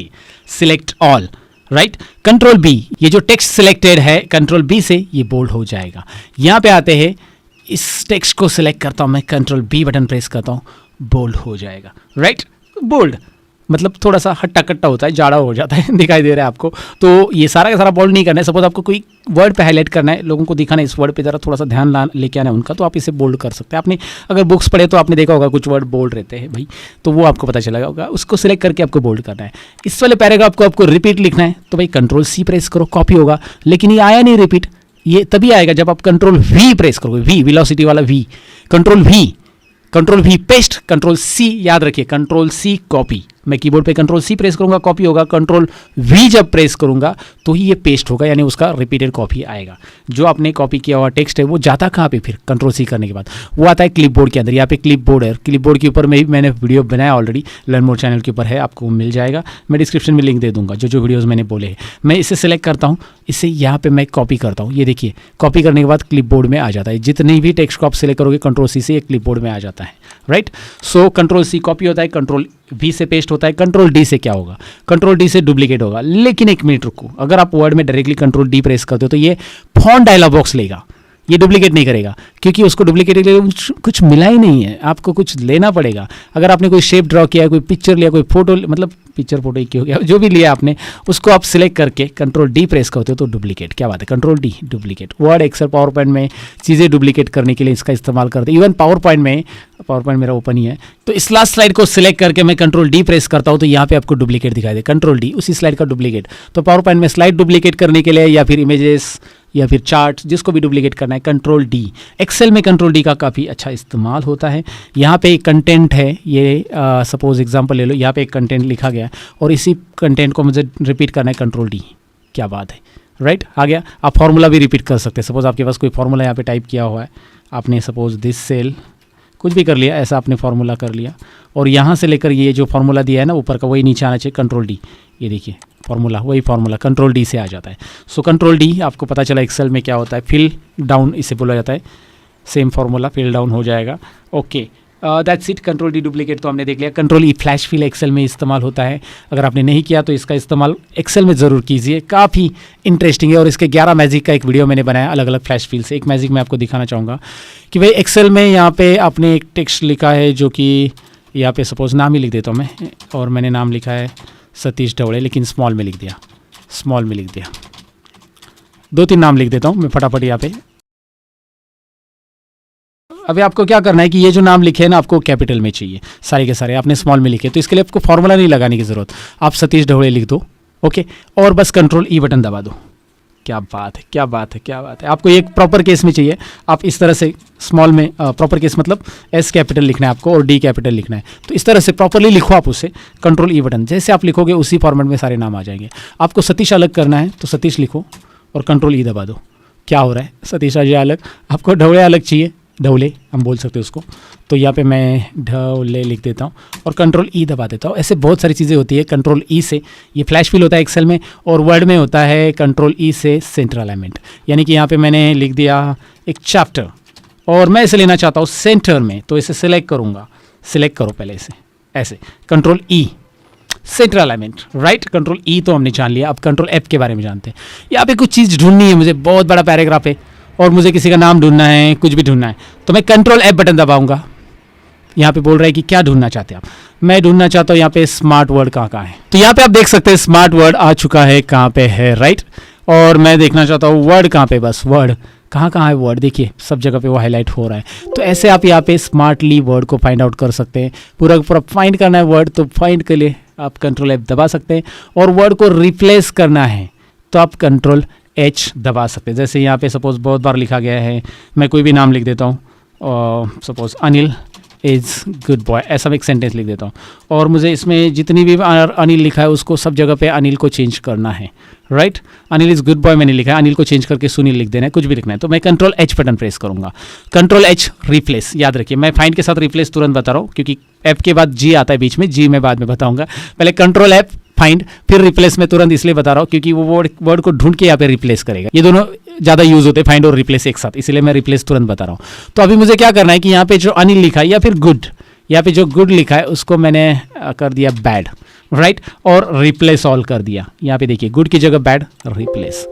select all, right. Control B, ये जो टेक्स्ट सिलेक्टेड है कंट्रोल बी से ये बोल्ड हो जाएगा। यहाँ पे आते हैं, इस टेक्स्ट को सिलेक्ट करता हूँ मैं, कंट्रोल बी बटन प्रेस करता हूँ, बोल्ड हो जाएगा, राइट। बोल्ड मतलब थोड़ा सा हट्टा कट्टा होता है, जाड़ा हो जाता है, दिखाई दे रहा है आपको। तो ये सारा का सारा बोल्ड नहीं करना है। सपोज आपको कोई वर्ड पे हाईलाइट करना है, लोगों को दिखाना है इस वर्ड पे, ज़रा थोड़ा सा ध्यान लेके आना है उनका, तो आप इसे बोल्ड कर सकते हैं। आपने अगर बुक्स पढ़े तो आपने देखा होगा कुछ वर्ड बोल्ड रहते हैं भाई, तो वो आपको पता चला होगा। उसको सिलेक्ट करके आपको बोल्ड करना है। इस वाले पैराग्राफ को आपको रिपीट लिखना है, तो भाई कंट्रोल सी प्रेस करो, कॉपी होगा। लेकिन ये आया नहीं रिपीट, ये तभी आएगा जब आप कंट्रोल वी प्रेस करोगे, वी वेलोसिटी वाला V, control V paste, control C याद रखिए, कंट्रोल सी कॉपी। मैं कीबोर्ड पे कंट्रोल सी प्रेस करूंगा, कॉपी होगा। कंट्रोल वी जब प्रेस करूंगा तो ही ये पेस्ट होगा, यानी उसका रिपीटेड कॉपी आएगा। जो आपने कॉपी किया हुआ टेक्स्ट है वो जाता कहाँ पे, फिर कंट्रोल सी करने के बाद वो आता है क्लिपबोर्ड के अंदर। यहाँ पे क्लिपबोर्ड है, क्लिपबोर्ड के ऊपर मैंने वीडियो बनाया ऑलरेडी, लर्न मोर चैनल के ऊपर है, आपको मिल जाएगा। मैं डिस्क्रिप्शन में लिंक दे दूंगा जो वीडियोज़ मैंने बोले हैं। मैं इसे सेलेक्ट करता हूँ, इसे यहाँ पे मैं कॉपी करता हूँ। ये देखिए कॉपी करने के बाद क्लिपबोर्ड में आ जाता है। जितने भी टेक्स्ट को आप सेलेक्ट करोगे कंट्रोल सी से ये क्लिपबोर्ड में आ जाता है, right. So control C copy होता है, कंट्रोल वी से पेस्ट होता है, कंट्रोल डी से क्या होगा, कंट्रोल डी से डुप्लीकेट होगा। लेकिन एक मिनट रुको, अगर आप वर्ड में डायरेक्टली कंट्रोल डी प्रेस करते हो तो ये फॉन्ट डायलॉग बॉक्स लेगा, ये डुप्लीकेट नहीं करेगा, क्योंकि उसको डुप्लीकेट के लिए कुछ मिला ही नहीं है, आपको कुछ लेना पड़ेगा। अगर आपने कोई शेप ड्रॉ किया, कोई पिक्चर लिया, कोई फोटो, मतलब पिक्चर फोटो ही हो गया, जो भी लिया आपने, उसको आप सिलेक्ट करके कंट्रोल डी प्रेस करते हो तो डुप्लीकेट, क्या बात है, control D duplicate. Word, Excel, PowerPoint में चीज़ें डुप्लीकेट करने के लिए इसका इस्तेमाल करते हैं। इवन पावर पॉइंट मेरा ओपन ही है, तो इस लास्ट स्लाइड को सिलेक्ट करके मैं कंट्रोल डी प्रेस करता हूँ तो यहाँ पे आपको डुप्लीकेट दिखाई दे, कंट्रोल डी, उसी स्लाइड का डुप्लीकेट। तो पावर पॉइंट में स्लाइड डुप्लीकेट करने के लिए या फिर इमेजेस या फिर चार्ट, जिसको भी डुप्लीकेट करना है, कंट्रोल डी। एक्सेल में कंट्रोल डी का काफ़ी अच्छा इस्तेमाल होता है। यहाँ पे एक कंटेंट है, ये सपोज एग्जांपल ले लो, यहाँ पे एक कंटेंट लिखा गया और इसी कंटेंट को मुझे रिपीट करना है, कंट्रोल डी, क्या बात है, राइट। आ गया। आप फॉर्मूला भी रिपीट कर सकते हैं। सपोज आपके पास कोई फॉर्मूला यहाँ पे टाइप किया हुआ है, आपने सपोज दिस सेल कुछ भी कर लिया, ऐसा आपने फार्मूला कर लिया और यहाँ से लेकर ये जो फार्मूला दिया है ना ऊपर का, वही नीचे आना चाहिए, कंट्रोल डी। ये देखिए फार्मूला, वही फार्मूला कंट्रोल डी से आ जाता है। सो कंट्रोल डी, आपको पता चला एक्सेल में क्या होता है, फिल डाउन इसे बोला जाता है। सेम फार्मूला फिल डाउन हो जाएगा। Okay, that's it. Control D duplicate तो हमने देख लिया। Control E flash fill Excel में इस्तेमाल होता है। अगर आपने नहीं किया तो इसका इस्तेमाल एक्सेल में ज़रूर कीजिए, काफ़ी इंटरेस्टिंग है। और इसके 11 मैजिक का एक वीडियो मैंने बनाया अलग अलग फ्लैश फिल से। एक मैजिक मैं आपको दिखाना चाहूँगा कि भाई एक्सेल में यहाँ पे आपने एक टेक्स्ट लिखा है, जो कि यहाँ पे सपोज नाम ही लिख देता हूँ मैं, और मैंने नाम लिखा है सतीश ढवड़े, लेकिन स्मॉल में लिख दिया, 2-3 नाम लिख देता हूँ मैं फटाफट यहाँ पे। अभी आपको क्या करना है कि ये जो नाम लिखे हैं ना, आपको कैपिटल में चाहिए, सारे के सारे आपने स्मॉल में लिखे, तो इसके लिए आपको फॉर्मूला नहीं लगाने की ज़रूरत, आप सतीश ढवड़े लिख दो, ओके, और बस कंट्रोल ई बटन दबा दो। क्या बात है, क्या बात है, क्या बात है। आपको एक प्रॉपर केस में चाहिए, आप इस तरह से स्मॉल में, प्रॉपर केस मतलब एस कैपिटल लिखना है आपको और डी कैपिटल लिखना है, तो इस तरह से प्रॉपरली लिखो आप उसे, कंट्रोल ई बटन, जैसे आप लिखोगे उसी फॉर्मेट में सारे नाम आ जाएंगे। आपको सतीश अलग करना है तो सतीश लिखो और कंट्रोल ई दबा दो। क्या हो रहा है, सतीश अजय अलग, आपको ढवड़े अलग चाहिए, ढवले हम बोल सकते हैं उसको, तो यहाँ पे मैं ढवले लिख देता हूँ और कंट्रोल ई दबा देता हूँ। ऐसे बहुत सारी चीज़ें होती है कंट्रोल ई से। ये फ्लैश फिल होता है एक्सेल में, और वर्ड में होता है कंट्रोल ई से सेंटर अलाइनमेंट, यानी कि यहाँ पे मैंने लिख दिया एक चैप्टर और मैं इसे लेना चाहता हूँ सेंटर में, तो इसे सिलेक्ट करूँगा, सिलेक्ट करो पहले इसे, ऐसे control E centre alignment, right. Control ई तो हमने जान लिया, अब कंट्रोल एफ के बारे में जानते हैं। यहाँ पे कुछ चीज़ ढूंढनी है मुझे, बहुत बड़ा पैराग्राफ है और मुझे किसी का नाम ढूंढना है, कुछ भी ढूंढना है, तो मैं कंट्रोल एफ बटन दबाऊंगा। यहाँ पे बोल रहा है कि क्या ढूंढना चाहते हैं आप, मैं ढूंढना चाहता हूँ यहाँ पे स्मार्ट वर्ड कहाँ है, तो यहाँ पे आप देख सकते हैं स्मार्ट वर्ड आ चुका है, कहाँ पे है, राइट। और मैं देखना चाहता हूँ वर्ड कहाँ पे, बस वर्ड कहाँ है वर्ड, देखिए सब जगह पे वो हाईलाइट हो रहा है। तो ऐसे आप यहाँ पे स्मार्टली वर्ड को फाइंड आउट कर सकते हैं। पूरा फाइंड करना है वर्ड, तो फाइंड के लिए आप कंट्रोल एफ दबा सकते हैं, और वर्ड को रिप्लेस करना है तो आप कंट्रोल एच दबा सकते हैं। जैसे यहाँ पे सपोज बहुत बार लिखा गया है, मैं कोई भी नाम लिख देता हूँ, suppose Anil is good boy, ऐसा एक सेंटेंस लिख देता हूँ, और मुझे इसमें जितनी भी अनिल लिखा है उसको सब जगह पे अनिल को चेंज करना है, right. Anil is good boy मैंने लिखा है, अनिल को चेंज करके सुनील लिख देना है, कुछ भी लिखना है, तो मैं कंट्रोल एच बटन प्रेस करूँगा। कंट्रोल एच रिप्लेस, याद रखिए मैं फाइंड के साथ रिप्लेस तुरंत बता रहा हूँ, क्योंकि एफ के बाद जी आता है बीच में, जी मैं बाद में बताऊँगा, पहले कंट्रोल एफ फाइंड फिर रिप्लेस में तुरंत इसलिए बता रहा हूँ क्योंकि वो वर्ड को ढूंढ के यहाँ पे रिप्लेस करेगा। ये दोनों ज़्यादा यूज होते हैं, फाइंड और रिप्लेस एक साथ, इसलिए मैं रिप्लेस तुरंत बता रहा हूँ। तो अभी मुझे क्या करना है कि यहाँ पे जो अनिल लिखा है या फिर गुड, यहाँ पे जो गुड लिखा है उसको मैंने कर दिया बैड, राइट, और रिप्लेस ऑल कर दिया। यहाँ पे देखिए गुड की जगह bad, replace,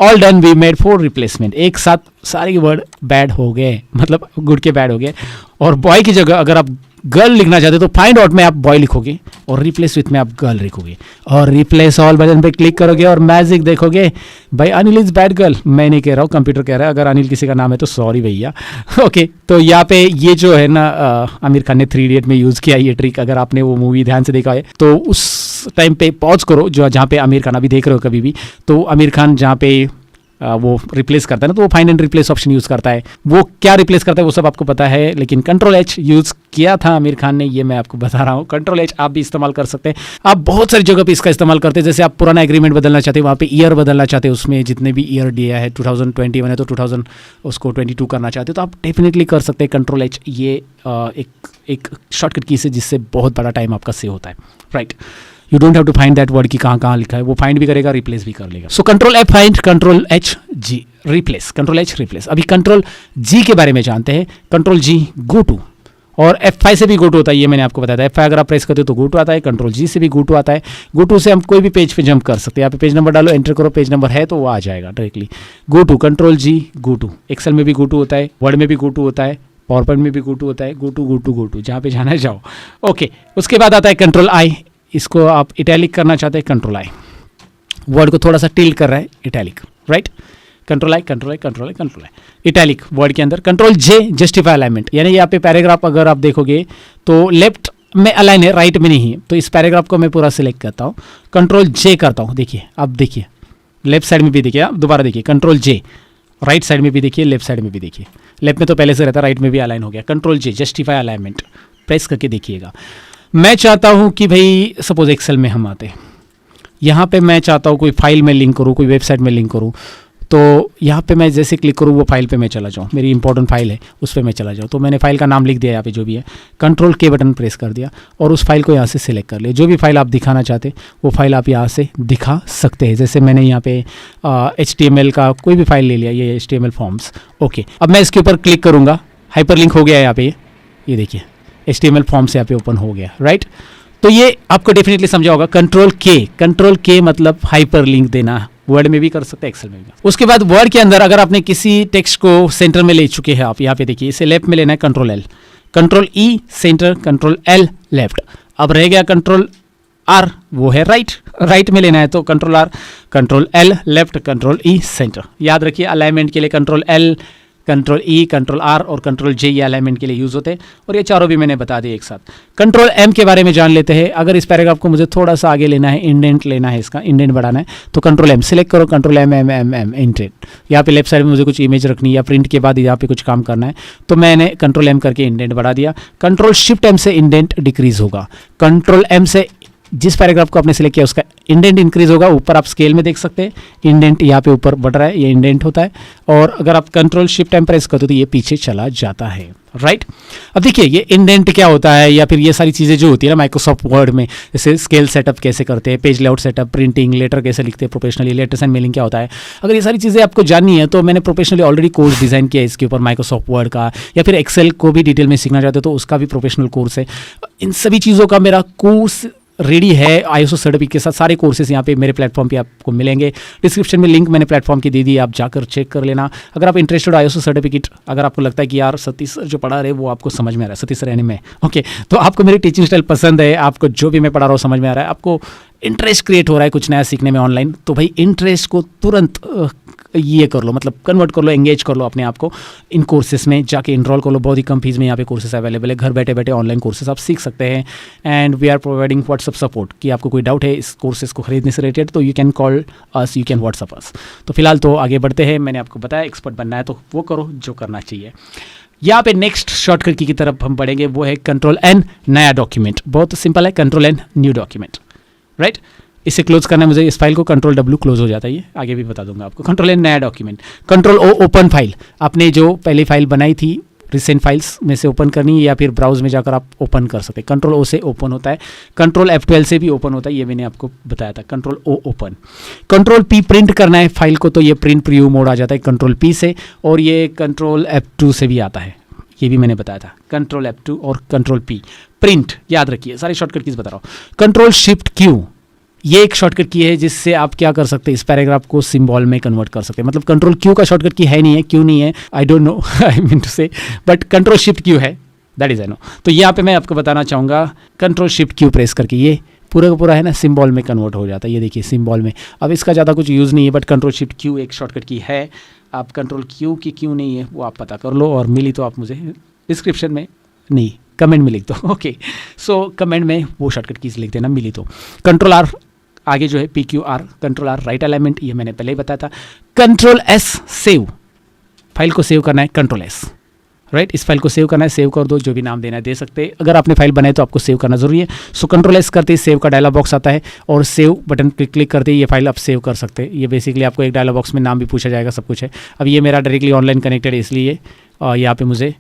all done, we made 4 replacement. एक साथ सारे वर्ड बैड हो गए, मतलब गुड के बैड हो गए। और बॉय की जगह अगर आप गर्ल लिखना चाहते हो तो फाइंड आउट में आप बॉय लिखोगे और रिप्लेस विथ में आप गर्ल लिखोगे और रिप्लेस ऑल बटन पे क्लिक करोगे और मैजिक देखोगे, भाई अनिल इज बैड गर्ल। मैं नहीं कह रहा हूँ, कंप्यूटर कह रहा है। अगर अनिल किसी का नाम है तो सॉरी भैया। ओके, तो यहाँ पे ये जो है ना आमिर खान ने 3 इडियट में यूज़ किया ये ट्रिक। अगर आपने वो मूवी ध्यान से देखा है तो उस टाइम पे पॉज करो जो जहाँ पे आमिर खान अभी देख रहे हो कभी भी, तो आमिर खान जहाँ पे वो रिप्लेस करता है ना, तो वो find and replace option use करता है। वो क्या रिप्लेस करता है वो सब आपको पता है, लेकिन कंट्रोल एच यूज़ किया था आमिर खान ने, ये मैं आपको बता रहा हूँ। कंट्रोल एच आप भी इस्तेमाल कर सकते हैं। आप बहुत सारी जगह पे इसका इस्तेमाल करते हैं। जैसे आप पुराना एग्रीमेंट बदलना चाहते हैं, वहाँ पे ईयर बदलना चाहते हैं, उसमें जितने भी ईयर दिया है 2021 है तो 2000 उसको 22 करना चाहते हो तो आप डेफिनेटली कर सकते हैं कंट्रोल एच। ये एक शॉर्टकट की से जिससे बहुत बड़ा टाइम आपका सेव होता है, right. You don't have to find that word की कहाँ लिखा है, वो फाइंड भी करेगा, रिप्लेस भी कर लेगा। So control F find, control H G replace, control H replace. अभी कंट्रोल जी के बारे में जानते हैं। कंट्रोल जी गो टू, और F5 से भी गो टू होता है, ये मैंने आपको बताया था। F5 अगर आप प्रेस करते हो तो गो टू आता है, कंट्रोल जी से भी गो टू आता है। गो टू से हम कोई भी पेज पे जंप कर सकते हैं। यहाँ पे पेज नंबर डालो, एंटर करो, पेज नंबर है तो वो आ जाएगा directly. Go to, control G go to. Excel में भी गो टू होता है, वर्ड में भी गो टू होता है, पावर पॉइंट में भी गो टू होता है। गो टू जहाँ पे जाना है जाओ। ओके, उसके बाद आता है कंट्रोल आई। इसको आप इटैलिक करना चाहते हैं, कंट्रोल आई। वर्ड को थोड़ा सा टिल्ट कर रहा है, italic, right. Control I, italic word के अंदर। कंट्रोल जे जस्टिफाई अलाइनमेंट, यानी यहाँ पे पैराग्राफ अगर आप देखोगे तो लेफ्ट में अलाइन है, राइट में नहीं है, तो इस पैराग्राफ को मैं पूरा सिलेक्ट करता हूँ, कंट्रोल जे करता हूँ। देखिए, अब देखिए लेफ्ट साइड में भी देखिए, आप दोबारा देखिए, कंट्रोल जे, राइट साइड में भी देखिए, लेफ्ट साइड में भी देखिए। लेफ्ट में तो पहले से रहता, राइट में भी अलाइन हो गया। कंट्रोल जे जस्टिफाई अलाइनमेंट प्रेस करके देखिएगा। मैं चाहता हूँ कि भाई सपोज एक्सेल में हम आते हैं, यहाँ पे मैं चाहता हूँ कोई फाइल में लिंक करूँ, कोई वेबसाइट में लिंक करूँ, तो यहाँ पे मैं जैसे क्लिक करूँ वो फाइल पे मैं चला जाऊँ, मेरी इंपॉर्टेंट फाइल है उस पर मैं चला जाऊँ। तो मैंने फाइल का नाम लिख दिया यहाँ पे जो भी है, कंट्रोल के बटन प्रेस कर दिया और उस फाइल को यहाँ से सिलेक्ट कर लिया। जो भी फाइल आप दिखाना चाहते वो फाइल आप यहाँ से दिखा सकते हैं। जैसे मैंने यहाँ पे HTML का कोई भी फाइल ले लिया, ये HTML फॉर्म्स। ओके, अब मैं इसके ऊपर क्लिक करूँगा, हाइपर लिंक हो गया है यहाँ पे, ये देखिए HTML फॉर्म्स यहाँ पे ओपन हो गया, राइट। तो ये आपको डेफिनेटली समझा होगा। कंट्रोल के मतलब हाइपर लिंक देना, वर्ड में भी कर सकते हैं, एक्सेल में भी। उसके बाद वर्ड के अंदर अगर आपने किसी टेक्स्ट को सेंटर में ले चुके हैं आप, यहाँ पे देखिए, इसे लेफ्ट में लेना है, control L, control E centre, control L left. अब रह गया कंट्रोल आर, वो है राइट में लेना है तो control R, control L left, control E centre. याद रखिए अलाइनमेंट के लिए control L, control E, control R और कंट्रोल जे ये अलाइनमेंट के लिए यूज़ होते हैं, और ये चारों भी मैंने बता दिए एक साथ। कंट्रोल एम के बारे में जान लेते हैं। अगर इस पैराग्राफ को मुझे थोड़ा सा आगे लेना है, इंडेंट लेना है, इसका इंडेंट बढ़ाना है, तो कंट्रोल एम सिलेक्ट करो, कंट्रोल एम इंडेंट। यहाँ पे लेफ्ट साइड में मुझे कुछ इमेज रखनी है या प्रिंट के बाद यहाँ पे कुछ काम करना है, तो मैंने कंट्रोल एम करके इंडेंट बढ़ा दिया। कंट्रोल शिफ्ट एम से इंडेंट डिक्रीज होगा। कंट्रोल एम से जिस पैराग्राफ को आपने सिलेक्ट किया उसका इंडेंट इंक्रीज होगा। ऊपर आप स्केल में देख सकते हैं, इंडेंट यहाँ पे ऊपर बढ़ रहा है, ये इंडेंट होता है। और अगर आप कंट्रोल शिफ्ट एम प्रेस करते हो तो ये पीछे चला जाता है, राइट। अब देखिए ये इंडेंट क्या होता है, या फिर ये सारी चीज़ें जो होती है ना माइक्रोसॉफ्ट वर्ड में, जैसे स्केल सेटअप कैसे करते हैं, page layout setup, printing, letter कैसे लिखते हैं प्रोफेशनली, लेटर्स एंड मेलिंग क्या होता है, अगर ये सारी चीज़ें आपको जाननी है तो मैंने प्रोफेशनली ऑलरेडी कोर्स डिज़ाइन किया है इसके ऊपर, माइक्रोसॉफ्ट वर्ड का, या फिर एक्सेल को भी डिटेल में सीखना चाहते हो तो उसका भी प्रोफेशनल कोर्स है। इन सभी चीज़ों का मेरा कोर्स रेडी है ISO सर्टिफिकेट के साथ। सारे कोर्सेज यहाँ पे मेरे प्लेटफॉर्म पे आपको मिलेंगे। डिस्क्रिप्शन में लिंक मैंने प्लेटफॉर्म की दे दी, आप जाकर चेक कर लेना। अगर आप इंटरेस्टेड ISO सर्टिफिकेट, अगर आपको लगता है कि यार सतीश सर जो पढ़ा रहे वो आपको समझ में आ रहा है, सतीश सर यानी मैं, ओके, तो आपको मेरी टीचिंग स्टाइल पसंद है, आपको जो भी मैं पढ़ा रहा हूँ समझ में आ रहा है, आपको इंटरेस्ट क्रिएट हो रहा है कुछ नया सीखने में ऑनलाइन, तो भाई इंटरेस्ट को तुरंत ये कर लो, मतलब कन्वर्ट कर लो, एंगेज कर लो अपने आप को इन कोर्सेज में, जाके इनरोल कर लो। बहुत ही कम फीस में यहाँ पे कोर्सेज अवेलेबल है, घर बैठे बैठे ऑनलाइन कोर्सेज आप सीख सकते हैं। And we are providing WhatsApp support, कि आपको कोई डाउट है इस कोर्सेज को खरीदने से रिलेटेड तो you can call us, you can WhatsApp us. तो फिलहाल तो आगे बढ़ते हैं। मैंने आपको बताया एक्सपर्ट बनना है तो वो करो जो करना चाहिए। यहाँ पे नेक्स्ट शॉर्टकट की तरफ हम बढ़ेंगे, वो है कंट्रोल एन नया डॉक्यूमेंट। बहुत सिंपल है, control N new document, right. इसे क्लोज करना है मुझे, इस फाइल को कंट्रोल W क्लोज हो जाता है, ये आगे भी बता दूंगा आपको। कंट्रोल एन नया document, control O open file. आपने जो पहली फाइल बनाई थी रिसेंट फाइल्स में से ओपन करनी है, या फिर ब्राउज में जाकर आप ओपन कर सकते हैं। कंट्रोल O से ओपन होता है, कंट्रोल F12 से भी ओपन होता है, ये मैंने आपको बताया था। Control O open. Control P print करना है फाइल को, तो ये प्रिंट प्रीव्यू मोड आ जाता है कंट्रोल P से, और ये कंट्रोल F2 से भी आता है, ये भी मैंने बताया था। कंट्रोल F2 और कंट्रोल P प्रिंट, याद रखिए सारी शॉर्टकट कीज बता रहा हूँ। कंट्रोल शिफ्ट क्यू, ये एक शॉर्टकट की है जिससे आप क्या कर सकते हैं, इस पैराग्राफ को सिंबल में कन्वर्ट कर सकते हैं। मतलब कंट्रोल क्यू का शॉर्टकट की है नहीं है, क्यों नहीं है I don't know, I mean to say, but control shift Q है, दैट इज आई नो। तो यहाँ पे मैं आपको बताना चाहूँगा कंट्रोल शिफ्ट क्यू प्रेस करके ये पूरा का पूरा है ना सिंबल में कन्वर्ट हो जाता है। ये देखिए सिंबल में, अब इसका ज़्यादा कुछ यूज़ नहीं है, बट कंट्रोल शिफ्ट क्यू एक शॉर्टकट की है। आप कंट्रोल क्यू की क्यों नहीं है वो आप पता कर लो, और मिली तो आप मुझे डिस्क्रिप्शन में नहीं कमेंट में लिख दो। ओके, सो कमेंट में वो शॉर्टकट कीज लिख देना मिली तो। कंट्रोल आर आगे जो है PQR, control R right alignment, ये मैंने पहले ही बताया था। कंट्रोल S सेव, फाइल को सेव करना है, कंट्रोल S राइट, इस फाइल को सेव करना है, सेव कर दो, जो भी नाम देना है दे सकते हैं। अगर आपने फाइल बनाई तो आपको सेव करना जरूरी है। सो कंट्रोल S करते ही सेव का डायलॉग बॉक्स आता है, और सेव बटन पे क्लिक करते ही ये फाइल आप सेव कर सकते हैं। ये बेसिकली आपको एक डायलॉग बॉक्स में नाम भी पूछा जाएगा, सब कुछ है। अब ये मेरा डायरेक्टली ऑनलाइन कनेक्टेड है, इसलिए यहाँ पे मुझे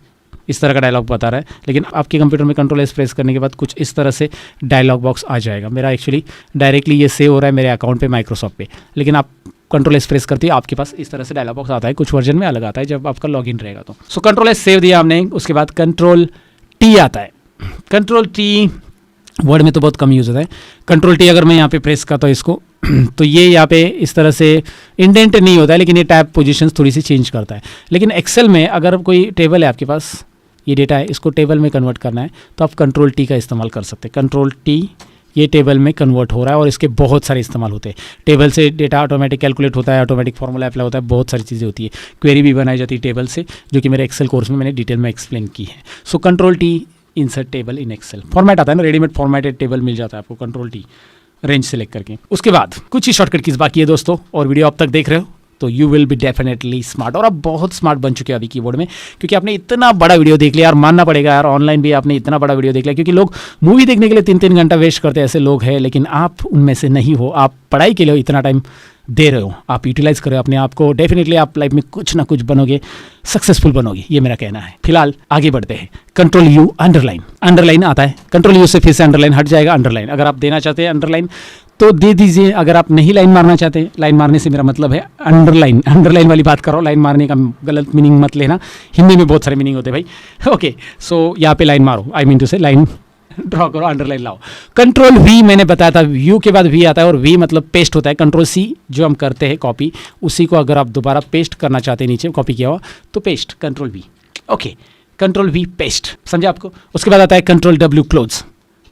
इस तरह का डायलॉग बता रहा है, लेकिन आपके कंप्यूटर में कंट्रोल S प्रेस करने के बाद कुछ इस तरह से डायलॉग बॉक्स आ जाएगा। मेरा एक्चुअली डायरेक्टली ये सेव हो रहा है मेरे अकाउंट पे माइक्रोसॉफ्ट पे, लेकिन आप कंट्रोल S प्रेस करते ही आपके पास इस तरह से डायलॉग बॉक्स आता है। कुछ वर्जन में अलग आता है जब आपका लॉगिन रहेगा तो। सो कंट्रोल S सेव दिया हमने, उसके बाद कंट्रोल T आता है। कंट्रोल T वर्ड में तो बहुत कम यूज़ होता है। कंट्रोल T अगर मैं यहाँ पे प्रेस करता हूँ इसको तो ये यहाँ पे इस तरह से इंडेंट नहीं होता है, लेकिन ये टैब पोजीशंस थोड़ी सी चेंज करता है। लेकिन एक्सेल में अगर कोई टेबल है आपके पास, ये डेटा है, इसको टेबल में कन्वर्ट करना है तो आप कंट्रोल T का इस्तेमाल कर सकते हैं। कंट्रोल T, ये टेबल में कन्वर्ट हो रहा है, और इसके बहुत सारे इस्तेमाल होते हैं। टेबल से डेटा ऑटोमेटिक कैलकुलेट होता है, ऑटोमेटिक फॉर्मूला अप्लाई होता है, बहुत सारी चीज़ें होती है। क्वेरी भी बनाई जाती है टेबल से, जो कि मेरे एक्सेल कोर्स में मैंने डिटेल में एक्सप्लेन की है। So control T insert table in Excel, format आता है ना, रेडीमेड फॉर्मेटेड टेबल मिल जाता है आपको कंट्रोल T रेंज सेलेक्ट करके। उसके बाद कुछ ही शॉर्टकट कीज बाकी है दोस्तों, और वीडियो अब तक देख रहे हो तो you will be definitely smart, और आप बहुत स्मार्ट बन चुके हैं अभी कीबोर्ड में, क्योंकि आपने इतना बड़ा वीडियो देख लिया यार, मानना पड़ेगा यार, ऑनलाइन भी आपने इतना बड़ा वीडियो देख लिया। क्योंकि लोग मूवी देखने के लिए 3-3 घंटा वेस्ट करते हैं, ऐसे लोग हैं, लेकिन आप उनमें से नहीं हो। आप पढ़ाई के लिए इतना टाइम दे रहे हो, आप यूटिलाइज कर रहे हो अपने आप को, डेफिनेटली आप लाइफ में कुछ ना कुछ बनोगे, सक्सेसफुल बनोगे, ये मेरा कहना है। फिलहाल आगे बढ़ते हैं। कंट्रोल U अंडरलाइन, अंडरलाइन आता है, कंट्रोल U से फिर से अंडरलाइन हट जाएगा। अंडरलाइन अगर आप देना चाहते हैं अंडरलाइन तो दे दीजिए, अगर आप नहीं लाइन मारना चाहते हैं, लाइन मारने से मेरा मतलब है अंडरलाइन, अंडरलाइन वाली बात करो, लाइन मारने का गलत मीनिंग मत लेना, हिंदी में बहुत सारे मीनिंग होते हैं भाई। ओके, सो यहाँ पे लाइन मारो, आई मीन टू से लाइन ड्रॉ करो, अंडरलाइन लाओ। कंट्रोल V मैंने बताया था, U के बाद V आता है, और V मतलब पेस्ट होता है। कंट्रोल C जो हम करते हैं कॉपी, उसी को अगर आप दोबारा पेस्ट करना चाहते हैं, नीचे कॉपी किया हुआ तो paste, control V। Okay, control V paste, समझे आपको। उसके बाद आता है कंट्रोल W क्लोज,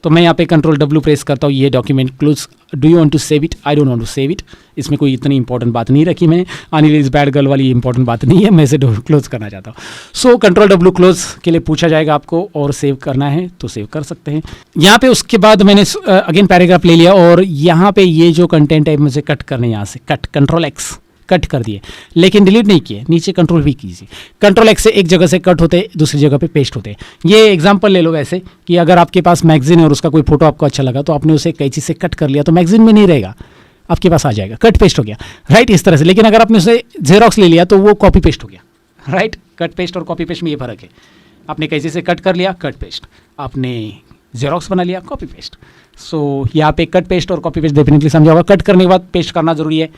तो मैं यहाँ पे कंट्रोल W प्रेस करता हूँ, ये document close. Do you want to save it? I don't want to save it. इसमें कोई इतनी इंपॉर्टेंट बात नहीं रखी मैंने, अनिल इज बैड गर्ल वाली इंपॉर्टेंट बात नहीं है, मैं इसे क्लोज करना चाहता हूँ। सो कंट्रोल W क्लोज के लिए पूछा जाएगा आपको, और सेव करना है तो सेव कर सकते हैं यहाँ पे। उसके बाद मैंने अगेन पैराग्राफ ले लिया, और यहाँ पे ये जो कंटेंट है मुझे कट करने, यहाँ से कट, कंट्रोल X कट कर दिए, लेकिन डिलीट नहीं किए। नीचे कंट्रोल V कीजिए, कंट्रोल X से एक जगह से कट होते दूसरी जगह पे पेस्ट होते। ये एग्जांपल ले लो वैसे, कि अगर आपके पास मैगजीन है और उसका कोई फोटो आपको अच्छा लगा, तो आपने उसे कैंची से कट कर लिया तो मैगजीन में नहीं रहेगा, आपके पास आ जाएगा, कट पेस्ट हो गया, राइट, इस तरह से। लेकिन अगर आपने उसे जेरोक्स ले लिया तो वो कॉपी पेस्ट हो गया, राइट। कट पेस्ट और कॉपी पेस्ट में ये फर्क है। आपने कैंची से कट कर लिया, कट पेस्ट, आपने जेरोक्स बना लिया, कॉपी पेस्ट। सो यहाँ पे कट पेस्ट और कॉपी पेस्ट डेफिनेटली समझा होगा। कट करने के बाद पेस्ट करना जरूरी है,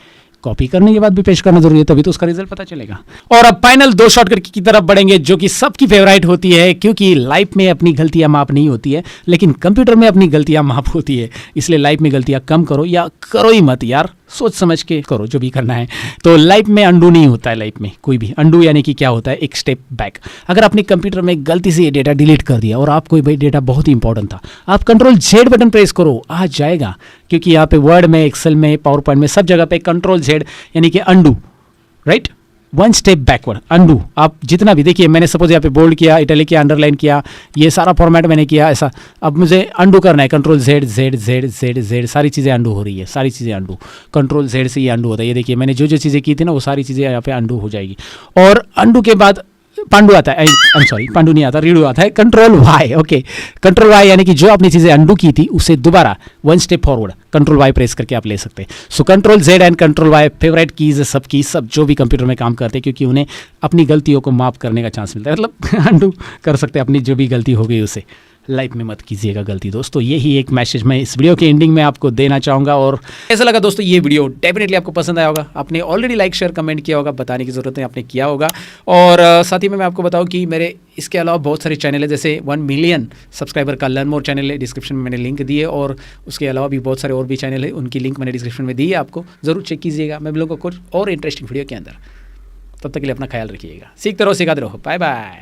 कॉपी करने के बाद भी पेस्ट करना जरूरी है, तभी तो उसका रिजल्ट पता चलेगा। और अब फाइनल 2 शॉर्टकट की तरफ बढ़ेंगे, जो कि सबकी फेवरेट होती है, क्योंकि लाइफ में अपनी गलतियां माफ नहीं होती है, लेकिन कंप्यूटर में अपनी गलतियां माफ होती है। इसलिए लाइफ में गलतियां कम करो, या करो ही मत यार, सोच समझ के करो जो भी करना है। तो लाइफ में अंडू नहीं होता है, लाइफ में कोई भी अंडू यानी कि क्या होता है, एक स्टेप बैक। अगर आपने कंप्यूटर में गलती से ये डेटा डिलीट कर दिया, और आपको भाई डेटा बहुत ही इंपॉर्टेंट था, आप कंट्रोल Z बटन प्रेस करो, आ जाएगा। क्योंकि यहाँ पे वर्ड में, एक्सेल में, पावर पॉइंट में, सब जगह पे कंट्रोल Z यानी कि undo, right, 1 step backward, undo. आप जितना भी देखिए, मैंने सपोज यहाँ पे बोल्ड किया, इटैलिक किया, अंडरलाइन किया, ये सारा फॉर्मेट मैंने किया ऐसा। अब मुझे अंडू करना है, control Z Z Z Z Z, सारी चीज़ें अंडू हो रही है, सारी चीज़ें अंडू, कंट्रोल Z से ये अंडू होता है। ये देखिए मैंने जो जो चीज़ें की थी ना, वो सारी चीज़ें यहाँ पे अंडू हो जाएगी। और अंडू के बाद पांडु आता है, आई एम सॉरी, पांडु नहीं आता, रीडू आता है, control Y। Okay, control Y यानी कि जो आपने चीज़ें अंडू की थी उसे दोबारा 1 step forward control Y press करके आप ले सकते हैं। So control Z and control Y favourite keys है सबकी, सब जो भी कंप्यूटर में काम करते हैं, क्योंकि उन्हें अपनी गलतियों को माफ करने का चांस मिलता है, मतलब अंडू कर सकते हैं अपनी जो भी गलती हो गई उसे, लाइफ में मत कीजिएगा गलती दोस्तों। यही एक मैसेज मैं इस वीडियो के एंडिंग में आपको देना चाहूँगा। और ऐसा लगा दोस्तों ये वीडियो डेफिनेटली आपको पसंद आया होगा। आपने ऑलरेडी लाइक शेयर कमेंट किया होगा, बताने की ज़रूरत नहीं, आपने किया होगा। और साथ ही में मैं आपको बताऊँ कि मेरे इसके अलावा बहुत सारे चैनल है, जैसे 1 मिलियन सब्सक्राइबर का लर्न मोर चैनल है, डिस्क्रिप्शन में मैंने लिंक दिए। और उसके अलावा भी बहुत सारे और भी चैनल है, उनकी लिंक मैंने डिस्क्रिप्शन में दी है, आपको ज़रूर चेक कीजिएगा। मैं मिलूंगा कुछ और इंटरेस्टिंग वीडियो के अंदर। तब तक के लिए अपना ख्याल रखिएगा, सीखते रहो सिखाते रहो। Bye bye.